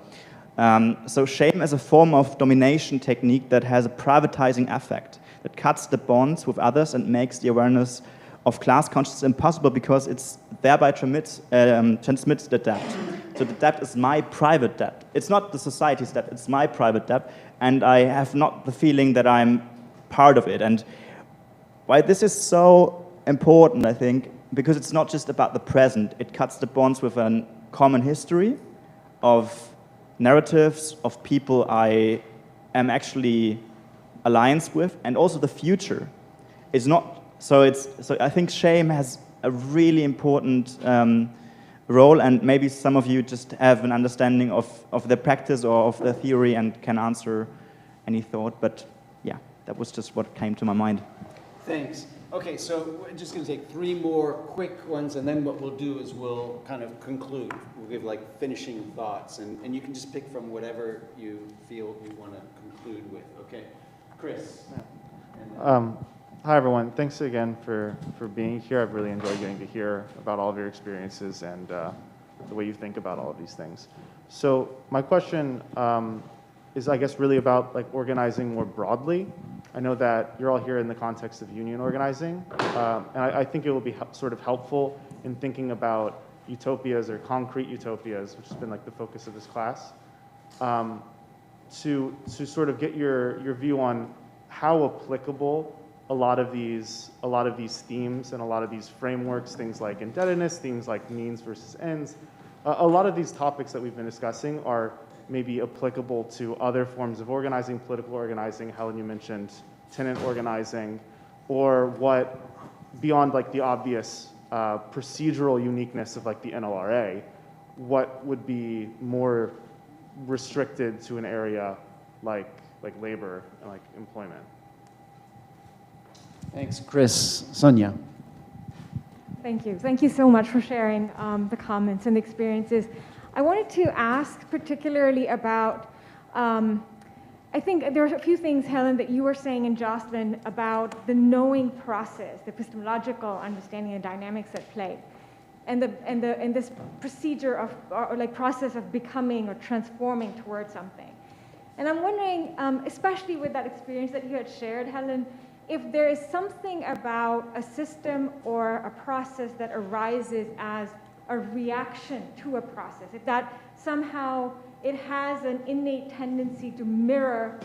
So shame is a form of domination technique that has a privatizing effect, that cuts the bonds with others and makes the awareness of class consciousness impossible because it's thereby transmits the debt. So the debt is my private debt. It's not the society's debt, it's my private debt, and I have not the feeling that I'm part of it. And why this is so important, I think, because it's not just about the present, it cuts the bonds with a common history of narratives, of people I am actually alliance with, and also the future. It's not. So I think shame has a really important role, and maybe some of you just have an understanding of the practice or of the theory and can answer any thought. But yeah, that was just what came to my mind. Thanks. Okay, so we're just going to take 3 more quick ones, and then what we'll do is we'll kind of conclude. We'll give like finishing thoughts, and you can just pick from whatever you feel you want to conclude with. Okay, Chris. Hi, everyone. Thanks again for being here. I've really enjoyed getting to hear about all of your experiences and the way you think about all of these things. So my question is, I guess, really about like organizing more broadly. I know that you're all here in the context of union organizing, and I think it will be sort of helpful in thinking about utopias or concrete utopias, which has been like the focus of this class, to sort of get your view on how applicable a lot of these themes and a lot of these frameworks, things like indebtedness, things like means versus ends, a lot of these topics that we've been discussing are maybe applicable to other forms of organizing, political organizing. Helen, you mentioned tenant organizing, or what beyond like the obvious procedural uniqueness of like the NLRA, what would be more restricted to an area like labor and like employment? Thanks, Chris. Sonia. Thank you. Thank you so much for sharing the comments and the experiences. I wanted to ask particularly about, I think there are a few things, Helen, that you were saying and Joselyn about the knowing process, the epistemological understanding and dynamics at play, and this procedure of, or like process of becoming or transforming towards something. And I'm wondering, especially with that experience that you had shared, Helen, if there is something about a system or a process that arises as a reaction to a process, if that somehow it has an innate tendency to mirror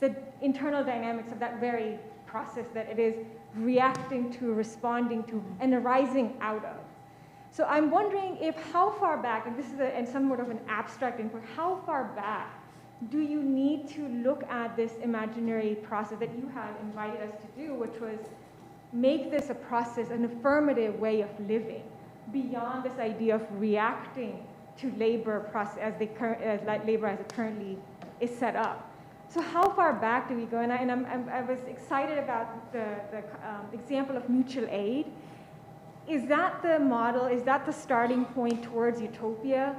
the internal dynamics of that very process that it is reacting to, responding to, and arising out of. So I'm wondering if how far back, and this is somewhat of an abstract input, how far back do you need to look at this imaginary process that you had invited us to do, which was make this a process, an affirmative way of living, beyond this idea of reacting to labor process as labor as it currently is set up. So how far back do we go? And I was excited about the example of mutual aid. Is that the model? Is that the starting point towards utopia?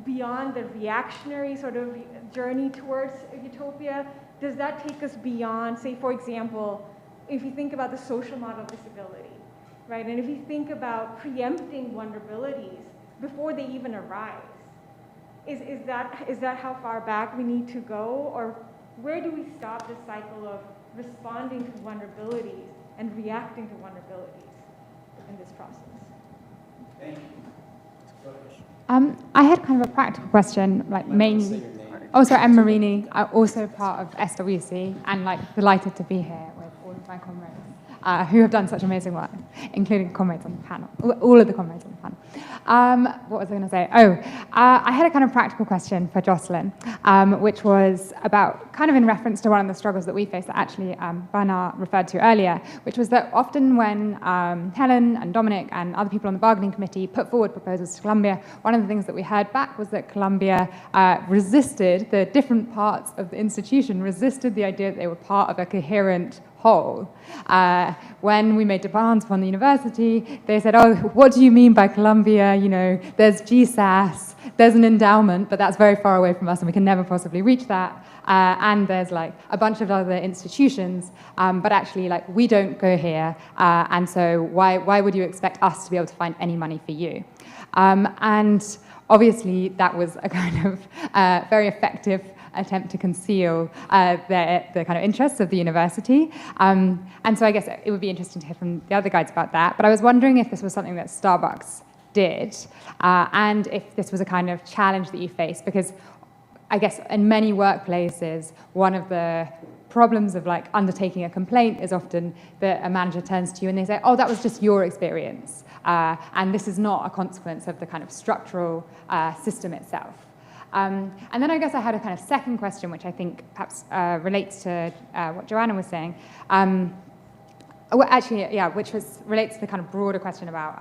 Beyond the reactionary sort of journey towards utopia, does that take us beyond, say, for example, if you think about the social model of disability, right? And if you think about preempting vulnerabilities before they even arise, is that how far back we need to go? Or where do we stop this cycle of responding to vulnerabilities and reacting to vulnerabilities in this process? Thank you. I had kind of a practical question, like mainly. Oh, sorry, I'm Marini. I'm also part of SWC, and like delighted to be here with all of my comrades who have done such amazing work, including comrades on the panel, all of the comrades on the panel. What was I going to say? Oh, I had a kind of practical question for Joselyn, which was about kind of in reference to one of the struggles that we face that actually Bernard referred to earlier, which was that often when Helen and Dominic and other people on the bargaining committee put forward proposals to Columbia, one of the things that we heard back was that Columbia resisted, the different parts of the institution resisted the idea that they were part of a coherent whole. When we made demands upon the university, they said, oh, what do you mean by Columbia? You know, there's GSAS, there's an endowment, but that's very far away from us and we can never possibly reach that. And there's like a bunch of other institutions, but actually like we don't go here. And so why would you expect us to be able to find any money for you? And obviously that was a kind of very effective attempt to conceal the kind of interests of the university. And so I guess it would be interesting to hear from the other guys about that. But I was wondering if this was something that Starbucks did, and if this was a kind of challenge that you faced, because I guess in many workplaces, one of the problems of like undertaking a complaint is often that a manager turns to you and they say, oh, that was just your experience. And this is not a consequence of the kind of structural system itself. And then I guess I had a kind of second question, which I think perhaps relates to what Joanna was saying. Well, actually, yeah, which relates to the kind of broader question about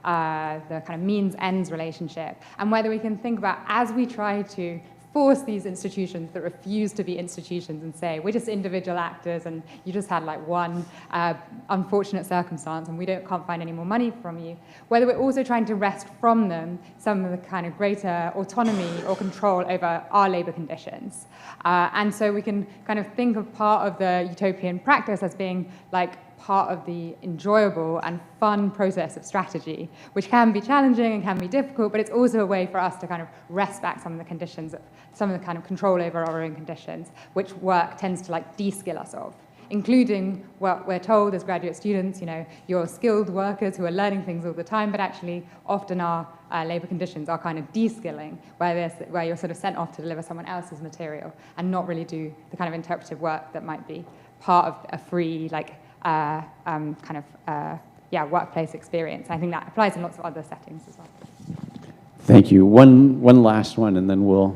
the kind of means-ends relationship, and whether we can think about, as we try to force these institutions that refuse to be institutions and say, we're just individual actors and you just had like one unfortunate circumstance and we can't find any more money from you, whether we're also trying to wrest from them some of the kind of greater autonomy or control over our labor conditions. And so we can kind of think of part of the utopian practice as being like part of the enjoyable and fun process of strategy, which can be challenging and can be difficult, but it's also a way for us to kind of wrest back some of the conditions, some of the kind of control over our own conditions, which work tends to like de-skill us of, including what we're told as graduate students, you know, you're skilled workers who are learning things all the time, but actually often our labor conditions are kind of de-skilling, where you're sort of sent off to deliver someone else's material and not really do the kind of interpretive work that might be part of a free, like, workplace experience. I think that applies in lots of other settings as well. Thank you. One last one, and then we'll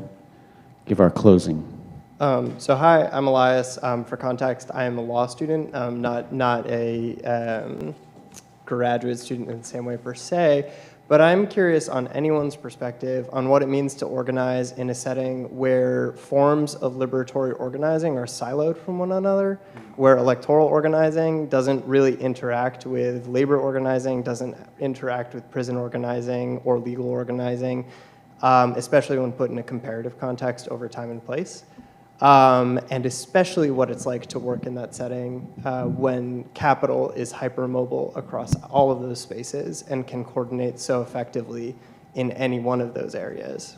give our closing. So hi, I'm Elias. For context, I am a law student, not a graduate student in the same way per se, but I'm curious on anyone's perspective on what it means to organize in a setting where forms of liberatory organizing are siloed from one another, where electoral organizing doesn't really interact with labor organizing, doesn't interact with prison organizing or legal organizing, especially when put in a comparative context over time and place. And especially what it's like to work in that setting when capital is hypermobile across all of those spaces and can coordinate so effectively in any one of those areas.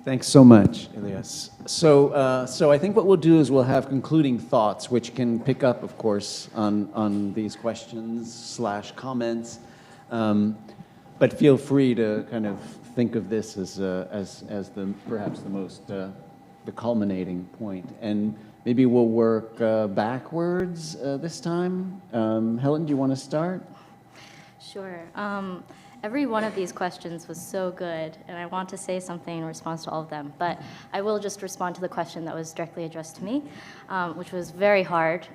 Thanks so much, Elias. So I think what we'll do is we'll have concluding thoughts, which can pick up, of course, on these questions / comments. But feel free to kind of think of this as the perhaps the most the culminating point, and maybe we'll work backwards this time. Helen, do you want to start? Sure. Every one of these questions was so good, and I want to say something in response to all of them, but I will just respond to the question that was directly addressed to me, which was very hard.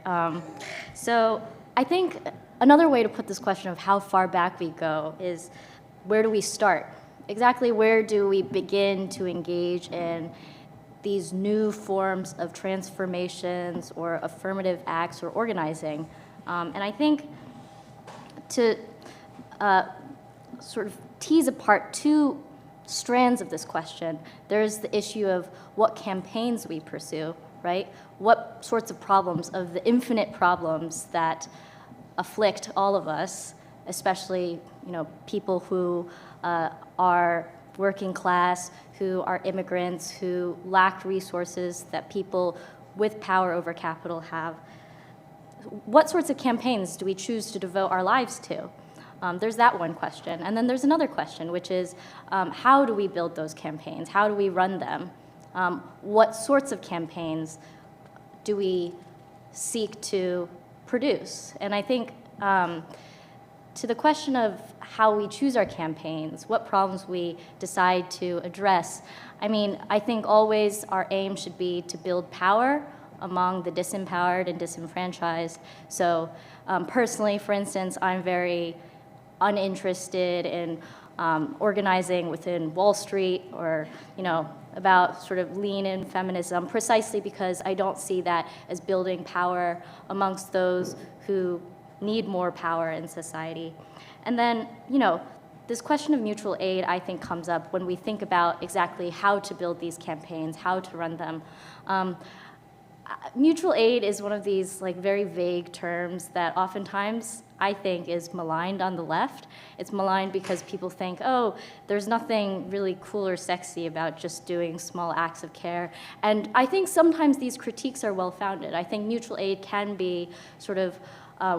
So I think another way to put this question of how far back we go is, where do we start? Exactly where do we begin to engage in these new forms of transformations or affirmative acts or organizing? And I think to sort of tease apart two strands of this question, there's the issue of what campaigns we pursue, right? What sorts of problems, of the infinite problems that afflict all of us, especially people who are working class, who are immigrants, who lack resources that people with power over capital have. What sorts of campaigns do we choose to devote our lives to? There's that one question. And then there's another question, which is, how do we build those campaigns? How do we run them? What sorts of campaigns do we seek to produce? And I think to the question of how we choose our campaigns, what problems we decide to address, I mean, I think always our aim should be to build power among the disempowered and disenfranchised. So personally, for instance, I'm very uninterested in organizing within Wall Street or, about sort of lean-in feminism, precisely because I don't see that as building power amongst those who need more power in society. And then, this question of mutual aid, I think, comes up when we think about exactly how to build these campaigns, how to run them. Mutual aid is one of these very vague terms that oftentimes I think is maligned on the left. It's maligned because people think, oh, there's nothing really cool or sexy about just doing small acts of care. And I think sometimes these critiques are well-founded. I think mutual aid can be sort of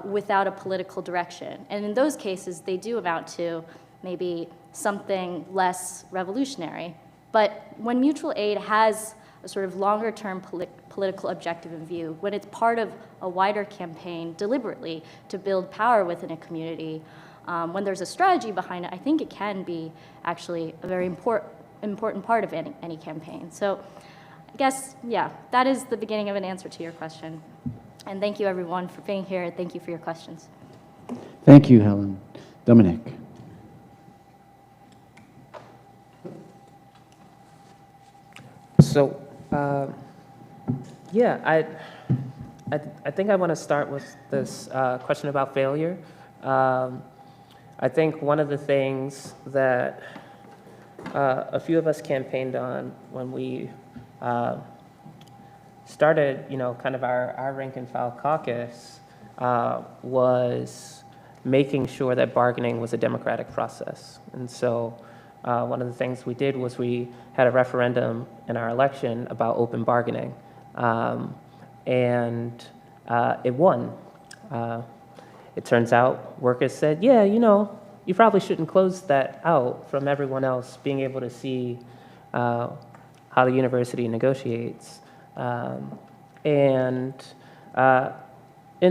without a political direction. And in those cases, they do amount to maybe something less revolutionary. But when mutual aid has a sort of longer-term political objective in view, when it's part of a wider campaign deliberately to build power within a community, when there's a strategy behind it, I think it can be actually a very important part of any campaign. So I guess, yeah, that is the beginning of an answer to your question. And thank you, everyone, for being here. Thank you for your questions. Thank you, Helen. Dominic. So, yeah, I think I want to start with this question about failure. I think one of the things that a few of us campaigned on when we started, kind of our rank and file caucus was making sure that bargaining was a democratic process. And so one of the things we did was we had a referendum in our election about open bargaining, and it won. It turns out workers said, yeah, you probably shouldn't close that out from everyone else being able to see how the university negotiates. And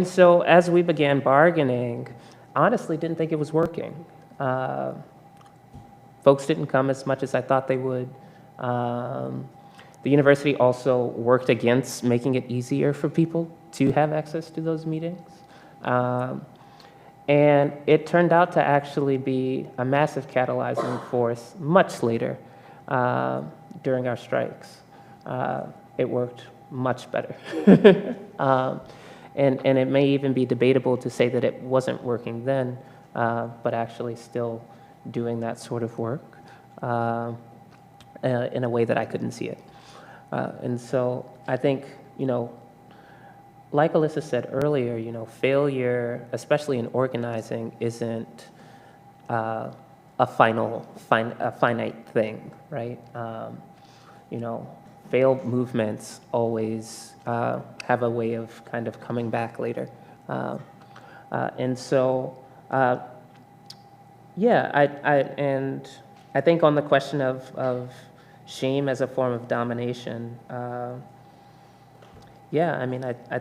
so as we began bargaining, honestly didn't think it was working. Folks didn't come as much as I thought they would. The university also worked against making it easier for people to have access to those meetings. And it turned out to actually be a massive catalyzing force much later during our strikes. It worked much better. And it may even be debatable to say that it wasn't working then, but actually still doing that sort of work in a way that I couldn't see it. And so I think, like Alyssa said earlier, failure, especially in organizing, isn't a finite thing, right? Failed movements always have a way of kind of coming back later. And so, I think on the question of shame as a form of domination, I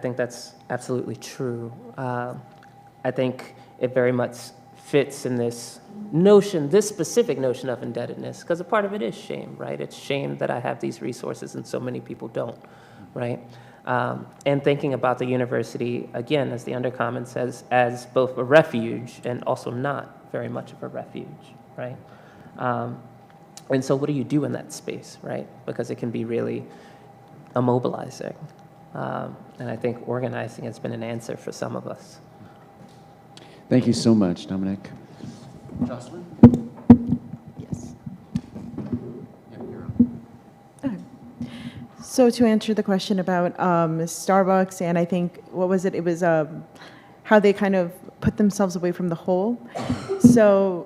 think that's absolutely true. I think it very much fits in this notion, this specific notion of indebtedness, because a part of it is shame, right? It's shame that I have these resources and so many people don't, right? And thinking about the university, again, as the Undercommons says, as both a refuge and also not very much of a refuge, right? And so what do you do in that space, right? Because it can be really immobilizing. And I think organizing has been an answer for some of us. Thank you so much, Dominic. Joselyn? Yes. So to answer the question about Starbucks, and I think, what was it? It was how they kind of put themselves away from the whole. So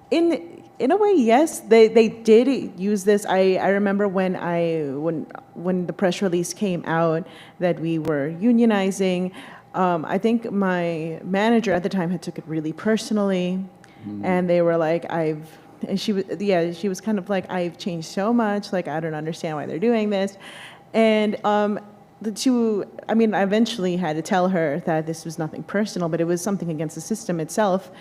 in a way, yes, they did use this. I remember when the press release came out that we were unionizing, I think my manager at the time had took it really personally, and they were like, she was kind of like, I've changed so much, like, I don't understand why they're doing this. And I eventually had to tell her that this was nothing personal, but it was something against the system itself.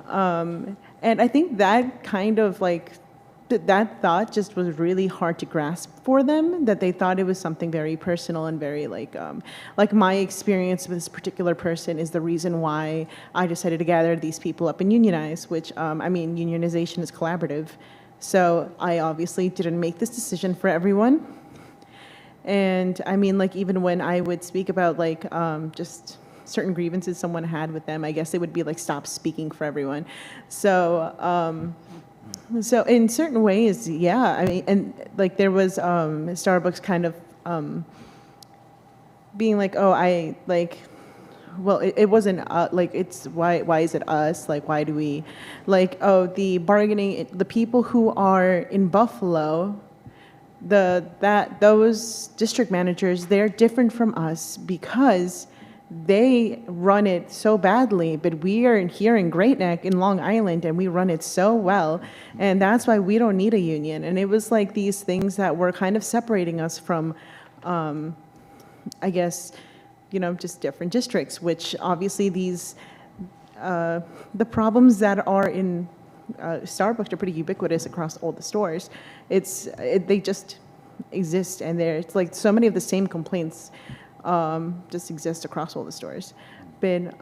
And I think that kind of that thought just was really hard to grasp for them, that they thought it was something very personal and very like my experience with this particular person is the reason why I decided to gather these people up and unionize, which, unionization is collaborative. So I obviously didn't make this decision for everyone. And even when I would speak about just certain grievances someone had with them, I guess it would be like, stop speaking for everyone. So, so in certain ways, yeah, and there was Starbucks kind of being like, oh, well, it wasn't it's why is it us? Why do we the bargaining, the people who are in Buffalo, those district managers, they're different from us because they run it so badly, but we are here in Great Neck in Long Island and we run it so well, and that's why we don't need a union. And it was like these things that were kind of separating us from, I guess, just different districts, which obviously these, the problems that are in Starbucks are pretty ubiquitous across all the stores. They just exist, and it's like so many of the same complaints just exist across all the stores. But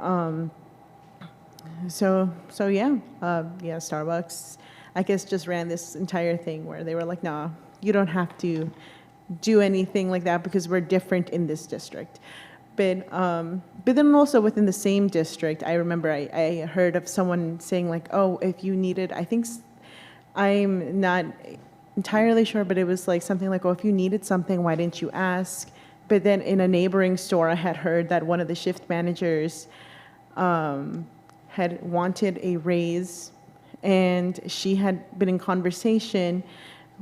Starbucks, I guess, just ran this entire thing where they were like, nah, you don't have to do anything like that because we're different in this district. But then also within the same district, I remember I heard of someone saying like, oh, if you needed, I'm not entirely sure, but it was like something like, oh, if you needed something, why didn't you ask? But then in a neighboring store, I had heard that one of the shift managers had wanted a raise, and she had been in conversation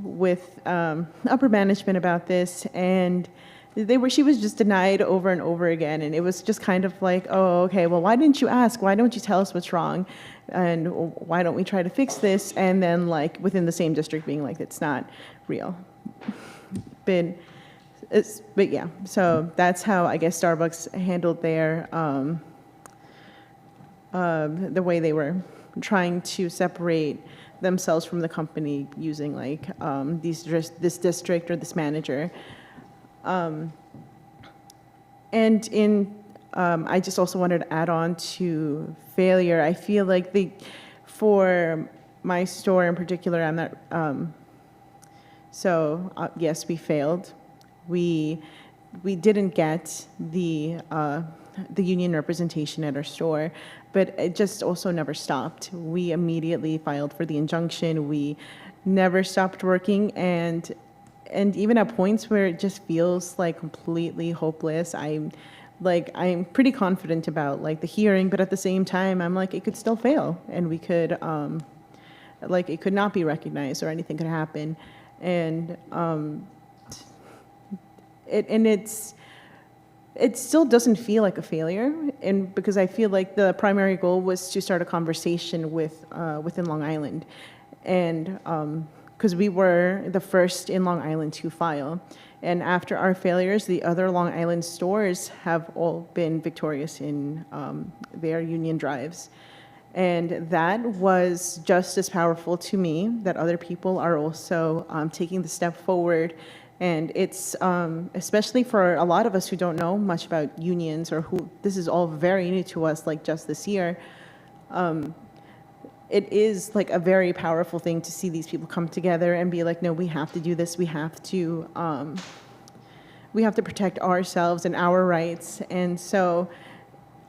with upper management about this, and she was just denied over and over again. And it was just kind of like, oh, okay, well, why didn't you ask? Why don't you tell us what's wrong? And why don't we try to fix this? And then within the same district being like, it's not real. But yeah, so that's how I guess Starbucks handled their, the way they were trying to separate themselves from the company using this district or this manager. And I just also wanted to add on to failure. I feel like for my store in particular, I'm not, yes, we failed. We didn't get the union representation at our store, but it just also never stopped. We immediately filed for the injunction. We never stopped working, and even at points where it just feels like completely hopeless, I'm pretty confident about like the hearing, but at the same time, I'm like, it could still fail, and we could, it could not be recognized or anything could happen, and it still doesn't feel like a failure, and because I feel like the primary goal was to start a conversation within Long Island, and because we were the first in Long Island to file. And after our failures, the other Long Island stores have all been victorious in their union drives. And that was just as powerful to me, that other people are also taking the step forward. And it's, especially for a lot of us who don't know much about unions, or who, this is all very new to us, like just this year, it is like a very powerful thing to see these people come together and be like, no, we have to do this. We have to protect ourselves and our rights. And so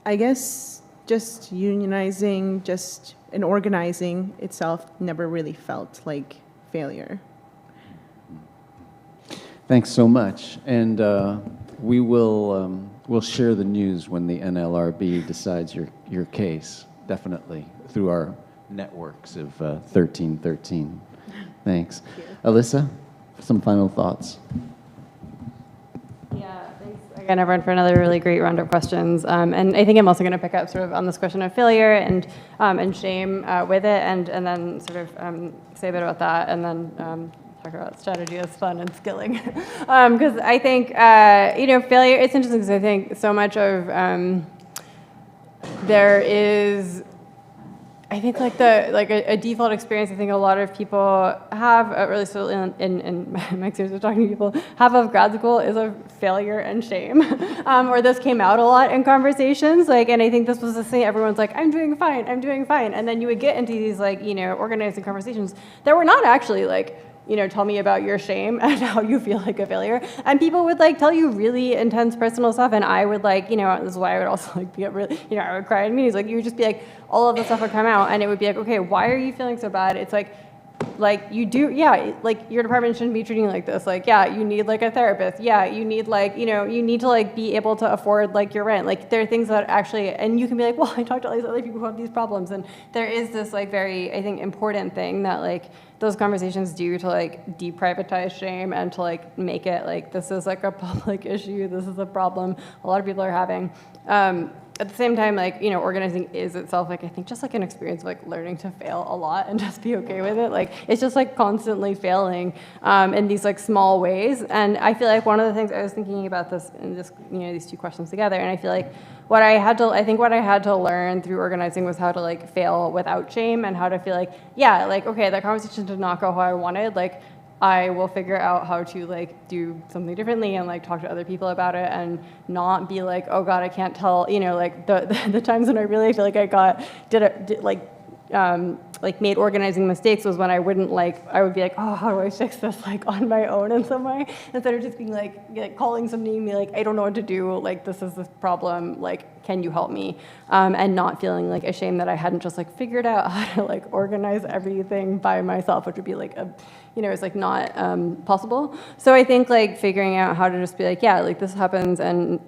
I guess just unionizing, and organizing itself never really felt like failure. Thanks so much. And we'll share the news when the NLRB decides your case, definitely, through our networks of 1313. Thanks. Alyssa, some final thoughts. Yeah, thanks again, everyone, for another really great round of questions. And I think I'm also going to pick up sort of on this question of failure and shame with it, and then sort of say a bit about that, and then talk about strategy as fun and skilling. Because I think, failure, it's interesting because I think so much of there is, I think a default experience I think a lot of people have, really so in my experience of talking to people, have of grad school is of failure and shame. Or this came out a lot in conversations, and I think this was the thing, everyone's like, I'm doing fine. And then you would get into these organizing conversations that were not actually tell me about your shame and how you feel like a failure. And people would tell you really intense personal stuff, and I would this is why I would also get really, I would cry in meetings. You would just be all of the stuff would come out, and it would be okay, why are you feeling so bad? It's you do, your department shouldn't be treating you like this. You need a therapist. You need you need to be able to afford your rent. There are things that actually, and you can be well, I talked to all these other people who have these problems, and there is this very, I think, important thing that those conversations do to deprivatize shame and to make it this is a public issue, this is a problem a lot of people are having. At the same time, organizing is itself, I think, just an experience of learning to fail a lot and just be okay with it. It's just constantly failing in these small ways. And I feel one of the things I was thinking about this in this, these two questions together, and I feel what I had to learn through organizing was how to fail without shame, and how to feel okay, that conversation did not go how I wanted. I will figure out how to do something differently and talk to other people about it, and not be oh God, I can't tell, the times when I really feel made organizing mistakes was when I wouldn't I would be oh, how do I fix this on my own in some way, instead of just being calling somebody and be I don't know what to do, this is the problem, can you help me, and not feeling ashamed that I hadn't just figured out how to organize everything by myself, which would be it's not possible. So I think figuring out how to just be this happens, and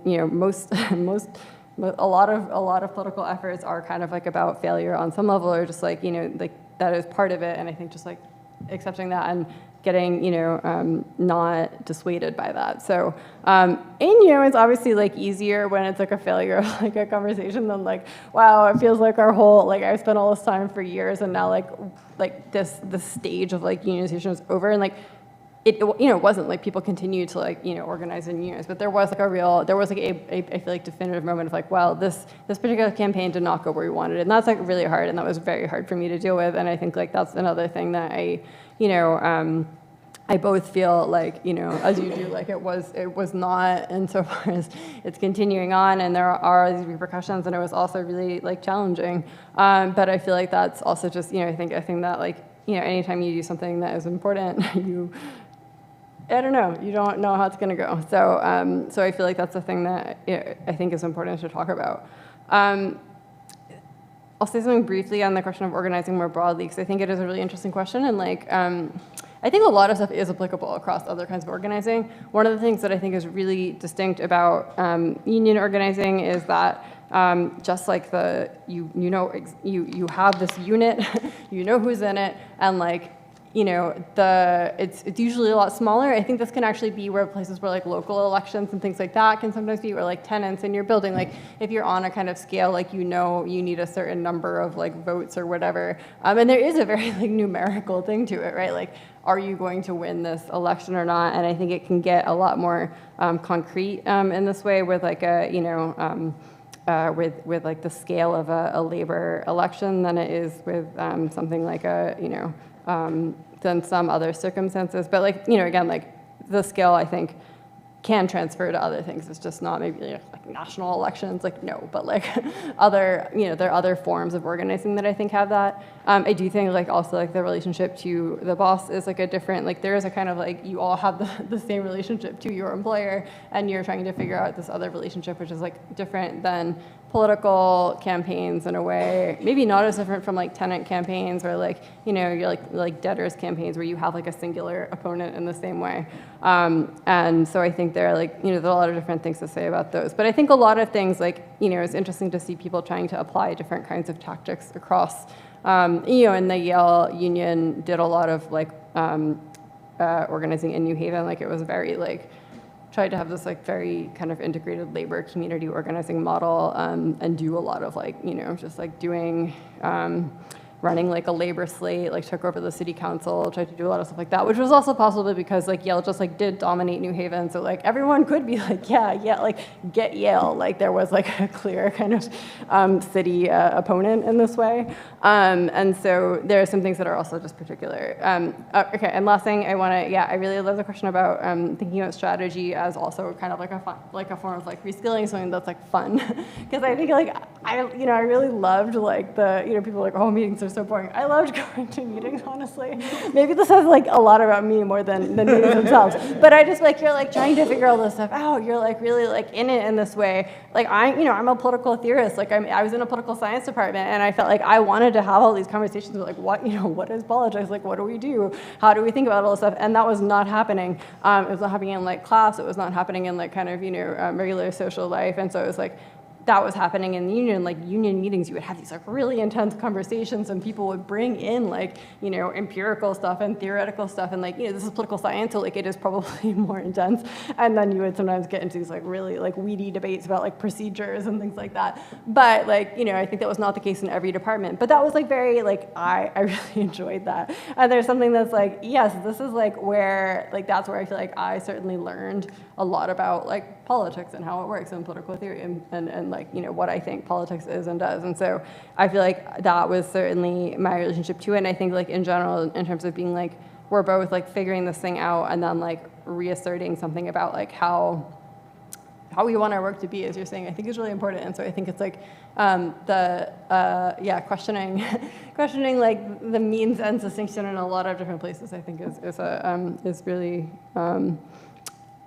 a lot of political efforts are kind of about failure on some level, or just that is part of it. And I think just accepting that and getting not dissuaded by that. So and it's obviously easier when it's a failure of a conversation than wow, it feels our whole I spent all this time for years, and now this stage of unionization is over, and it wasn't people continue to organize in unions, but there was a I feel definitive moment of wow, this particular campaign did not go where we wanted it, and that's really hard, and that was very hard for me to deal with. And I think that's another thing that I I both feel like, as you do, like it was not, insofar as it's continuing on, and there are these repercussions, and it was also really like challenging. But I feel like that's also just, I think that like, anytime you do something that is important, I don't know, you don't know how it's going to go. So, so I feel like that's the thing that I think is important to talk about. I'll say something briefly on the question of organizing more broadly, because I think it is a really interesting question, and like, I think a lot of stuff is applicable across other kinds of organizing. One of the things that I think is really distinct about union organizing is that just like you have this unit, you know who's in it, and like, it's usually a lot smaller. I think this can actually be where places where like local elections and things like that can sometimes be, or like tenants in your building, like if you're on a kind of scale, like you need a certain number of like votes or whatever. And there is a very like numerical thing to it, right? Like, are you going to win this election or not? And I think it can get a lot more concrete in this way with like a, with like the scale of a labor election than it is with something like a, than some other circumstances. But like, again, like the scale, I think, can transfer to other things. It's just not maybe like national elections, like no, but like other, there are other forms of organizing that I think have that. I do think like also like the relationship to the boss is like a different, like there is a kind of like, you all have the same relationship to your employer, and you're trying to figure out this other relationship, which is like different than political campaigns in a way, maybe not as different from like tenant campaigns or like, you're like debtors campaigns where you have like a singular opponent in the same way. And so I think there are like, there's a lot of different things to say about those. But I think a lot of things like, it's interesting to see people trying to apply different kinds of tactics across, and the Yale Union did a lot of like organizing in New Haven. Like it was very like, tried to have this like very kind of integrated labor community organizing model, and do a lot of like, just like doing, running like a labor slate, like took over the city council, tried to do a lot of stuff like that, which was also possible because like Yale just like did dominate New Haven. So like everyone could be like, yeah, like get Yale. Like there was like a clear kind of city opponent in this way. And so there are some things that are also just particular. Okay, and last thing I I really love the question about thinking about strategy as also kind of like a form of like reskilling, something that's like fun. Because I think like, I really loved like the, people are like, oh, meetings are so boring. I loved going to meetings, honestly. Maybe this says like a lot about me more than meetings themselves. But I just like, you're like trying to figure all this stuff out. You're like really like in it in this way. Like I'm a political theorist. Like I was in a political science department, and I felt like I wanted to have all these conversations with like, what is politics? Like, what do we do? How do we think about all this stuff? And that was not happening. It was not happening in like class. It was not happening in like kind of, regular social life. And so it was like, that was happening in the union, like union meetings, you would have these like really intense conversations, and people would bring in like, empirical stuff and theoretical stuff, and like, this is political science, so like it is probably more intense. And then you would sometimes get into these like really like weedy debates about like procedures and things like that. But like, I think that was not the case in every department, but that was like very like, I really enjoyed that. And there's something that's like, yes, this is like where, like that's where I feel like I certainly learned a lot about like politics and how it works and political theory and like, what I think politics is and does. And so I feel like that was certainly my relationship to it. And I think like in general, in terms of being like, we're both like figuring this thing out and then like reasserting something about like how we want our work to be, as you're saying, I think is really important. And so I think it's like questioning like the means ends distinction in a lot of different places, I think is really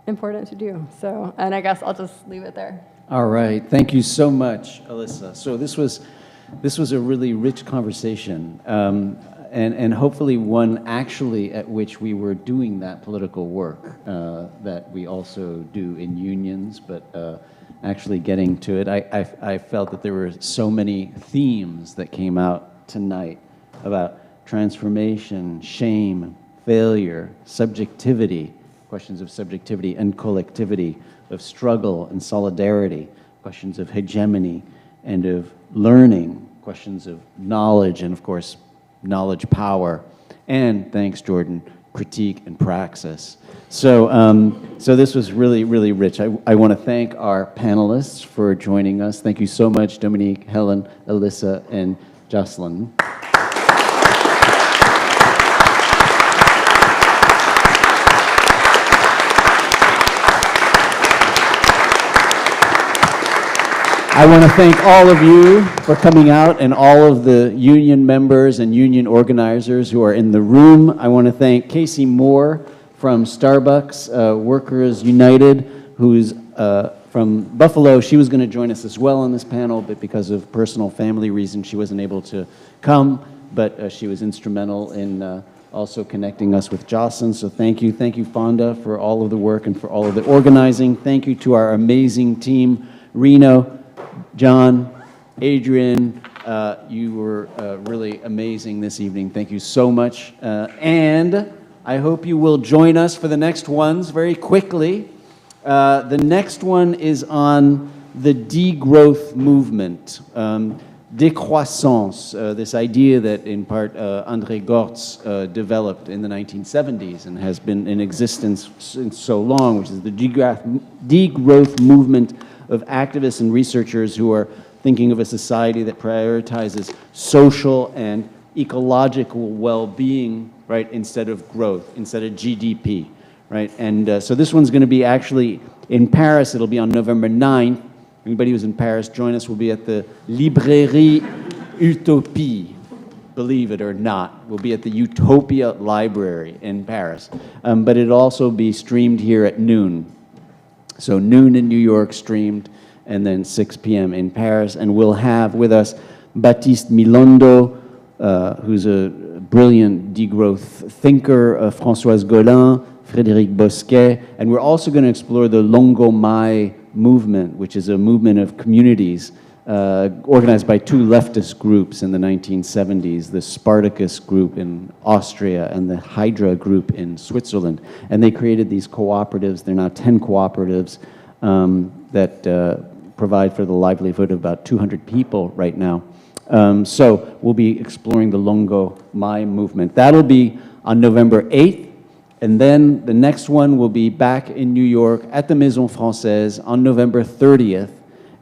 important to do. So, and I guess I'll just leave it there. All right, thank you so much, Alyssa. So this was a really rich conversation, and hopefully one actually at which we were doing that political work that we also do in unions, but actually getting to it. I felt that there were so many themes that came out tonight about transformation, shame, failure, subjectivity, questions of subjectivity and collectivity, of struggle and solidarity, questions of hegemony and of learning, questions of knowledge and, of course, knowledge power, and, thanks, Jordan, critique and praxis. So, so this was really, really rich. I want to thank our panelists for joining us. Thank you so much, Dominic, Helen, Alyssa, and Joselyn. I want to thank all of you for coming out and all of the union members and union organizers who are in the room. I want to thank Casey Moore from Starbucks Workers United, who's from Buffalo. She was going to join us as well on this panel, but because of personal family reasons, she wasn't able to come, but she was instrumental in also connecting us with Joselyn. So thank you. Thank you, Fonda, for all of the work and for all of the organizing. Thank you to our amazing team, Reno, John, Adrian. You were really amazing this evening. Thank you so much. And I hope you will join us for the next ones very quickly. The next one is on the degrowth movement, décroissance, this idea that in part André Gortz developed in the 1970s and has been in existence since so long, which is the degrowth movement of activists and researchers who are thinking of a society that prioritizes social and ecological well-being, right, instead of growth, instead of GDP, right? And so this one's going to be actually in Paris. It'll be on November 9th. Anybody who's in Paris, join us. We'll be at the Librairie Utopia, believe it or not. We'll be at the Utopia Library in Paris. But it'll also be streamed here at noon. So noon in New York streamed, and then 6 p.m. in Paris. And we'll have with us Baptiste Milondo, who's a brilliant degrowth thinker, Françoise Golin, Frédéric Bosquet, and we're also going to explore the Longomai movement, which is a movement of communities organized by two leftist groups in the 1970s, the Spartacus group in Austria and the Hydra group in Switzerland. And they created these cooperatives. There are now 10 cooperatives that provide for the livelihood of about 200 people right now. So we'll be exploring the Longomai movement. That'll be on November 8th. And then the next one will be back in New York at the Maison Française on November 30th,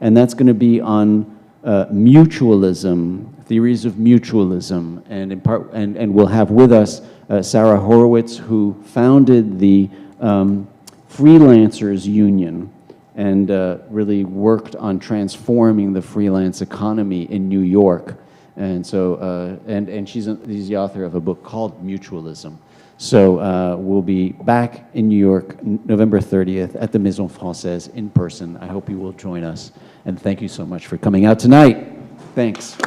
and that's going to be on mutualism, theories of mutualism, and in part, and we'll have with us Sarah Horowitz, who founded the Freelancers Union and really worked on transforming the freelance economy in New York, and so she's the author of a book called Mutualism. So we'll be back in New York November 30th at the Maison Française in person. I hope you will join us. And thank you so much for coming out tonight. Thanks.